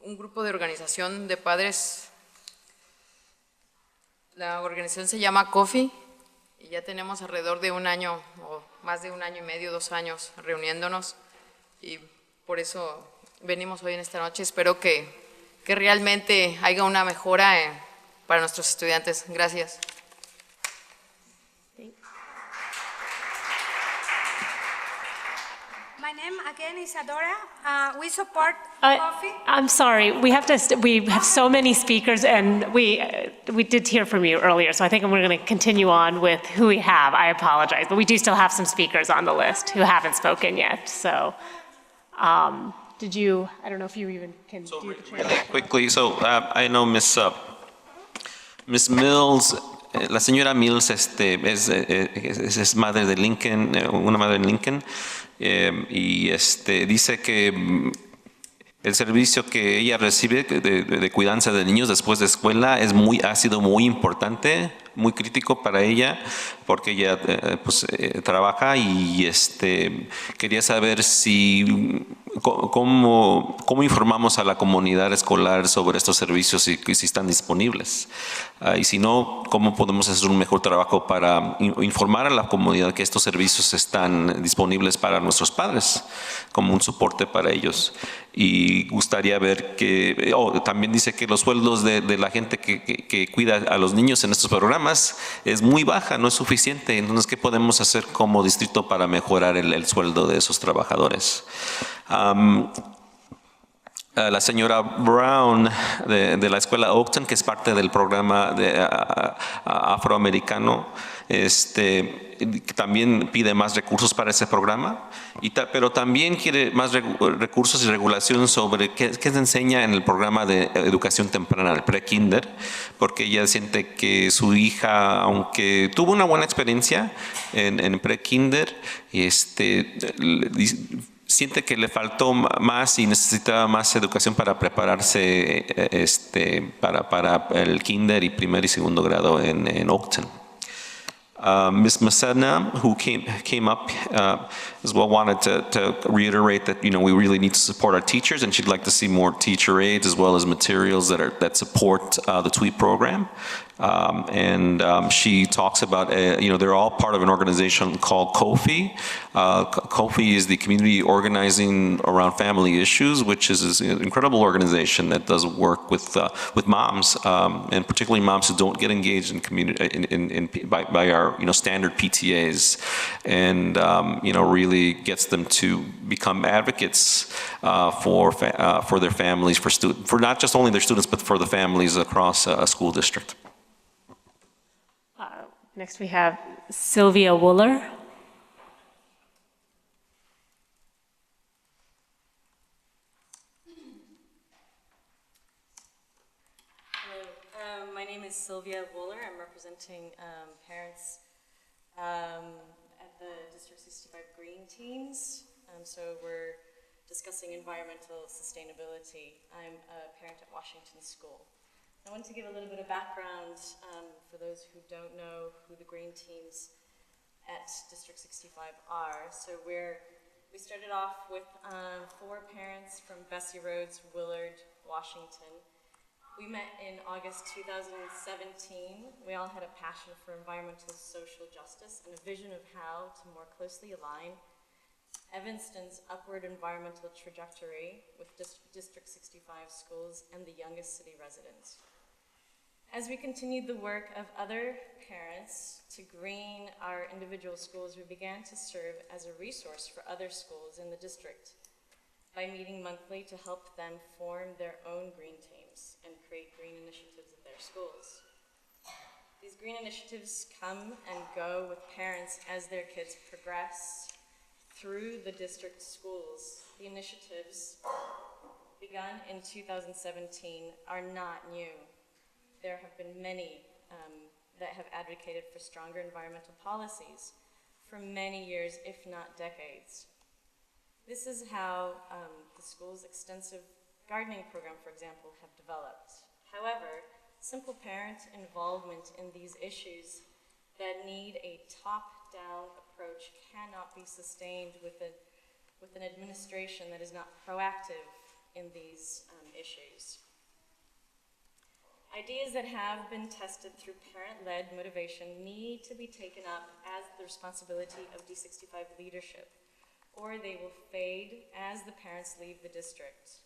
un grupo de organización de padres. La organización se llama Coffee y ya tenemos alrededor de un año o más de un año y medio, 2 años reuniéndonos, y por eso venimos hoy en esta noche. Espero que realmente haya una mejora para nuestros estudiantes. Gracias. My name again is Adora. We support coffee. I'm sorry, we have so many speakers, and we did hear from you earlier, so I think we're going to continue on with who we have. I apologize, but we do still have some speakers on the list who haven't spoken yet, so did you, I don't know if you even can do the translation. Quickly, so I know Miss Mills, la señora Mills es madre de Lincoln, una madre en Lincoln, y dice que el servicio que ella recibe de cuidanza de niños después de escuela ha sido muy importante, muy crítico para ella, porque ella trabaja, y quería saber cómo informamos a la comunidad escolar sobre estos servicios y si están disponibles. Y si no, cómo podemos hacer un mejor trabajo para informar a la comunidad que estos servicios están disponibles para nuestros padres, como un soporte para ellos. Y gustaría ver que, también dice que los sueldos de la gente que cuida a los niños en estos programas es muy baja, no es suficiente. Entonces, ¿qué podemos hacer como distrito para mejorar el sueldo de esos trabajadores? La señora Brown de la escuela Oakton, que es parte del programa afroamericano, también pide más recursos para ese programa, pero también quiere más recursos y regulación sobre qué se enseña en el programa de educación temprana, el pre-kinder, porque ella siente que su hija, aunque tuvo una buena experiencia en pre-kinder, siente que le faltó más y necesitaba más educación para prepararse para el kinder y primer y segundo grado en Oakton. Ms. Masena, who came up as well, wanted to reiterate that we really need to support our teachers, and she'd like to see more teacher aids as well as materials that support the TWEET program. She talks about, they're all part of an organization called COFI. COFI is the community organizing around family issues, which is an incredible organization that does work with moms, and particularly moms who don't get engaged in community by our standard PTAs, and really gets them to become advocates for their families, for not just only their students, but for the families across a school district. Next we have Sylvia Wooler. Hello, my name is Sylvia Wooler. I'm representing parents at the District 65 Green Teams. So we're discussing environmental sustainability. I'm a parent at Washington School. I want to give a little bit of background for those who don't know who the Green Teams at District 65 are. So we're We started off with 4 parents from Bessie Roads, Willard, Washington. We met in August 2017. We all had a passion for environmental social justice and a vision of how to more closely align Evanston's upward environmental trajectory with District 65 schools and the youngest city residents. As we continued the work of other parents to green our individual schools, we began to serve as a resource for other schools in the district by meeting monthly to help them form their own green teams and create green initiatives at their schools. These green initiatives come and go with parents as their kids progress through the district schools. The initiatives begun in 2017 are not new. There have been many that have advocated for stronger environmental policies for many years, if not decades. This is how the school's extensive gardening program, for example, have developed. However, simple parent involvement in these issues that need a top-down approach cannot be sustained with an administration that is not proactive in these issues. Ideas that have been tested through parent-led motivation need to be taken up as the responsibility of D65 leadership, or they will fade as the parents leave the district.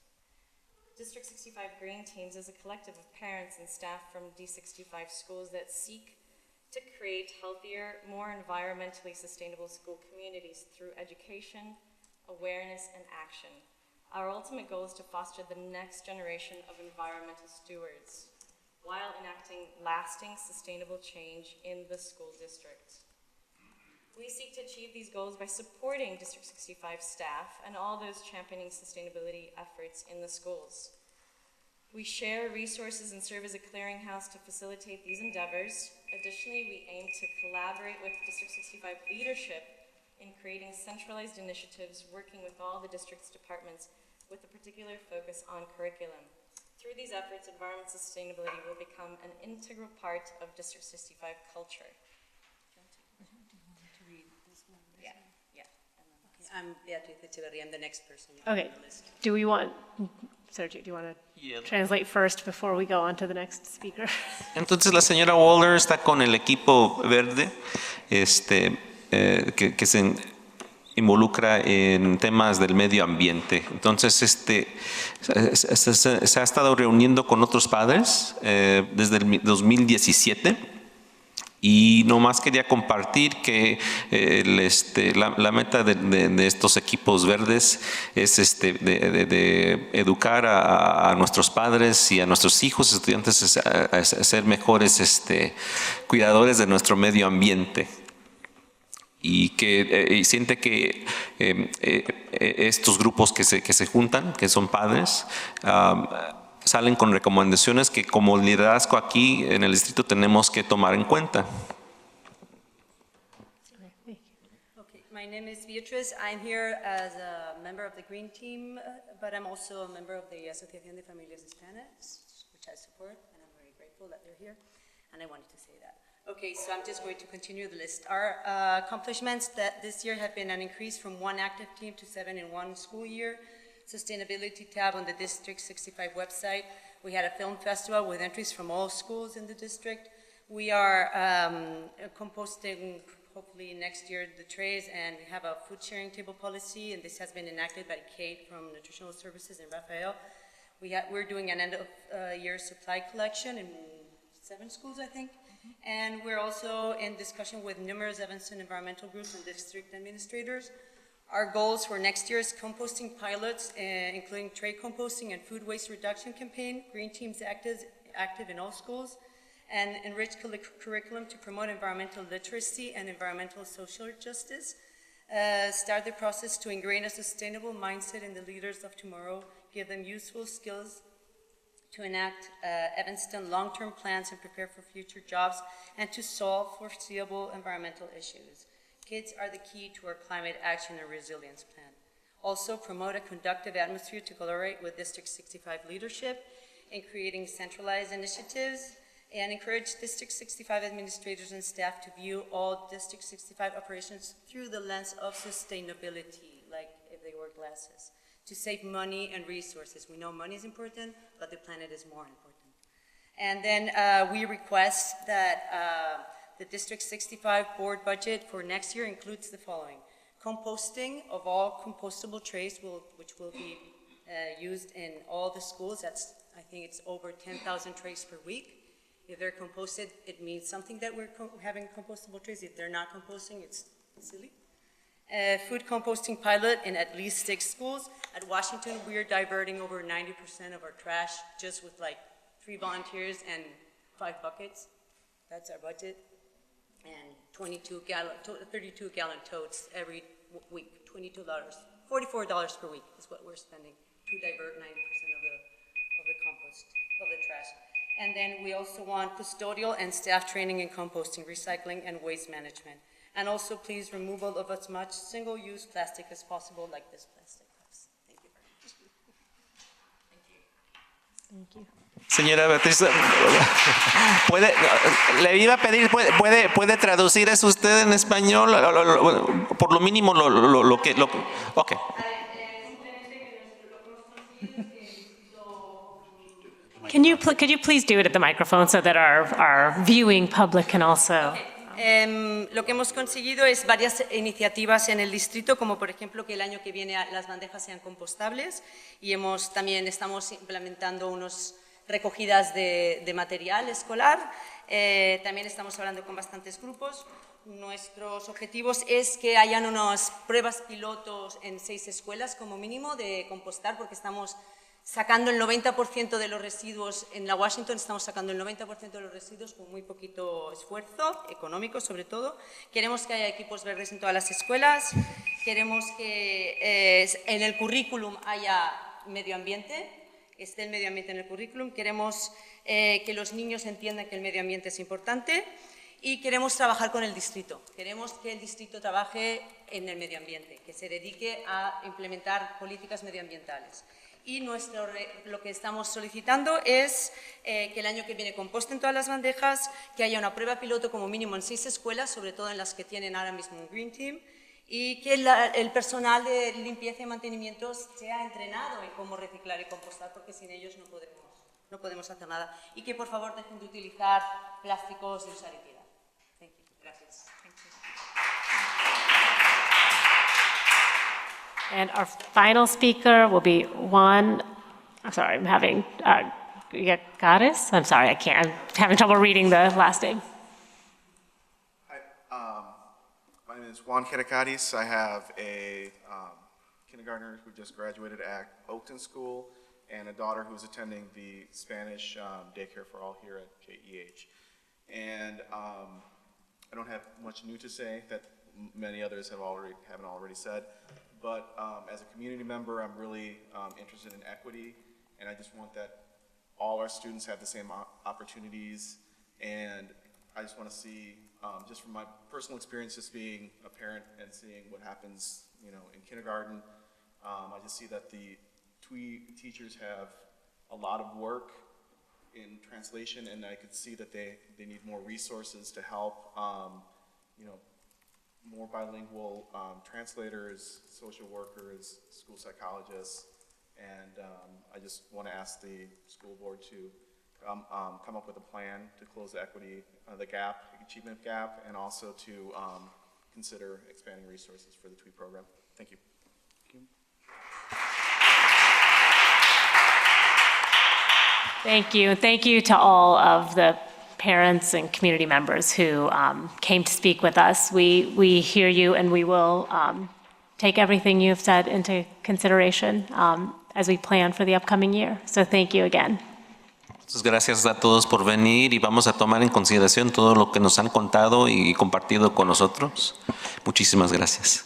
District 65 Green Teams is a collective of parents and staff from D65 schools that seek to create healthier, more environmentally sustainable school communities through education, awareness, and action. Our ultimate goal is to foster the next generation of environmental stewards, while enacting lasting, sustainable change in the school district. We seek to achieve these goals by supporting District 65 staff and all those championing sustainability efforts in the schools. We share resources and serve as a clearinghouse to facilitate these endeavors. Additionally, we aim to collaborate with District 65 leadership in creating centralized initiatives, working with all the district's departments with a particular focus on curriculum. Through these efforts, environmental sustainability will become an integral part of District 65 culture. I'm Beatriz Echeverría. I'm the next person Okay, on the list. do we want, Sergio, do you want to translate first before we go on to the next speaker? Entonces la señora Waller está con el equipo verde, que se involucra en temas del medio ambiente. Entonces, se ha estado reuniendo con otros padres desde el 2017 y nomás quería compartir que la meta de estos equipos verdes es de educar a nuestros padres y a nuestros hijos, estudiantes, a ser mejores cuidadores de nuestro medio ambiente. Y que siente que estos grupos que se juntan, que son padres, salen con recomendaciones que como liderazgo aquí en el distrito tenemos que tomar en cuenta. Okay, my name is Beatriz. I'm here as a member of the Green Team, but I'm also a member of the Asociación de Familias Hispanas, which I support, and I'm very grateful that they're here, and I wanted to say that. Okay, so I'm just going to continue the list. Our accomplishments that this year have been an increase from 1 active team to 7 in 1 school year. Sustainability tab on the District 65 website. We had a film festival with entries from all schools in the district. We are composting, hopefully next year, the trays, and we have a food sharing table policy, and this has been enacted by Kate from Nutritional Services and Rafael. We're doing an end of year supply collection in 7 schools, I think. And we're also in discussion with numerous Evanston environmental groups and district administrators. Our goals for next year is composting pilots, including tray composting and food waste reduction campaign, green teams active in all schools, and enriched curriculum to promote environmental literacy and environmental social justice. Start the process to ingrain a sustainable mindset in the leaders of tomorrow, give them useful skills to enact Evanston long-term plans and prepare for future jobs, and to solve foreseeable environmental issues. Kids are the key to our climate action and resilience plan. Also, promote a conductive atmosphere to collaborate with District 65 leadership in creating centralized initiatives, and encourage District 65 administrators and staff to view all District 65 operations through the lens of sustainability, like your glasses to save money and resources. We know money is important, but the planet is more important. And then we request that the District 65 board budget for next year includes the following. Composting of all compostable trays, which will be used in all the schools. I think it's over 10,000 trays per week. If they're composted, it means something that we're having compostable trays. If they're not composting, it's silly. Food composting pilot in at least 6 schools. At Washington, we're diverting over 90% of our trash just with like 3 volunteers and 5 buckets. That's our budget. And 32-gallon totes every week, $22, $44 per week is what we're spending to divert 90% of the compost, of the trash. And then we also want custodial and staff training in composting, recycling, and waste management. And also, please, removal of as much single-use plastic as possible, like this plastic cups. Thank you very much. Thank you. Señora Beatriz, le iba a pedir, ¿puede traducir eso usted en español? Por lo mínimo lo que... Ok. Could you please do it at the microphone so that our viewing public can also... Lo que hemos conseguido es varias iniciativas en el distrito, como por ejemplo que el año que viene las bandejas sean compostables y también estamos implementando unos recogidas de material escolar. También estamos hablando con bastantes grupos. Nuestros objetivos es que hayan unas pruebas pilotos en 6 escuelas como mínimo de compostar, porque estamos sacando el 90% de los residuos. En la Washington estamos sacando el 90% de los residuos con muy poquito esfuerzo económico, sobre todo. Queremos que haya equipos verdes en todas las escuelas. Queremos que en el currículum haya medio ambiente, esté el medio ambiente en el currículum. Queremos que los niños entiendan que el medio ambiente es importante y queremos trabajar con el distrito. Queremos que el distrito trabaje en el medio ambiente, que se dedique a implementar políticas medioambientales. Y lo que estamos solicitando es que el año que viene composten todas las bandejas, que haya una prueba piloto como mínimo en 6 escuelas, sobre todo en las que tienen ahora mismo un Green Team, y que el personal de limpieza y mantenimiento sea entrenado en cómo reciclar y compostar, porque sin ellos no podemos hacer nada. Y que por favor dejen de utilizar plásticos de usar y tirar. Thank you. Gracias. Thank you. And our final speaker will be Juan, I'm sorry, I'm having, Cada? I'm sorry, I'm having trouble reading the last name. Hi, my name is Juan Queracadis. I have a kindergartner who just graduated at Oakton School and a daughter who's attending the Spanish daycare for all here at JEH. And I don't have much new to say that many others haven't already said. But as a community member, I'm really interested in equity, and I just want that all our students have the same opportunities. And I just want to see, just from my personal experience, just being a parent and seeing what happens, in kindergarten, I just see that the TWE teachers have a lot of work in translation, and I could see that they need more resources to help, more bilingual translators, social workers, school psychologists, and I just want to ask the school board to come up with a plan to close the equity, the achievement gap, and also to consider expanding resources for the TWE program. Thank you. Thank you. Thank you to all of the parents and community members who came to speak with us. We hear you, and we will take everything you've said into consideration as we plan for the upcoming year. So thank you again. Muchas gracias a todos por venir y vamos a tomar en consideración todo lo que nos han contado y compartido con nosotros. Muchísimas gracias.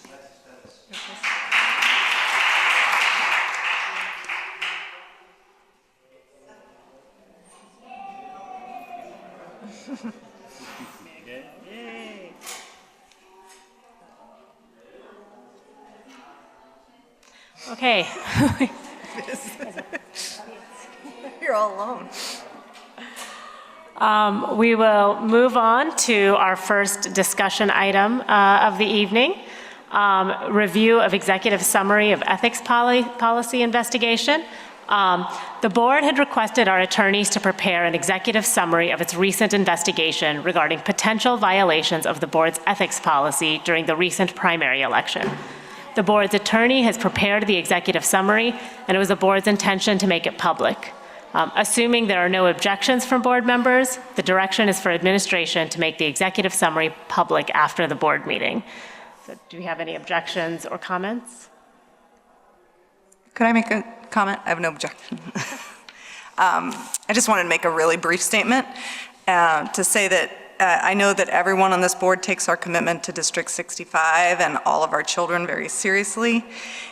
Okay. You're all alone. We will move on to our first discussion item of the evening. review of executive summary of ethics policy investigation. The board had requested our attorneys to prepare an executive summary of its recent investigation regarding potential violations of the board's ethics policy during the recent primary election. The board's attorney has prepared the executive summary, and it was the board's intention to make it public. Assuming there are no objections from board members, the direction is for administration to make the executive summary public after the board meeting. So, do we have any objections or comments? Could I make a comment? I have no objection. I just wanted to make a really brief statement to say that I know that everyone on this board takes our commitment to District 65 and all of our children very seriously.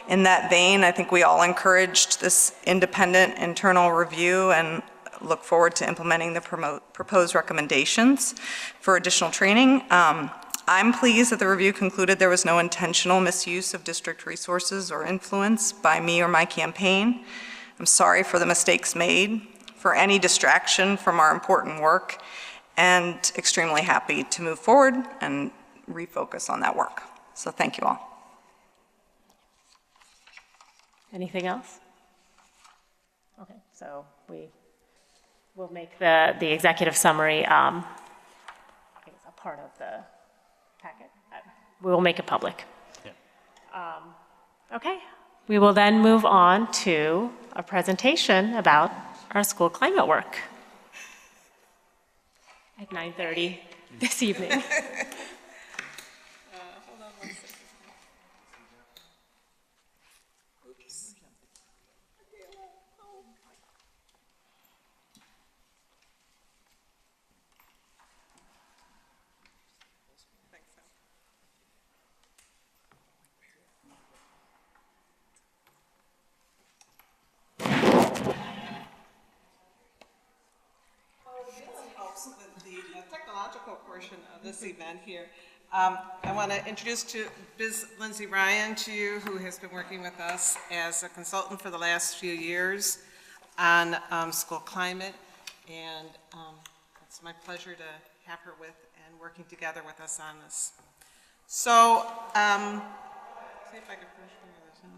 In that vein, I think we all encouraged this independent internal review and look forward to implementing the proposed recommendations for additional training. I'm pleased that the review concluded there was no intentional misuse of district resources or influence by me or my campaign. I'm sorry for the mistakes made, for any distraction from our important work, and extremely happy to move forward and refocus on that work. So thank you all. Anything else? Okay, so we'll make the executive summary I think it's a part of the packet. We will make it public. Yeah. Okay, we will then move on to a presentation about our school climate work at 9:30 this evening. Hold on one second. Oops. The technological portion of this event here. I want to introduce Ms. Lindsay Ryan to you, who has been working with us as a consultant for the last few years on school climate, and it's my pleasure to have her with and working together with us on this. So, see if I can finish one of this in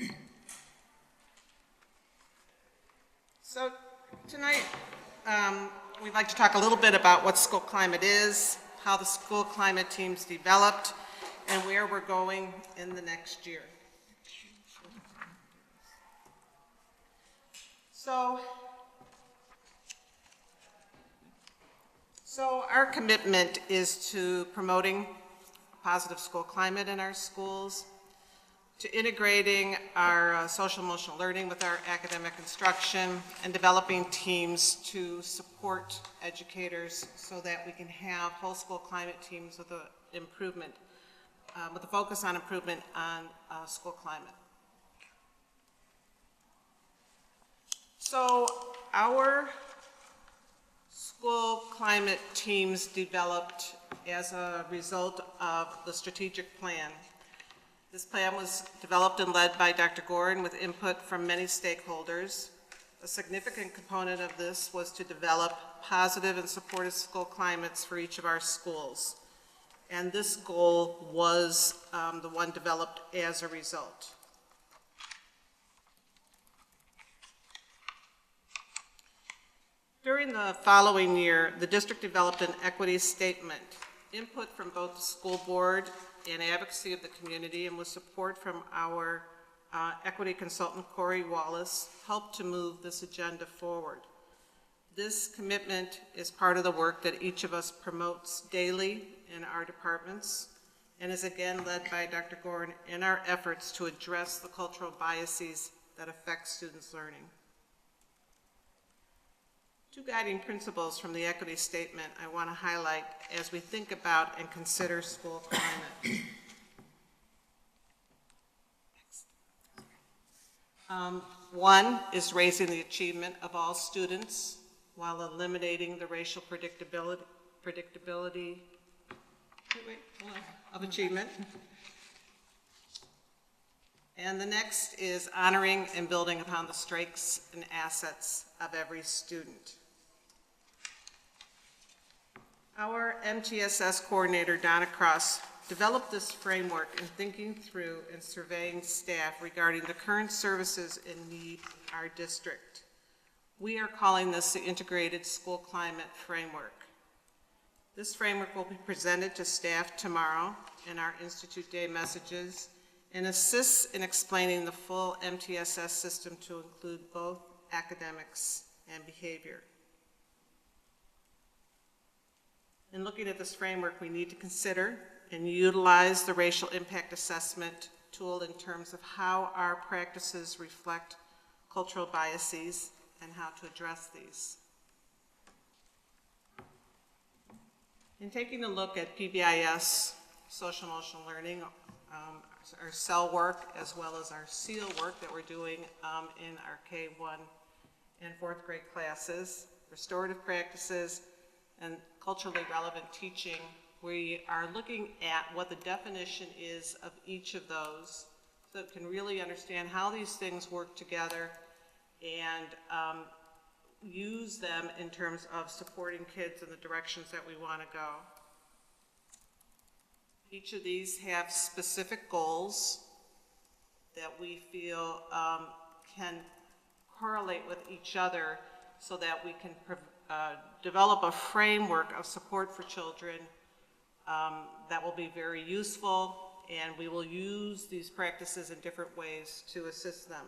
here. So tonight, we'd like to talk a little bit about what school climate is, how the school climate teams developed, and where we're going in the next year. So our commitment is to promoting a positive school climate in our schools, to integrating our social-emotional learning with our academic instruction, and developing teams to support educators so that we can have whole school climate teams with a improvement, with a focus on improvement on school climate. So our school climate teams developed as a result of the strategic plan. This plan was developed and led by Dr. Gordon with input from many stakeholders. A significant component of this was to develop positive and supportive school climates for each of our schools. And this goal was the one developed as a result. During the following year, the district developed an equity statement. Input from both the school board and advocacy of the community, and with support from our equity consultant, Corey Wallace, helped to move this agenda forward. This commitment is part of the work that each of us promotes daily in our departments, and is again led by Dr. Gordon in our efforts to address the cultural biases that affect students' learning. Two guiding principles from the equity statement I want to highlight as we think about and consider school climate. One is raising the achievement of all students while eliminating the racial predictability of achievement. And the next is honoring and building upon the strengths and assets of every student. Our MTSS coordinator, Donna Cross, developed this framework in thinking through and surveying staff regarding the current services in need in our district. We are calling this the Integrated School Climate Framework. This framework will be presented to staff tomorrow in our Institute Day messages and assists in explaining the full MTSS system to include both academics and behavior. In looking at this framework, we need to consider and utilize the racial impact assessment tool in terms of how our practices reflect cultural biases and how to address these. In taking a look at PBIS, social emotional learning, our cell work, as well as our SEAL work that we're doing in our K-1 and 4th grade classes, restorative practices, and culturally relevant teaching, we are looking at what the definition is of each of those so that we can really understand how these things work together and use them in terms of supporting kids in the directions that we want to go. Each of these have specific goals that we feel can correlate with each other so that we can develop a framework of support for children that will be very useful, and we will use these practices in different ways to assist them.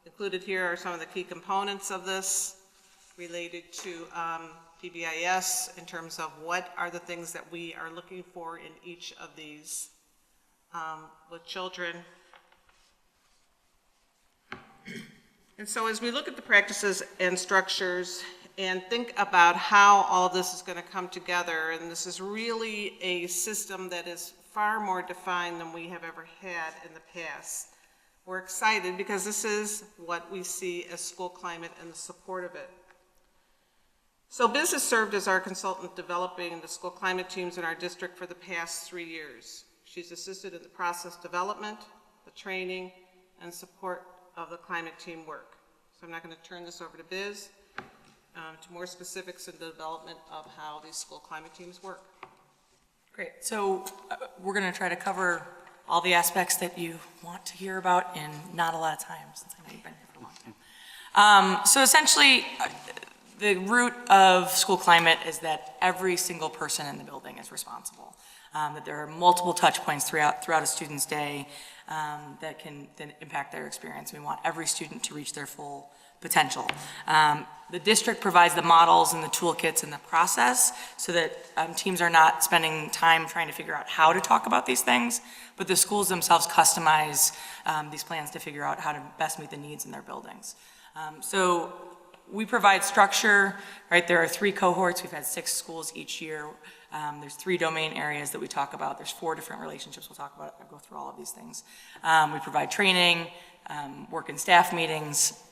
Included here are some of the key components of this related to PBIS in terms of what are the things that we are looking for in each of these with children. And so as we look at the practices and structures and think about how all of this is going to come together, and this is really a system that is far more defined than we have ever had in the past. We're excited because this is what we see as school climate and the support of it. So Biz has served as our consultant developing the school climate teams in our district for the past 3 years. She's assisted in the process development, the training, and support of the climate team work. So I'm not going to turn this over to Biz to more specifics in the development of how these school climate teams work. Great. So we're going to try to cover all the aspects that you want to hear about in not a lot of time, since I know you've been here for a long time. So essentially, the root of school climate is that every single person in the building is responsible. That there are multiple touch points throughout a student's day that can then impact their experience. We want every student to reach their full potential. The district provides the models and the toolkits and the process so that teams are not spending time trying to figure out how to talk about these things, but the schools themselves customize these plans to figure out how to best meet the needs in their buildings. So we provide structure, right? There are 3 cohorts. We've had 6 schools each year. There's 3 domain areas that we talk about. There's 4 different relationships we'll talk about. I'll go through all of these things. We provide training, work in staff meetings,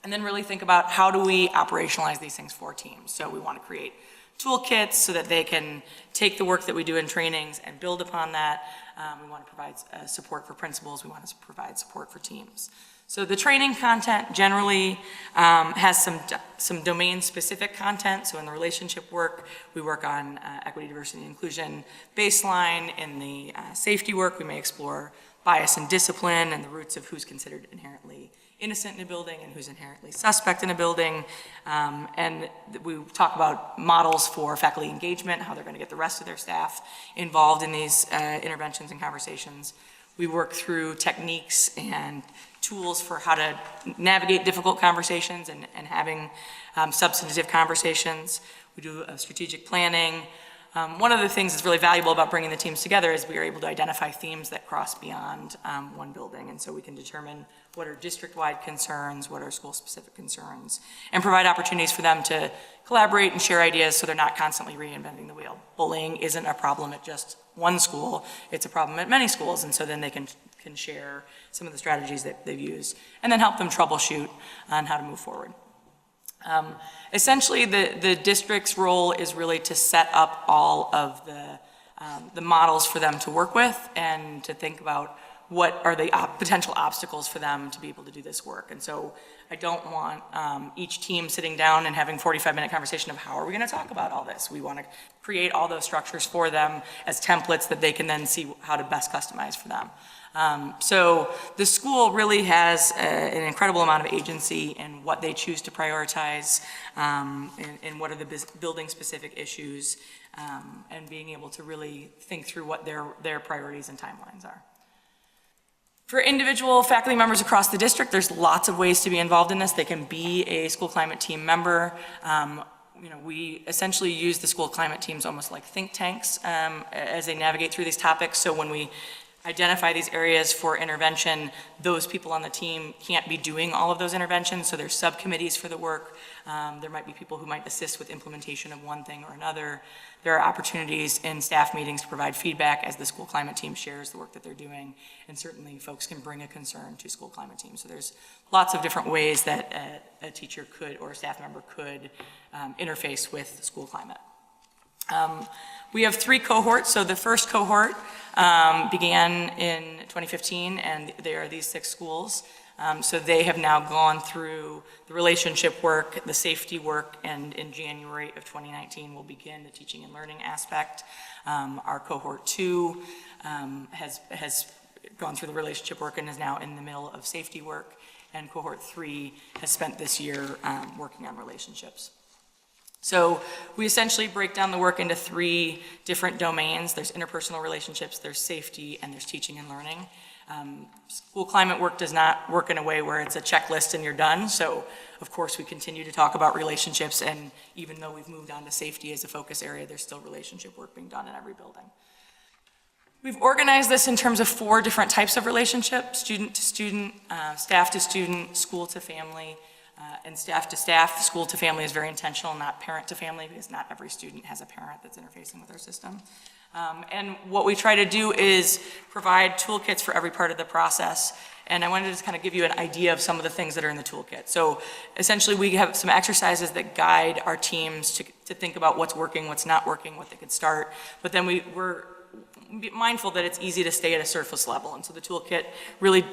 and then really think about how do we operationalize these things for teams. So we want to create toolkits so that they can take the work that we do in trainings and build upon that. We want to provide support for principals. We want to provide support for teams. So the training content generally has some domain-specific content. So in the relationship work, we work on equity, diversity, and inclusion baseline. In the safety work, we may explore bias and discipline and the roots of who's considered inherently innocent in a building and who's inherently suspect in a building. And we talk about models for faculty engagement, how they're going to get the rest of their staff involved in these interventions and conversations. We work through techniques and tools for how to navigate difficult conversations and having substantive conversations. We do strategic planning. One of the things that's really valuable about bringing the teams together is we are able to identify themes that cross beyond one building, and so we can determine what are district-wide concerns, what are school-specific concerns, and provide opportunities for them to collaborate and share ideas so they're not constantly reinventing the wheel. Bullying isn't a problem at just one school, it's a problem at many schools, and so then they can share some of the strategies that they've used, and then help them troubleshoot on how to move forward. Essentially, the district's role is really to set up all of the models for them to work with and to think about what are the potential obstacles for them to be able to do this work. And so I don't want each team sitting down and having 45-minute conversation of how are we going to talk about all this. We want to create all those structures for them as templates that they can then see how to best customize for them. So the school really has an incredible amount of agency in what they choose to prioritize and what are the building-specific issues, and being able to really think through what their priorities and timelines are. For individual faculty members across the district, there's lots of ways to be involved in this. They can be a school climate team member. We essentially use the school climate teams almost like think tanks as they navigate through these topics. So when we identify these areas for intervention, those people on the team can't be doing all of those interventions, so there's subcommittees for the work. There might be people who might assist with implementation of one thing or another. There are opportunities in staff meetings to provide feedback as the school climate team shares the work that they're doing, and certainly folks can bring a concern to school climate team. So there's lots of different ways that a teacher could, or a staff member could, interface with school climate. We have 3 cohorts. So the first cohort began in 2015, and there are these 6 schools. So they have now gone through the relationship work, the safety work, and in January of 2019 will begin the teaching and learning aspect. Our cohort 2 has gone through the relationship work and is now in the middle of safety work, and cohort 3 has spent this year working on relationships. So we essentially break down the work into 3 different domains. There's interpersonal relationships, there's safety, and there's teaching and learning. School climate work does not work in a way where it's a checklist and you're done. So of course we continue to talk about relationships, and even though we've moved on to safety as a focus area, there's still relationship work being done in every building. We've organized this in terms of 4 different types of relationships: student to student, staff to student, school to family, and staff to staff. School to family is very intentional, not parent to family, because not every student has a parent that's interfacing with our system. And what we try to do is provide toolkits for every part of the process. And I wanted to just kind of give you an idea of some of the things that are in the toolkit. So essentially we have some exercises that guide our teams to think about what's working, what's not working, what they could start. But then we're mindful that it's easy to stay at a surface level. And so the toolkit really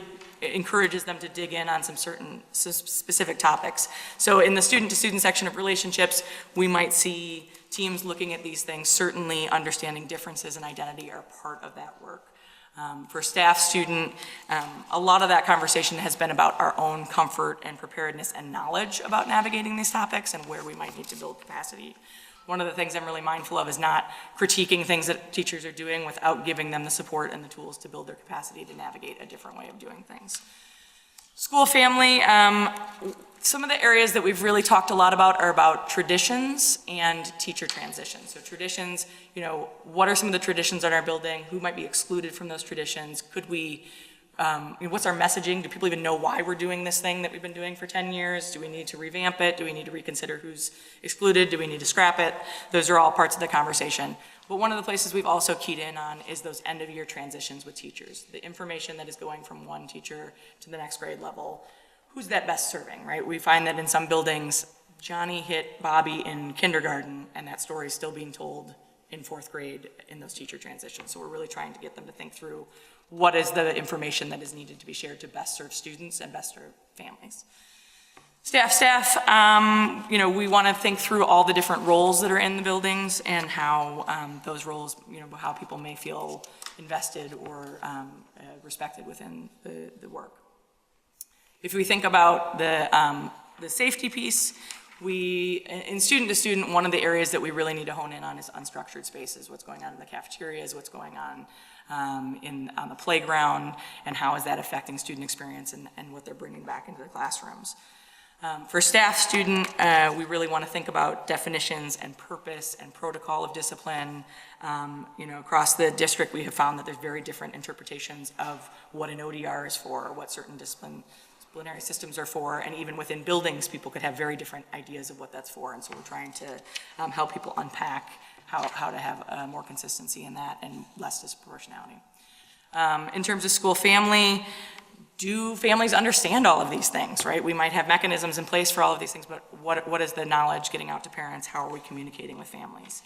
encourages them to dig in on some certain specific topics. So in the student-to-student section of relationships, we might see teams looking at these things. Certainly understanding differences in identity are part of that work. For staff-student, a lot of that conversation has been about our own comfort and preparedness and knowledge about navigating these topics and where we might need to build capacity. One of the things I'm really mindful of is not critiquing things that teachers are doing without giving them the support and the tools to build their capacity to navigate a different way of doing things. School family, some of the areas that we've really talked a lot about are about traditions and teacher transitions. So traditions, what are some of the traditions in our building? Who might be excluded from those traditions? Could we, what's our messaging? Do people even know why we're doing this thing that we've been doing for 10 years? Do we need to revamp it? Do we need to reconsider who's excluded? Do we need to scrap it? Those are all parts of the conversation. But one of the places we've also keyed in on is those end-of-year transitions with teachers. The information that is going from one teacher to the next grade level. Who's that best serving, right? We find that in some buildings, Johnny hit Bobby in kindergarten, and that story is still being told in 4th grade in those teacher transitions. So we're really trying to get them to think through what is the information that is needed to be shared to best serve students and best serve families. Staff, we want to think through all the different roles that are in the buildings and how those roles, how people may feel invested or respected within the work. If we think about the safety piece, in student to student, one of the areas that we really need to hone in on is unstructured spaces, what's going on in the cafeterias, what's going on on the playground, and how is that affecting student experience and what they're bringing back into their classrooms. For staff student, we really want to think about definitions and purpose and protocol of discipline. Across the district, we have found that there's very different interpretations of what an ODR is for, or what certain disciplinary systems are for, and even within buildings, people could have very different ideas of what that's for, and so we're trying to help people unpack how to have more consistency in that and less disproportionality. In terms of school family, do families understand all of these things, right? We might have mechanisms in place for all of these things, but what is the knowledge getting out to parents? How are we communicating with families?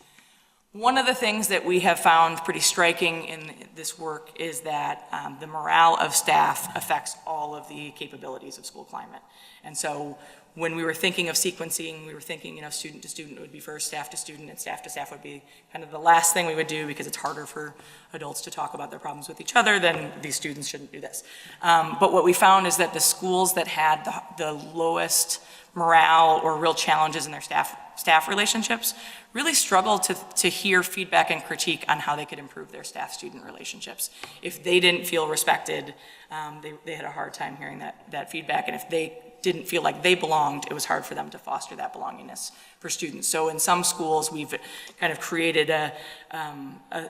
One of the things that we have found pretty striking in this work is that the morale of staff affects all of the capabilities of school climate. And so when we were thinking of sequencing, we were thinking, student to student would be first, staff to student, and staff to staff would be kind of the last thing we would do, because it's harder for adults to talk about their problems with each other than these students shouldn't do this. But what we found is that the schools that had the lowest morale or real challenges in their staff relationships really struggled to hear feedback and critique on how they could improve their staff-student relationships. If they didn't feel respected, they had a hard time hearing that feedback, and if they didn't feel like they belonged, it was hard for them to foster that belongingness for students. So in some schools, we've kind of created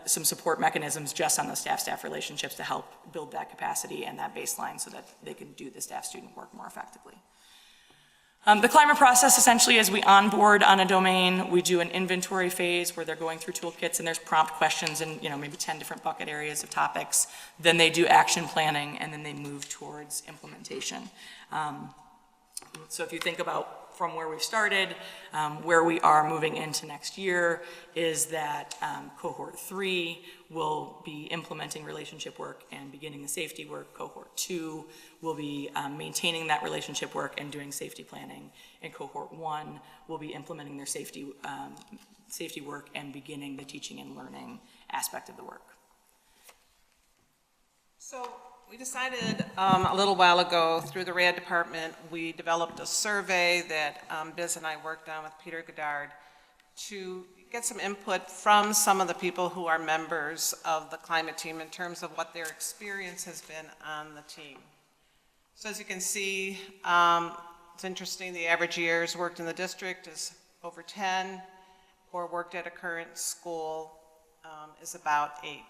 some support mechanisms just on the staff-staff relationships to help build that capacity and that baseline so that they can do the staff-student work more effectively. The climate process essentially is we onboard on a domain, we do an inventory phase where they're going through toolkits and there's prompt questions and maybe 10 different bucket areas of topics. Then they do action planning and then they move towards implementation. So if you think about from where we've started, where we are moving into next year is that cohort 3 will be implementing relationship work and beginning the safety work. Cohort 2 will be maintaining that relationship work and doing safety planning. And cohort 1 will be implementing their safety work and beginning the teaching and learning aspect of the work. So we decided a little while ago through the RAD department, we developed a survey that Biz and I worked on with Peter Goddard to get some input from some of the people who are members of the climate team in terms of what their experience has been on the team. So as you can see, it's interesting, the average years worked in the district is over 10, or worked at a current school is about 8.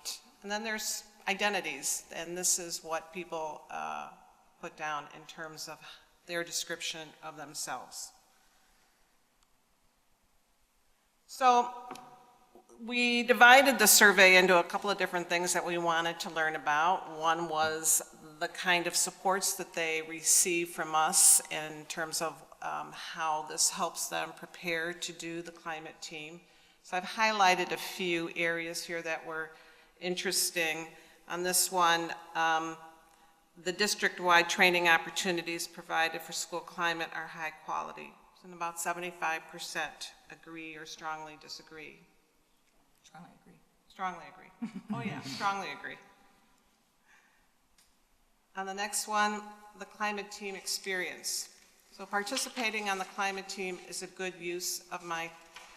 And then there's identities, and this is what people put down in terms of their description of themselves. So we divided the survey into a couple of different things that we wanted to learn about. One was the kind of supports that they receive from us in terms of how this helps them prepare to do the climate team. So I've highlighted a few areas here that were interesting. On this one, the district-wide training opportunities provided for school climate are high quality. And about 75% agree or strongly disagree. Strongly agree. Strongly agree. Oh yeah, strongly agree. On the next one, the climate team experience. So participating on the climate team is a good use of my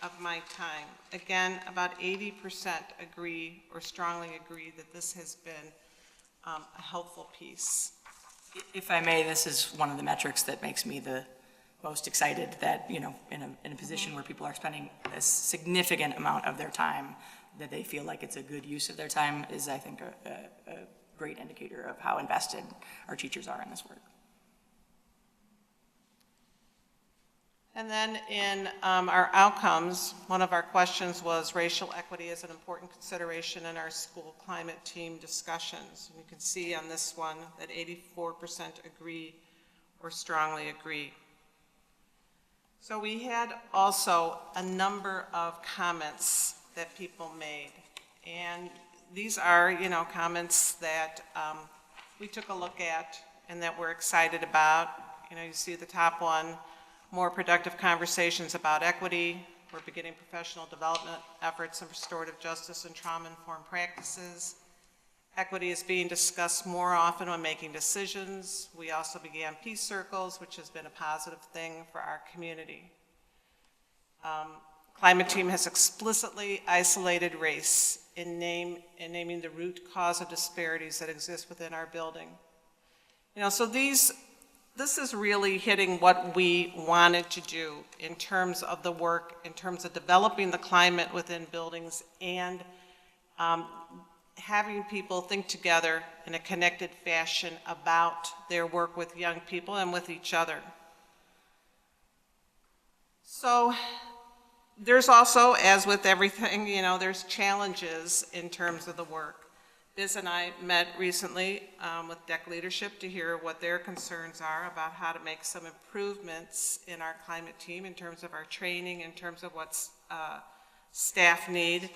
time. Again, about 80% agree or strongly agree that this has been a helpful piece. If I may, this is one of the metrics that makes me the most excited that, in a position where people are spending a significant amount of their time, that they feel like it's a good use of their time is, I think, a great indicator of how invested our teachers are in this work. And then in our outcomes, one of our questions was racial equity is an important consideration in our school climate team discussions. And you can see on this one that 84% agree or strongly agree. So we had also a number of comments that people made. And these are, comments that we took a look at and that we're excited about. You see the top one, more productive conversations about equity. We're beginning professional development efforts in restorative justice and trauma-informed practices. Equity is being discussed more often when making decisions. We also began peace circles, which has been a positive thing for our community. Climate team has explicitly isolated race in naming the root cause of disparities that exist within our building. So this is really hitting what we wanted to do in terms of the work, in terms of developing the climate within buildings and having people think together in a connected fashion about their work with young people and with each other. So there's also, as with everything, there's challenges in terms of the work. Biz and I met recently with DEC leadership to hear what their concerns are about how to make some improvements in our climate team in terms of our training, in terms of what's staff need,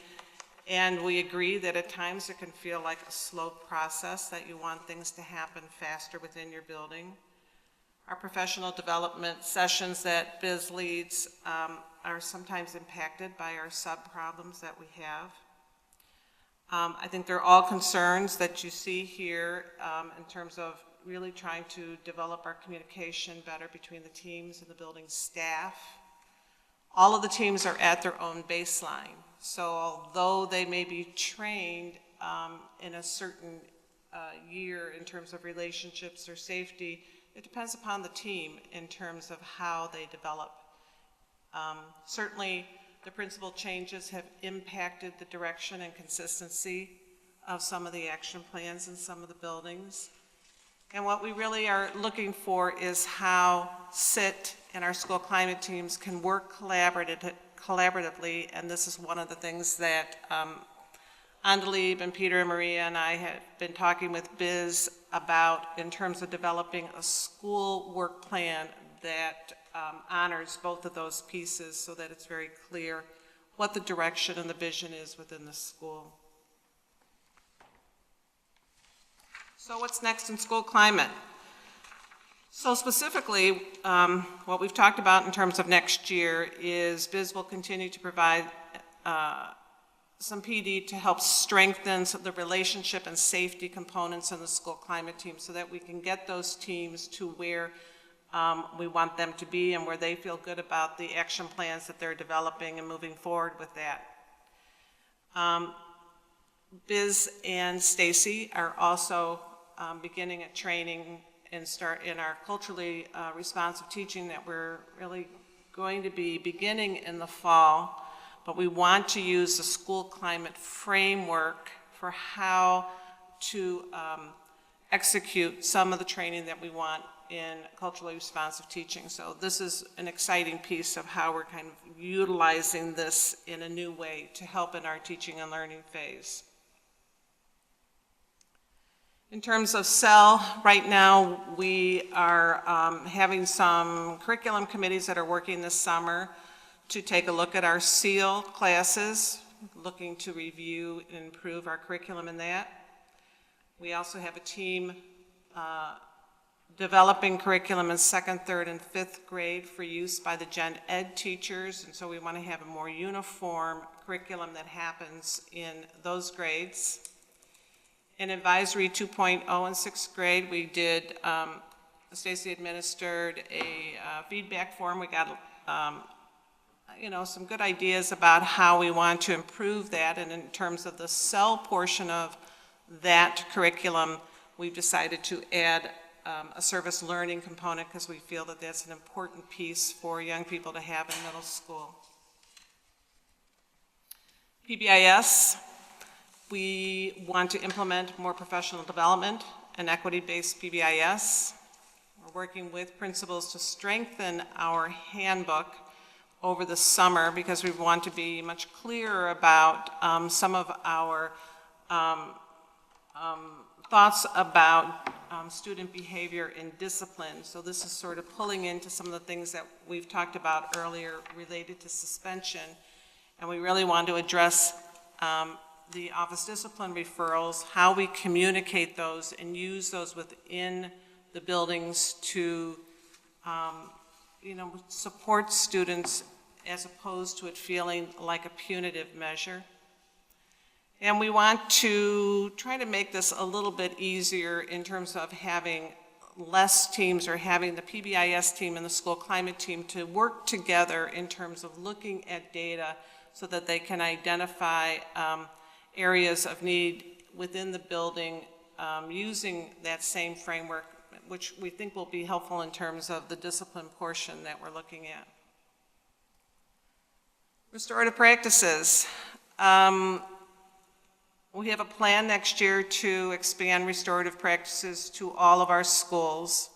and we agree that at times it can feel like a slow process, that you want things to happen faster within your building. Our professional development sessions that Biz leads are sometimes impacted by our sub-problems that we have. I think they're all concerns that you see here in terms of really trying to develop our communication better between the teams and the building staff. All of the teams are at their own baseline. So although they may be trained in a certain year in terms of relationships or safety, it depends upon the team in terms of how they develop. Certainly, the principal changes have impacted the direction and consistency of some of the action plans in some of the buildings. And what we really are looking for is how SIT and our school climate teams can work collaboratively, and this is one of the things that Andalib and Peter and Maria and I have been talking with Biz about in terms of developing a school work plan that honors both of those pieces so that it's very clear what the direction and the vision is within the school. So what's next in school climate? So specifically, what we've talked about in terms of next year is Biz will continue to provide some PD to help strengthen the relationship and safety components in the school climate team so that we can get those teams to where we want them to be and where they feel good about the action plans that they're developing and moving forward with that. Biz and Stacey are also beginning a training and start in our culturally responsive teaching that we're really going to be beginning in the fall, but we want to use the school climate framework for how to execute some of the training that we want in culturally responsive teaching. So this is an exciting piece of how we're kind of utilizing this in a new way to help in our teaching and learning phase. In terms of CEL, right now we are having some curriculum committees that are working this summer to take a look at our SEAL classes, looking to review and improve our curriculum in that. We also have a team developing curriculum in 2nd, 3rd, and 5th grade for use by the gen ed teachers, and so we want to have a more uniform curriculum that happens in those grades. In Advisory 2.0 in 6th grade, we did, Stacey administered a feedback form. We got, some good ideas about how we want to improve that, and in terms of the CEL portion of that curriculum, we've decided to add a service learning component because we feel that that's an important piece for young people to have in middle school. PBIS. We want to implement more professional development and equity-based PBIS. We're working with principals to strengthen our handbook over the summer because we want to be much clearer about some of our thoughts about student behavior and discipline. So this is sort of pulling into some of the things that we've talked about earlier related to suspension. And we really want to address the office discipline referrals, how we communicate those and use those within the buildings to support students as opposed to it feeling like a punitive measure. And we want to try to make this a little bit easier in terms of having less teams or having the PBIS team and the school climate team to work together in terms of looking at data so that they can identify areas of need within the building using that same framework, which we think will be helpful in terms of the discipline portion that we're looking at. Restorative practices. We have a plan next year to expand restorative practices to all of our schools.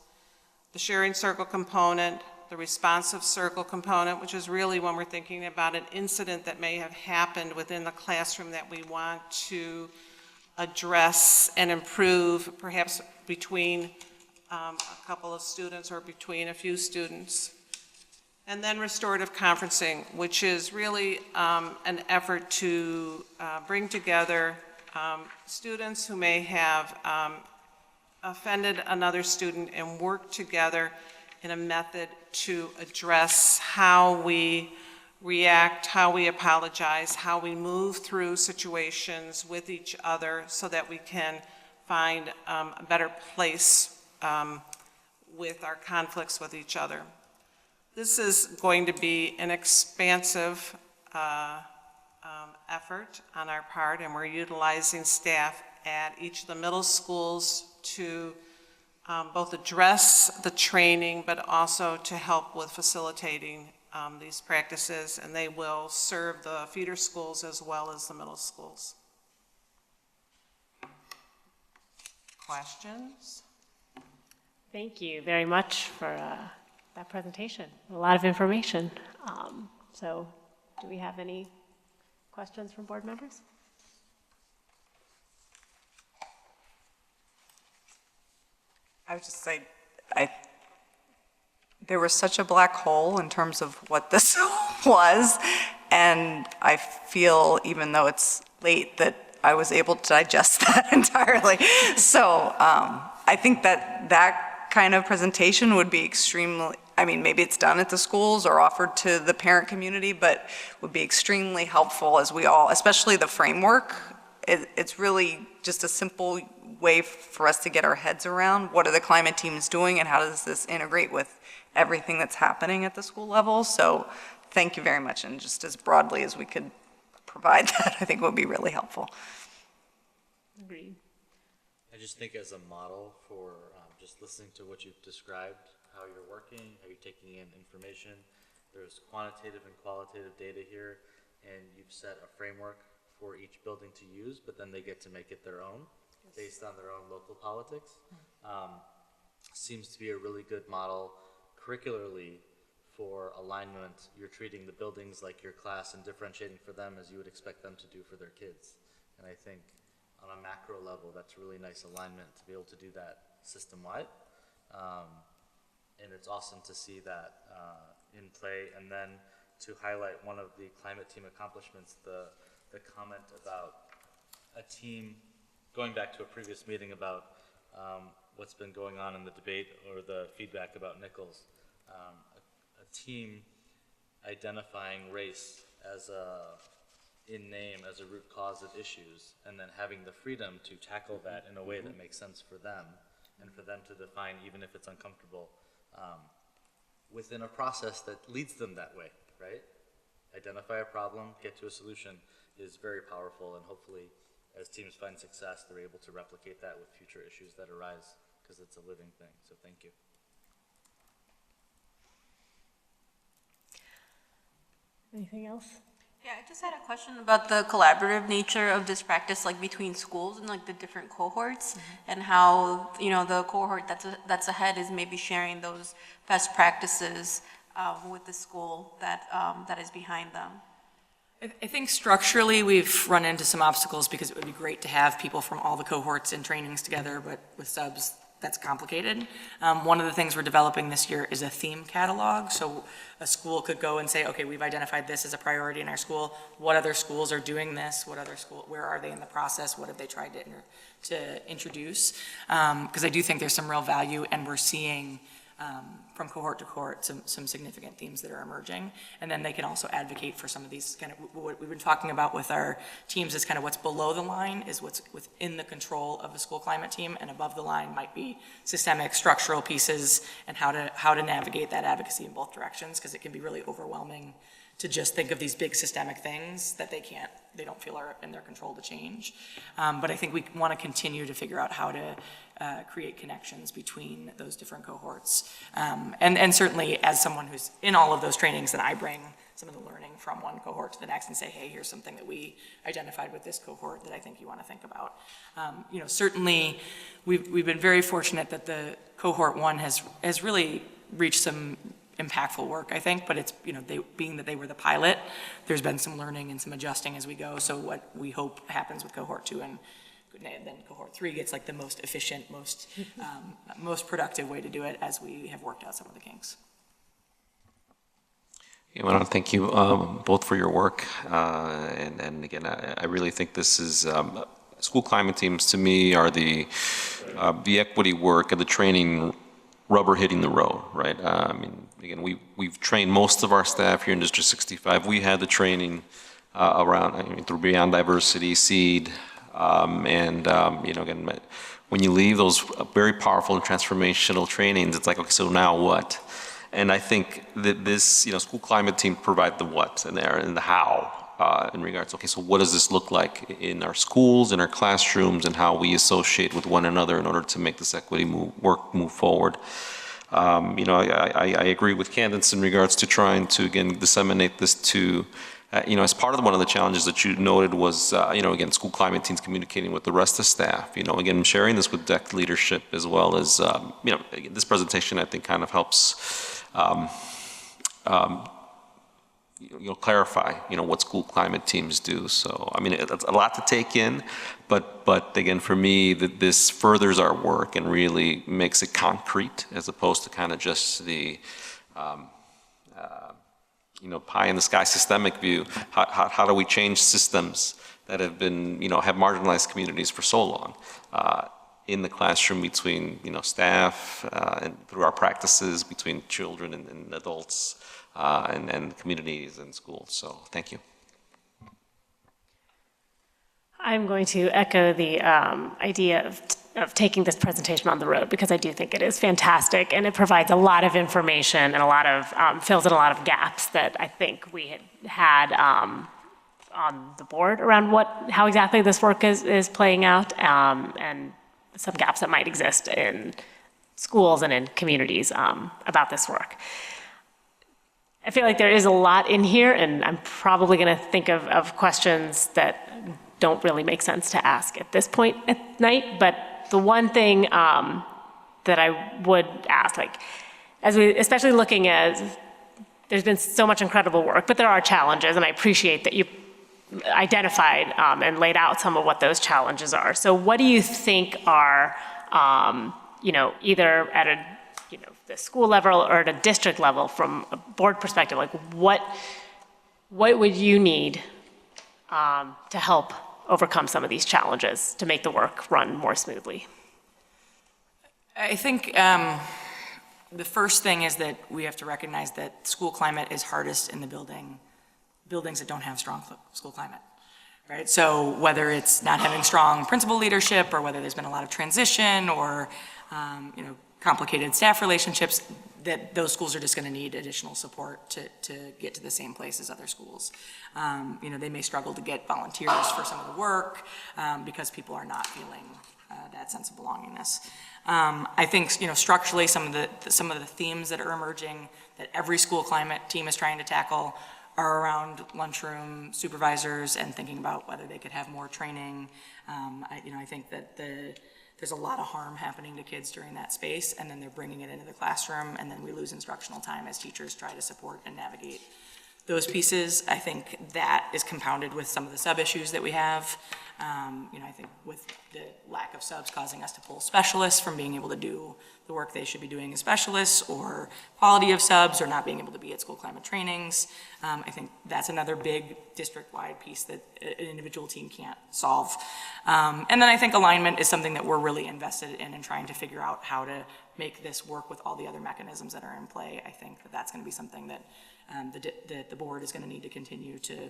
The sharing circle component, the responsive circle component, which is really when we're thinking about an incident that may have happened within the classroom that we want to address and improve, perhaps between a couple of students or between a few students. And then restorative conferencing, which is really an effort to bring together students who may have offended another student and work together in a method to address how we react, how we apologize, how we move through situations with each other so that we can find a better place with our conflicts with each other. This is going to be an expansive effort on our part, and we're utilizing staff at each of the middle schools to both address the training, but also to help with facilitating these practices, and they will serve the feeder schools as well as the middle schools. Questions? Thank you very much for that presentation. A lot of information. So do we have any questions from board members? I would just say, there was such a black hole in terms of what this was, and I feel, even though it's late, that I was able to digest that entirely. So I think that kind of presentation would be extremely, I mean, maybe it's done at the schools or offered to the parent community, but would be extremely helpful as we all, especially the framework. It's really just a simple way for us to get our heads around what are the climate teams doing and how does this integrate with everything that's happening at the school level. So thank you very much, and just as broadly as we could provide that, I think would be really helpful. Agreed. I just think as a model for just listening to what you've described, how you're working, how you're taking in information, there's quantitative and qualitative data here, and you've set a framework for each building to use, but then they get to make it their own, based on their own local politics. Seems to be a really good model curricularly for alignment. You're treating the buildings like your class and differentiating for them as you would expect them to do for their kids. And I think on a macro level, that's really nice alignment to be able to do that system-wide. And it's awesome to see that in play. And then to highlight one of the climate team accomplishments, the comment about a team, going back to a previous meeting about what's been going on in the debate or the feedback about Nichols, a team identifying race as in name as a root cause of issues, and then having the freedom to tackle that in a way that makes sense for them and for them to define, even if it's uncomfortable, within a process that leads them that way, right? Identify a problem, get to a solution is very powerful, and hopefully as teams find success, they're able to replicate that with future issues that arise, because it's a living thing. So thank you. Anything else? Yeah, I just had a question about the collaborative nature of this practice, like between schools and like the different cohorts, and how, you know, the cohort that's ahead is maybe sharing those best practices with the school that is behind them. I think structurally we've run into some obstacles because it would be great to have people from all the cohorts and trainings together, but with subs, that's complicated. One of the things we're developing this year is a theme catalog. So a school could go and say, okay, we've identified this as a priority in our school. What other schools are doing this? What other school, where are they in the process? What have they tried to introduce? Because I do think there's some real value, and we're seeing from cohort to cohort some significant themes that are emerging. And then they can also advocate for some of these kind of, what we've been talking about with our teams is kind of what's below the line is what's within the control of a school climate team, and above the line might be systemic structural pieces and how to navigate that advocacy in both directions, because it can be really overwhelming to just think of these big systemic things that they don't feel are in their control to change. But I think we want to continue to figure out how to create connections between those different cohorts. And certainly as someone who's in all of those trainings, then I bring some of the learning from one cohort to the next and say, hey, here's something that we identified with this cohort that I think you want to think about. You know, certainly we've been very fortunate that the cohort one has really reached some impactful work, I think, but it's, you know, being that they were the pilot, there's been some learning and some adjusting as we go. So what we hope happens with cohort 2 and then cohort 3 gets like the most efficient, most productive way to do it as we have worked out some of the kinks. I want to thank you both for your work. And again, I really think this is, school climate teams to me are the equity work and the training rubber hitting the road, right? I mean, again, we've trained most of our staff here in District 65. We had the training around, I mean, through Beyond Diversity, SEED, again, when you leave those very powerful and transformational trainings, it's like, okay, so now what? And I think that this, school climate team provide the what and the how in regards, okay, so what does this look like in our schools, in our classrooms, and how we associate with one another in order to make this equity move forward. I agree with Candace in regards to trying to, again, disseminate this to, as part of one of the challenges that you noted was, again, school climate teams communicating with the rest of staff, again, sharing this with DEC leadership as well as, this presentation I think kind of helps, clarify, what school climate teams do. So, I mean, it's a lot to take in, but again, for me, this furthers our work and really makes it concrete as opposed to kind of just the, pie in the sky systemic view. How do we change systems that have been, have marginalized communities for so long in the classroom between, staff and through our practices between children and adults and communities and schools. So thank you. I'm going to echo the idea of taking this presentation on the road because I do think it is fantastic and it provides a lot of information and a lot of, fills in a lot of gaps that I think we had on the board around how exactly this work is playing out and some gaps that might exist in schools and in communities about this work. I feel like there is a lot in here and I'm probably going to think of questions that don't really make sense to ask at this point at night, but the one thing that I would ask, especially looking at, there's been so much incredible work, but there are challenges, and I appreciate that you identified and laid out some of what those challenges are. So what do you think are, either at the school level or at a district level from a board perspective, what would you need to help overcome some of these challenges to make the work run more smoothly? I think the first thing is that we have to recognize that school climate is hardest in the buildings that don't have strong school climate, right? So whether it's not having strong principal leadership or whether there's been a lot of transition or, complicated staff relationships, that those schools are just going to need additional support to get to the same place as other schools. They may struggle to get volunteers for some of the work because people are not feeling that sense of belongingness. I think structurally some of the themes that are emerging that every school climate team is trying to tackle are around lunchroom supervisors and thinking about whether they could have more training. I think that there's a lot of harm happening to kids during that space, and then they're bringing it into the classroom, and then we lose instructional time as teachers try to support and navigate those pieces. I think that is compounded with some of the sub-issues that we have. I think with the lack of subs causing us to pull specialists from being able to do the work they should be doing as specialists, or quality of subs, or not being able to be at school climate trainings. I think that's another big district-wide piece that an individual team can't solve. And then I think alignment is something that we're really invested in trying to figure out how to make this work with all the other mechanisms that are in play. I think that that's going to be something that the board is going to need to continue to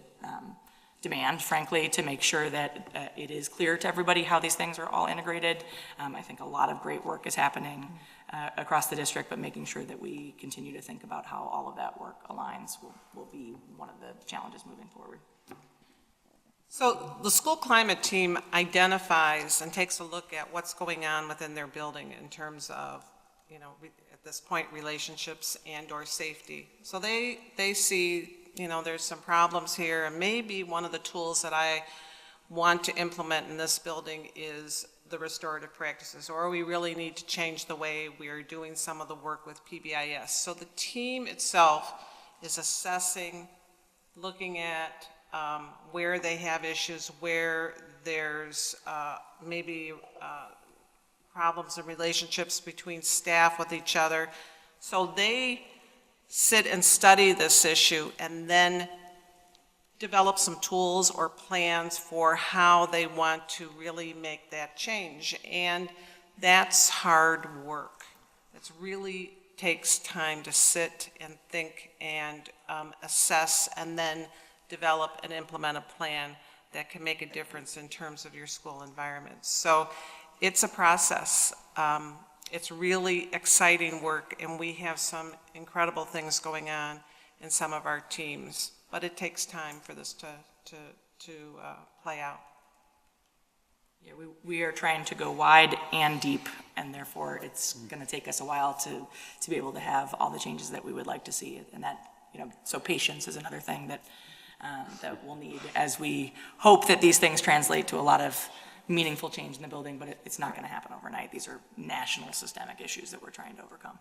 demand, frankly, to make sure that it is clear to everybody how these things are all integrated. I think a lot of great work is happening across the district, but making sure that we continue to think about how all of that work aligns will be one of the challenges moving forward. So the school climate team identifies and takes a look at what's going on within their building in terms of, at this point, relationships and or safety. So they see, there's some problems here, and maybe one of the tools that I want to implement in this building is the restorative practices, or we really need to change the way we are doing some of the work with PBIS. So the team itself is assessing, looking at where they have issues, where there's maybe problems in relationships between staff with each other. So they sit and study this issue and then develop some tools or plans for how they want to really make that change. And that's hard work. It really takes time to sit and think and assess and then develop and implement a plan that can make a difference in terms of your school environment. So it's a process. It's really exciting work, and we have some incredible things going on in some of our teams, but it takes time for this to play out. Yeah, we are trying to go wide and deep, and therefore it's going to take us a while to be able to have all the changes that we would like to see, and that, so patience is another thing that that we'll need as we hope that these things translate to a lot of meaningful change in the building, but it's not going to happen overnight. These are national systemic issues that we're trying to overcome.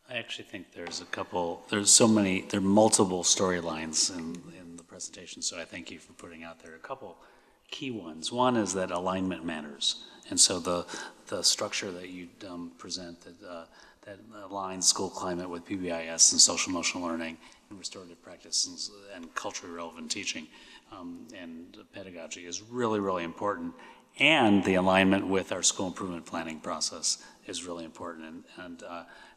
I actually think there are multiple storylines in the presentation, so I thank you for putting out there a couple key ones. One is that alignment matters, and so the structure that you present that aligns school climate with PBIS and social emotional learning and restorative practice and culturally relevant teaching and pedagogy is really, really important. And the alignment with our school improvement planning process is really important. And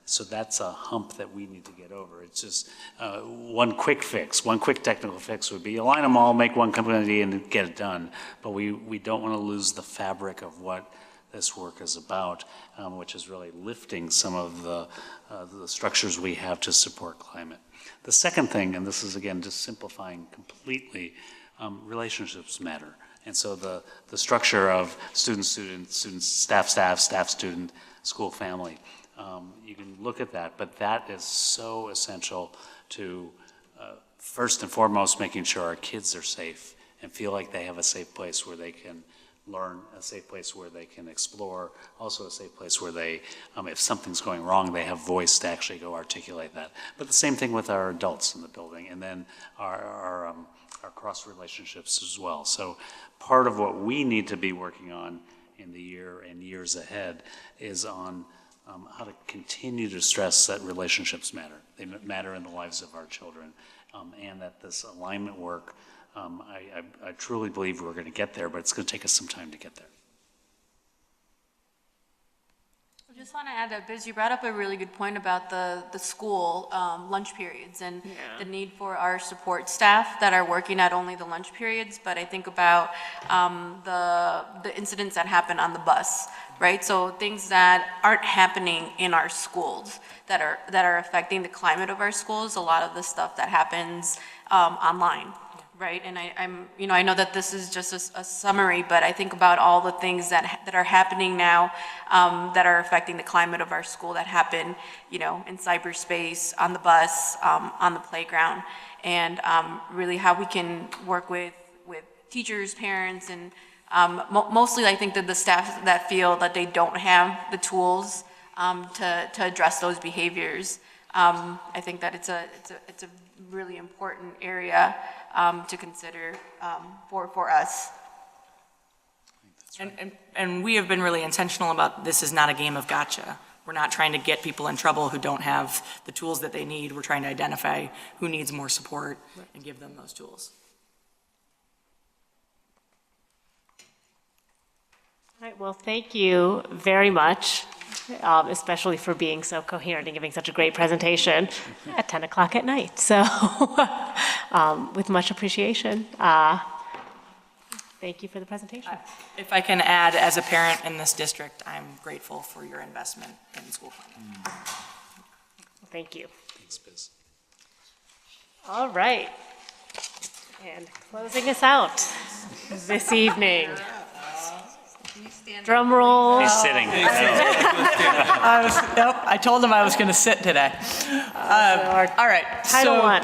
so that's a hump that we need to get over. It's just one quick technical fix would be align them all, make one community and get it done. But we don't want to lose the fabric of what this work is about, which is really lifting some of the structures we have to support climate. The second thing, and this is again just simplifying completely, relationships matter. And so the structure of student, staff, student, school, family, you can look at that, but that is so essential to first and foremost making sure our kids are safe and feel like they have a safe place where they can learn, a safe place where they can explore, also a safe place where they, if something's going wrong, they have voice to actually go articulate that. But the same thing with our adults in the building, and then our cross relationships as well. So part of what we need to be working on in the year and years ahead is on how to continue to stress that relationships matter. They matter in the lives of our children, and that this alignment work, I truly believe we're going to get there, but it's going to take us some time to get there. I just want to add that, Biz, you brought up a really good point about the school lunch periods and the need for our support staff that are working at only the lunch periods, but I think about the incidents that happen on the bus, right? So things that aren't happening in our schools that are affecting the climate of our schools, a lot of the stuff that happens online. Right, and I know that this is just a summary, but I think about all the things that are happening now that are affecting the climate of our school that happen, in cyberspace, on the bus, on the playground, and really how we can work with teachers, parents, and mostly I think that the staff that feel that they don't have the tools to address those behaviors. I think that it's a really important area to consider for us. And we have been really intentional about this is not a game of gotcha. We're not trying to get people in trouble who don't have the tools that they need. We're trying to identify who needs more support and give them those tools. All right, well, thank you very much, especially for being so coherent and giving such a great presentation at 10 o'clock at night. So with much appreciation, thank you for the presentation. If I can add, as a parent in this district, I'm grateful for your investment in school climate. Thank you. Thanks, Biz. All right. And closing us out this evening. Drum roll. He's sitting. I told him I was going to sit today. All right. Title I.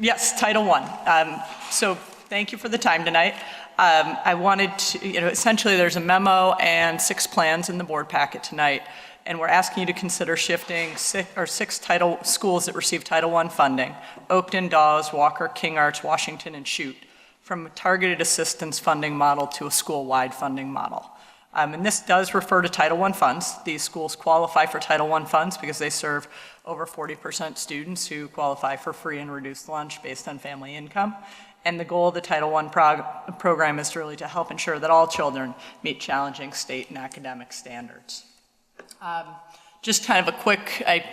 Yes, Title I. So thank you for the time tonight. I wanted to, essentially there's a memo and 6 plans in the board packet tonight, and we're asking you to consider shifting 6 title schools that receive Title I funding: Oakton, Dawes, Walker, King Arts, Washington, and Chute, from a targeted assistance funding model to a school-wide funding model. And this does refer to Title I funds. These schools qualify for Title I funds because they serve over 40% students who qualify for free and reduced lunch based on family income. And the goal of the Title I program is really to help ensure that all children meet challenging state and academic standards. Just kind of a quick, I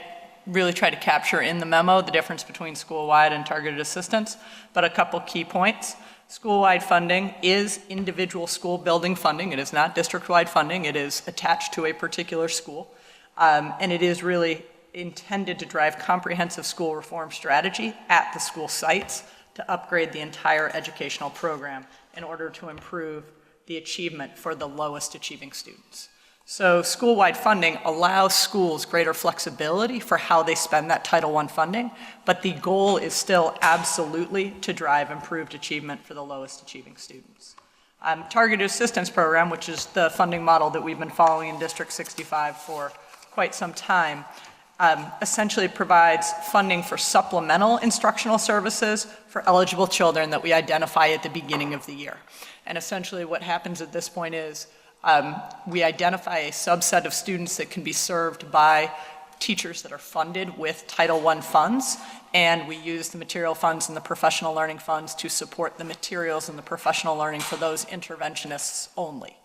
really try to capture in the memo the difference between school-wide and targeted assistance, but a couple key points. School-wide funding is individual school building funding. It is not district-wide funding. It is attached to a particular school. And it is really intended to drive comprehensive school reform strategy at the school sites to upgrade the entire educational program in order to improve the achievement for the lowest achieving students. So school-wide funding allows schools greater flexibility for how they spend that Title I funding, but the goal is still absolutely to drive improved achievement for the lowest achieving students. Targeted Assistance Program, which is the funding model that we've been following in District 65 for quite some time, essentially provides funding for supplemental instructional services for eligible children that we identify at the beginning of the year. And essentially what happens at this point is we identify a subset of students that can be served by teachers that are funded with Title I funds, and we use the material funds and the professional learning funds to support the materials and the professional learning for those interventionists only.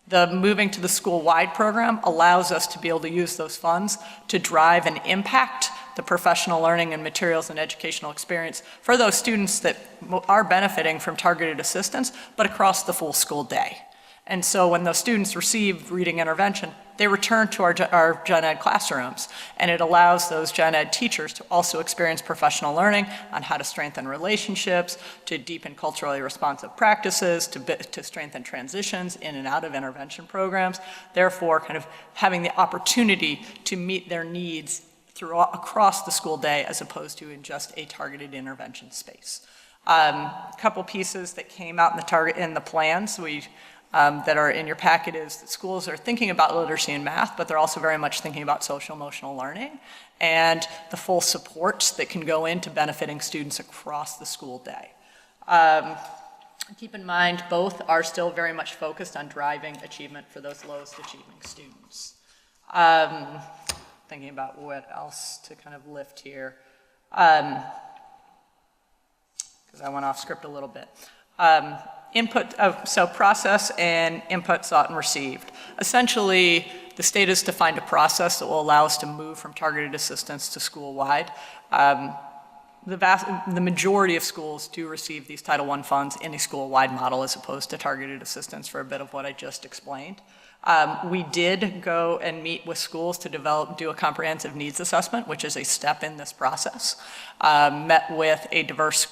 The moving to the school-wide program allows us to be able to use those funds to drive and impact the professional learning and materials and educational experience for those students that are benefiting from targeted assistance, but across the full school day. And so when those students receive reading intervention, they return to our gen ed classrooms, and it allows those gen ed teachers to also experience professional learning on how to strengthen relationships, to deepen culturally responsive practices, to strengthen transitions in and out of intervention programs, therefore kind of having the opportunity to meet their needs across the school day as opposed to in just a targeted intervention space. A couple pieces that came out in the plans that are in your packet is that schools are thinking about literacy and math, but they're also very much thinking about social emotional learning and the full supports that can go into benefiting students across the school day. Keep in mind, both are still very much focused on driving achievement for those lowest achieving students. Thinking about what else to kind of lift here, because I went off script a little bit. So process and input sought and received. Essentially, the state has defined a process that will allow us to move from targeted assistance to school-wide. The majority of schools do receive these Title I funds in a school-wide model as opposed to targeted assistance for a bit of what I just explained. We did go and meet with schools to do a comprehensive needs assessment, which is a step in this process. Met with a diverse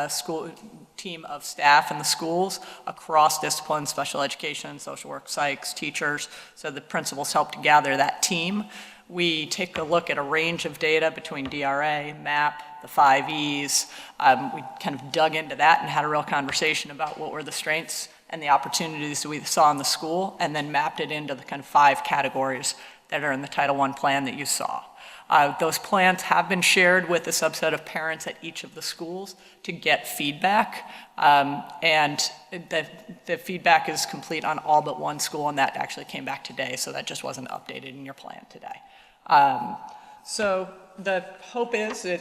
school team of staff in the schools across disciplines, special education, social work, psychs, teachers, so the principals helped gather that team. We take a look at a range of data between DRA, MAP, the 5 Es. We kind of dug into that and had a real conversation about what were the strengths and the opportunities that we saw in the school, and then mapped it into the kind of 5 categories that are in the Title I plan that you saw. Those plans have been shared with a subset of parents at each of the schools to get feedback, and the feedback is complete on all but one school, and that actually came back today, so that just wasn't updated in your plan today. So the hope is that,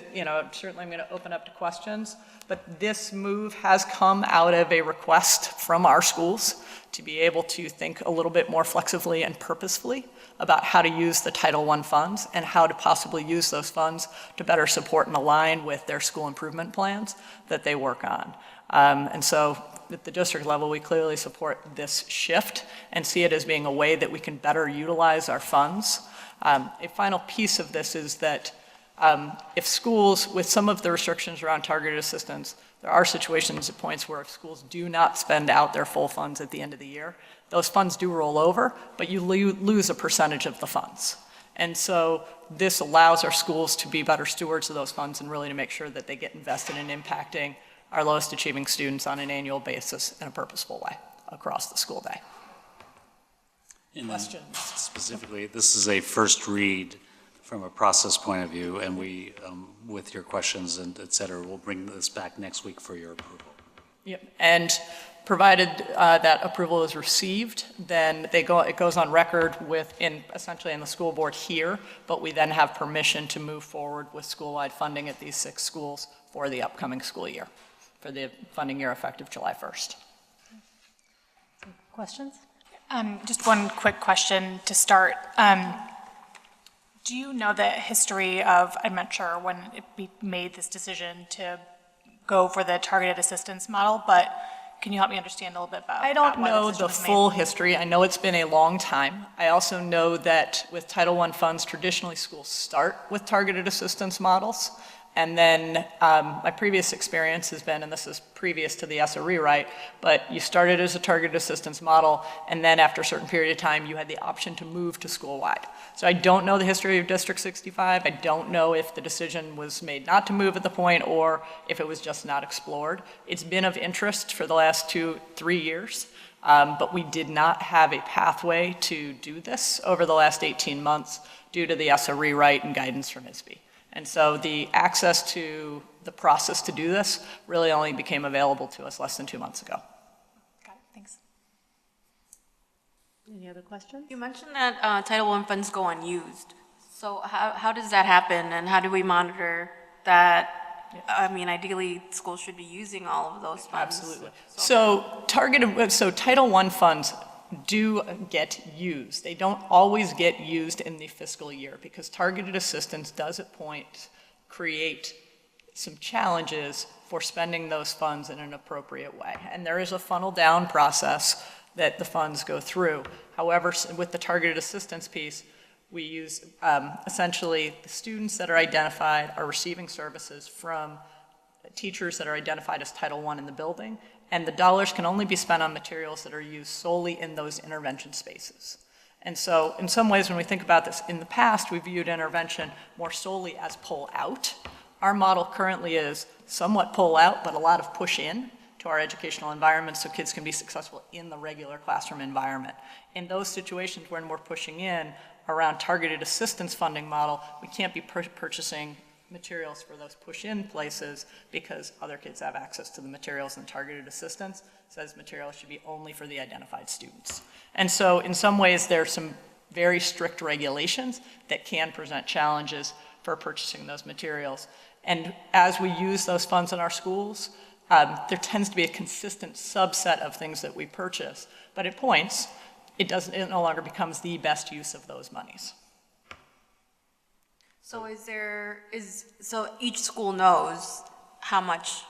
certainly I'm going to open up to questions, but this move has come out of a request from our schools to be able to think a little bit more flexibly and purposefully about how to use the Title I funds and how to possibly use those funds to better support and align with their school improvement plans that they work on. And so at the district level, we clearly support this shift and see it as being a way that we can better utilize our funds. A final piece of this is that if schools, with some of the restrictions around targeted assistance, there are situations at points where if schools do not spend out their full funds at the end of the year, those funds do roll over, but you lose a percentage of the funds. And so this allows our schools to be better stewards of those funds and really to make sure that they get invested in impacting our lowest achieving students on an annual basis in a purposeful way across the school day. Questions? Specifically, this is a first read from a process point of view, and we, with your questions and et cetera, we'll bring this back next week for your approval. Yep, and provided that approval is received, then it goes on record essentially in the school board here, but we then have permission to move forward with school-wide funding at these 6 schools for the upcoming school year, for the funding year effective July 1st. Questions? Just one quick question to start. Do you know the history of, I'm not sure when it made this decision to go for the targeted assistance model, but can you help me understand a little bit about I don't why know decision the was made? full history. I know it's been a long time. I also know that with Title I funds, traditionally schools start with targeted assistance models. And then my previous experience has been, and this is previous to the ESSA rewrite, but you started as a targeted assistance model, and then after a certain period of time, you had the option to move to school-wide. So I don't know the history of District 65. I don't know if the decision was made not to move at the point or if it was just not explored. It's been of interest for the last 2-3 years, but we did not have a pathway to do this over the last 18 months due to the ESSA rewrite and guidance from ISB. And so the access to the process to do this really only became available to us less than 2 months ago. Got it, thanks. Any other questions? You mentioned that Title I funds go unused. So how does that happen, and how do we monitor that? I mean, ideally, schools should be using all of those funds. Absolutely. So Title I funds do get used. They don't always get used in the fiscal year because targeted assistance does at points create some challenges for spending those funds in an appropriate way. And there is a funnel down process that the funds go through. However, with the targeted assistance piece, we use essentially the students that are identified are receiving services from teachers that are identified as Title I in the building, and the dollars can only be spent on materials that are used solely in those intervention spaces. And so in some ways, when we think about this, in the past, we viewed intervention more solely as pull out. Our model currently is somewhat pull out, but a lot of push in to our educational environment so kids can be successful in the regular classroom environment. In those situations when we're pushing in around targeted assistance funding model, we can't be purchasing materials for those push-in places because other kids have access to the materials, and targeted assistance says materials should be only for the identified students. And so in some ways there's some very strict regulations that can present challenges for purchasing those materials. And as we use those funds in our schools, there tends to be a consistent subset of things that we purchase, but at points it no longer becomes the best use of those monies. So so each school knows how much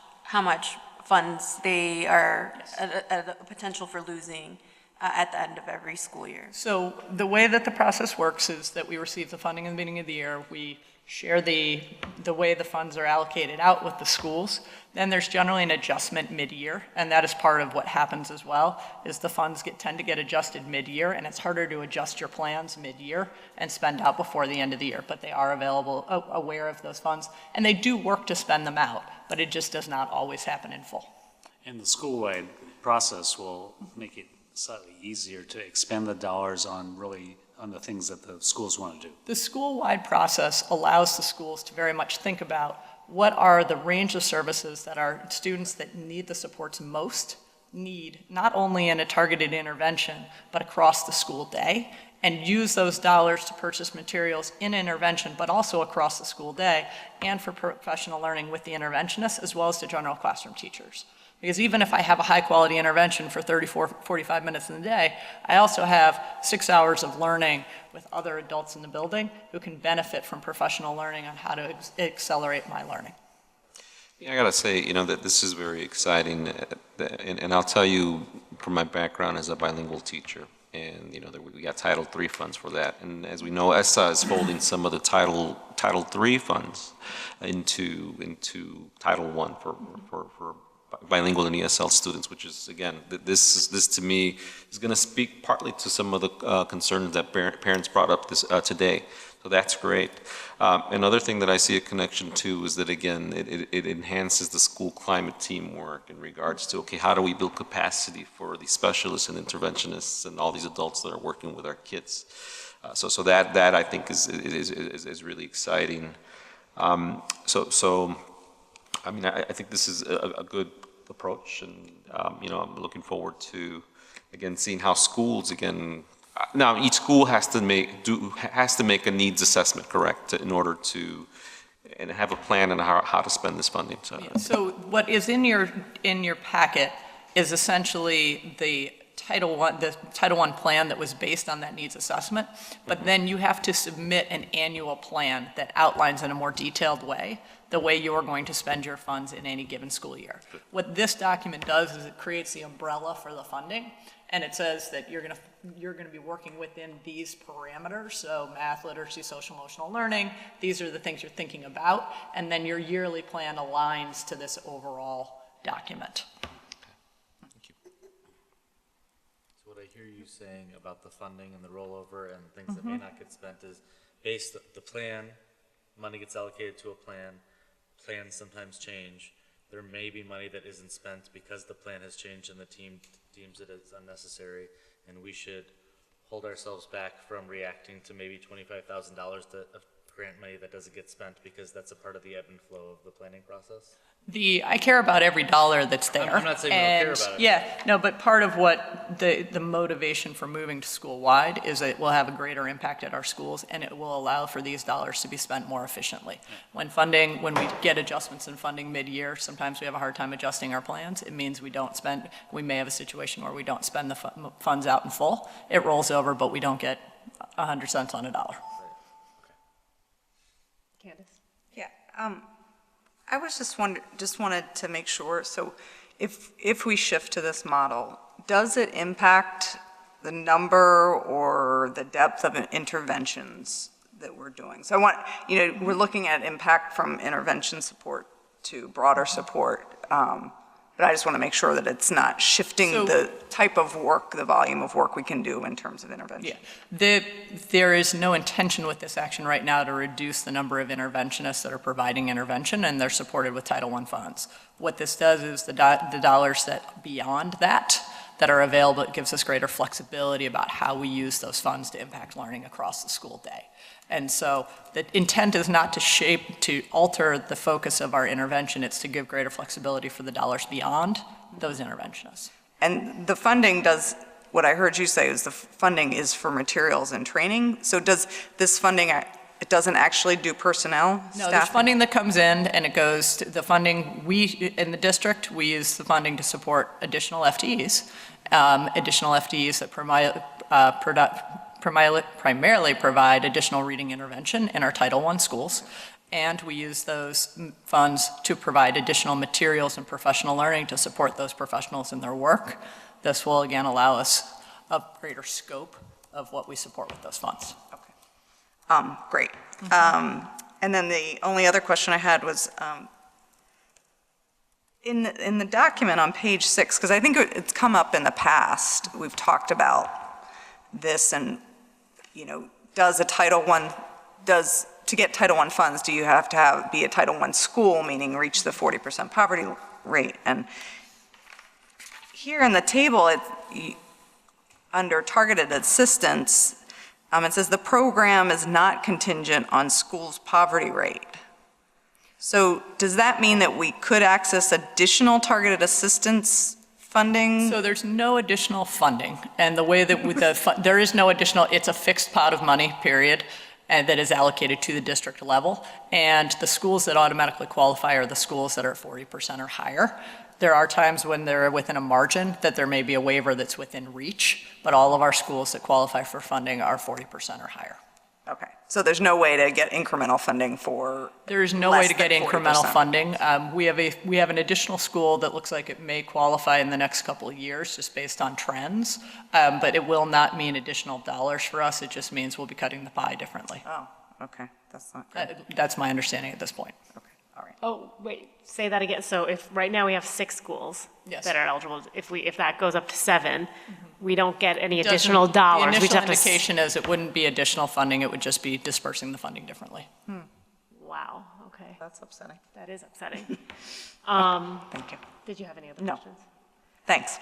funds they are at a potential for losing at the end of every school year? So the way that the process works is that we receive the funding in the beginning of the year. We share the way the funds are allocated out with the schools. Then there's generally an adjustment mid-year, and that is part of what happens as well, is the funds tend to get adjusted mid-year, and it's harder to adjust your plans mid-year and spend out before the end of the year, but they are aware of those funds, and they do work to spend them out, but it just does not always happen in full. And the school-wide process will make it slightly easier to expend the dollars on the things that the schools want to do. The school-wide process allows the schools to very much think about what are the range of services that our students that need the supports most need, not only in a targeted intervention, but across the school day, and use those dollars to purchase materials in intervention, but also across the school day, and for professional learning with the interventionists, as well as the general classroom teachers. Because even if I have a high-quality intervention for 45 minutes in the day, I also have 6 hours of learning with other adults in the building who can benefit from professional learning on how to accelerate my learning. Yeah, I gotta say, that this is very exciting, and I'll tell you from my background as a bilingual teacher, and we got Title III funds for that, and as we know, ESSA is folding some of the Title III funds into Title I for bilingual and ESL students, which is, again, this to me is going to speak partly to some of the concerns that parents brought up today. So that's great. Another thing that I see a connection to is that, again, it enhances the school climate teamwork in regards to, okay, how do we build capacity for the specialists and interventionists and all these adults that are working with our kids? So that I think is really exciting. I mean, I think this is a good approach. And, I'm looking forward to, again, seeing how schools, again, now each school has to make a needs assessment, correct, in order to, and have a plan on how to spend this funding. So what is in your packet is essentially the Title I plan that was based on that needs assessment, but then you have to submit an annual plan that outlines in a more detailed way the way you're going to spend your funds in any given school year. What this document does is it creates the umbrella for the funding, and it says that you're going to be working within these parameters, so math, literacy, social emotional learning, these are the things you're thinking about, and then your yearly plan aligns to this overall document. What I hear you saying about the funding and the rollover and things that may not get spent is based the plan, money gets allocated to a plan, plans sometimes change. There may be money that isn't spent because the plan has changed and the team deems it as unnecessary, and we should hold ourselves back from reacting to maybe $25,000 of grant money that doesn't get spent because that's a part of the ebb and flow of the planning process. I care about every dollar that's there. I'm not saying we don't care about it. Yeah, no, but part of what the motivation for moving to school-wide is that it will have a greater impact at our schools, and it will allow for these dollars to be spent more efficiently. When we get adjustments in funding mid-year, sometimes we have a hard time adjusting our plans. It means we may have a situation where we don't spend the funds out in full. It rolls over, but we don't get 100 cents on a dollar. Candace? Yeah. I was just wanted to make sure, so if we shift to this model, does it impact the number or the depth of interventions that we're doing? So we're looking at impact from intervention support to broader support, but I just want to make sure that it's not shifting the type of work, the volume of work we can do in terms of intervention. Yeah. There is no intention with this action right now to reduce the number of interventionists that are providing intervention, and they're supported with Title I funds. What this does is the dollars that beyond that are available, it gives us greater flexibility about how we use those funds to impact learning across the school day. And so the intent is not to alter the focus of our intervention, it's to give greater flexibility for the dollars beyond those interventionists. And the funding what I heard you say is the funding is for materials and training. So does this funding, it doesn't actually do personnel? No, there's funding that comes in and it goes to the funding, in the district, we use the funding to support additional FTEs that primarily provide additional reading intervention in our Title I schools, and we use those funds to provide additional materials and professional learning to support those professionals in their work. This will again allow us a greater scope of what we support with those funds. Okay. Great. And then the only other question I had was, in the document on page 6, because I think it's come up in the past, we've talked about this and, to get Title I funds, do you have to be a Title I school, meaning reach the 40% poverty rate? And here in the table, under targeted assistance, it says the program is not contingent on school's poverty rate. So does that mean that we could access additional targeted assistance funding? So there's no additional funding, and the way that there is no additional, it's a fixed pot of money, period, and that is allocated to the district level, and the schools that automatically qualify are the schools that are 40% or higher. There are times when they're within a margin that there may be a waiver that's within reach, but all of our schools that qualify for funding are 40% or higher. Okay, so there's no way to get incremental funding for There is no way to get incremental funding. We have an additional school that looks like it may qualify in the next couple of years just based on trends, but it will not mean additional dollars for us. It just means we'll be cutting the pie differently. Oh, okay, that's not good. That's my understanding at this point. Okay, all right. Oh, wait, say that again. So if right now we have 6 schools that are eligible, if that goes up to 7, we don't get any additional dollars. The initial indication is it wouldn't be additional funding, it would just be dispersing the funding differently. Wow, okay. That's upsetting. That is upsetting. Thank you. Did you have any other No. questions? Thanks.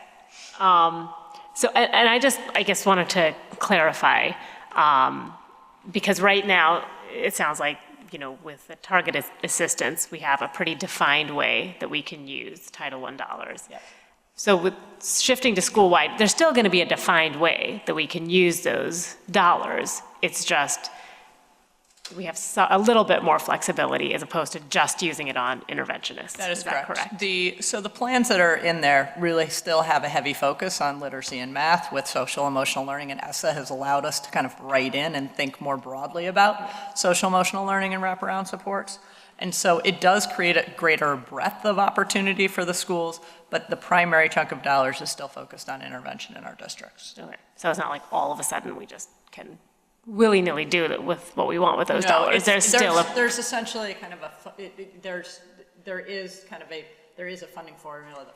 So, and I guess wanted to clarify, because right now, it sounds like with the targeted assistance, we have a pretty defined way that we can use Title I dollars. Yeah. So with shifting to school-wide, there's still going to be a defined way that we can use those dollars. It's just we have a little bit more flexibility as opposed to just using it on interventionists. That is that correct. So the plans that are in there really still have a heavy focus on literacy and math with social emotional learning, and ESSA has allowed us to kind of write in and think more broadly about social emotional learning and wraparound supports. And so it does create a greater breadth of opportunity for the schools, but the primary chunk of dollars is still focused on intervention in our districts. Okay. So it's not like all of a sudden we just can willy-nilly do it with what we want with those dollars. There's essentially kind of there is a funding formula that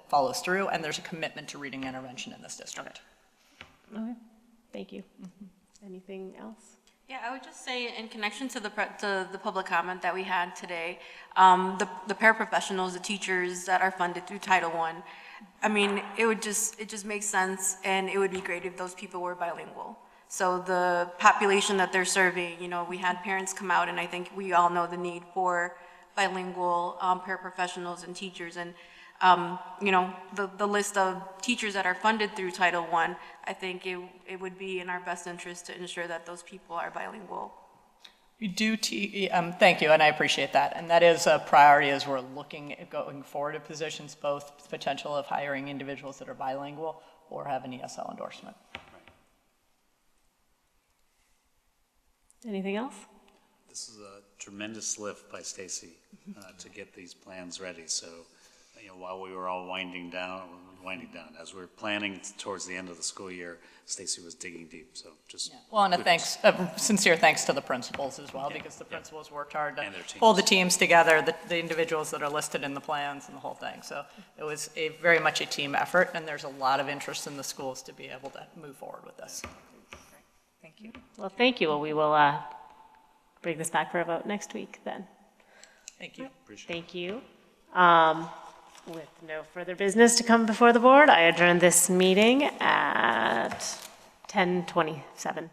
follows through, and there's a commitment to reading intervention in this district. Okay. Thank you. Anything else? Yeah, I would just say in connection to the public comment that we had today, the paraprofessionals, the teachers that are funded through Title I, I mean, it just makes sense, and it would be great if those people were bilingual. So the population that they're serving, we had parents come out, and I think we all know the need for bilingual paraprofessionals and teachers. And, the list of teachers that are funded through Title I think it would be in our best interest to ensure that those people are bilingual. We do, thank you, and I appreciate that. And that is a priority as we're looking at going forward at positions, both potential of hiring individuals that are bilingual or have an ESL endorsement. Anything else? This is a tremendous lift by Stacey to get these plans ready. So, while we were all winding down, as we were planning towards the end of the school year, Stacey was digging deep. So just well, and sincere thanks to the principals as well, because the principals worked hard to pull the teams together, the individuals that are listed in the plans and the whole thing. So it was very much a team effort, and there's a lot of interest in the schools to be able to move forward with this. Thank you. Well, thank you. Well, we will bring this back for a vote next week then. Thank you. Thank you. With no further business to come before the board, I adjourn this meeting at 10:27.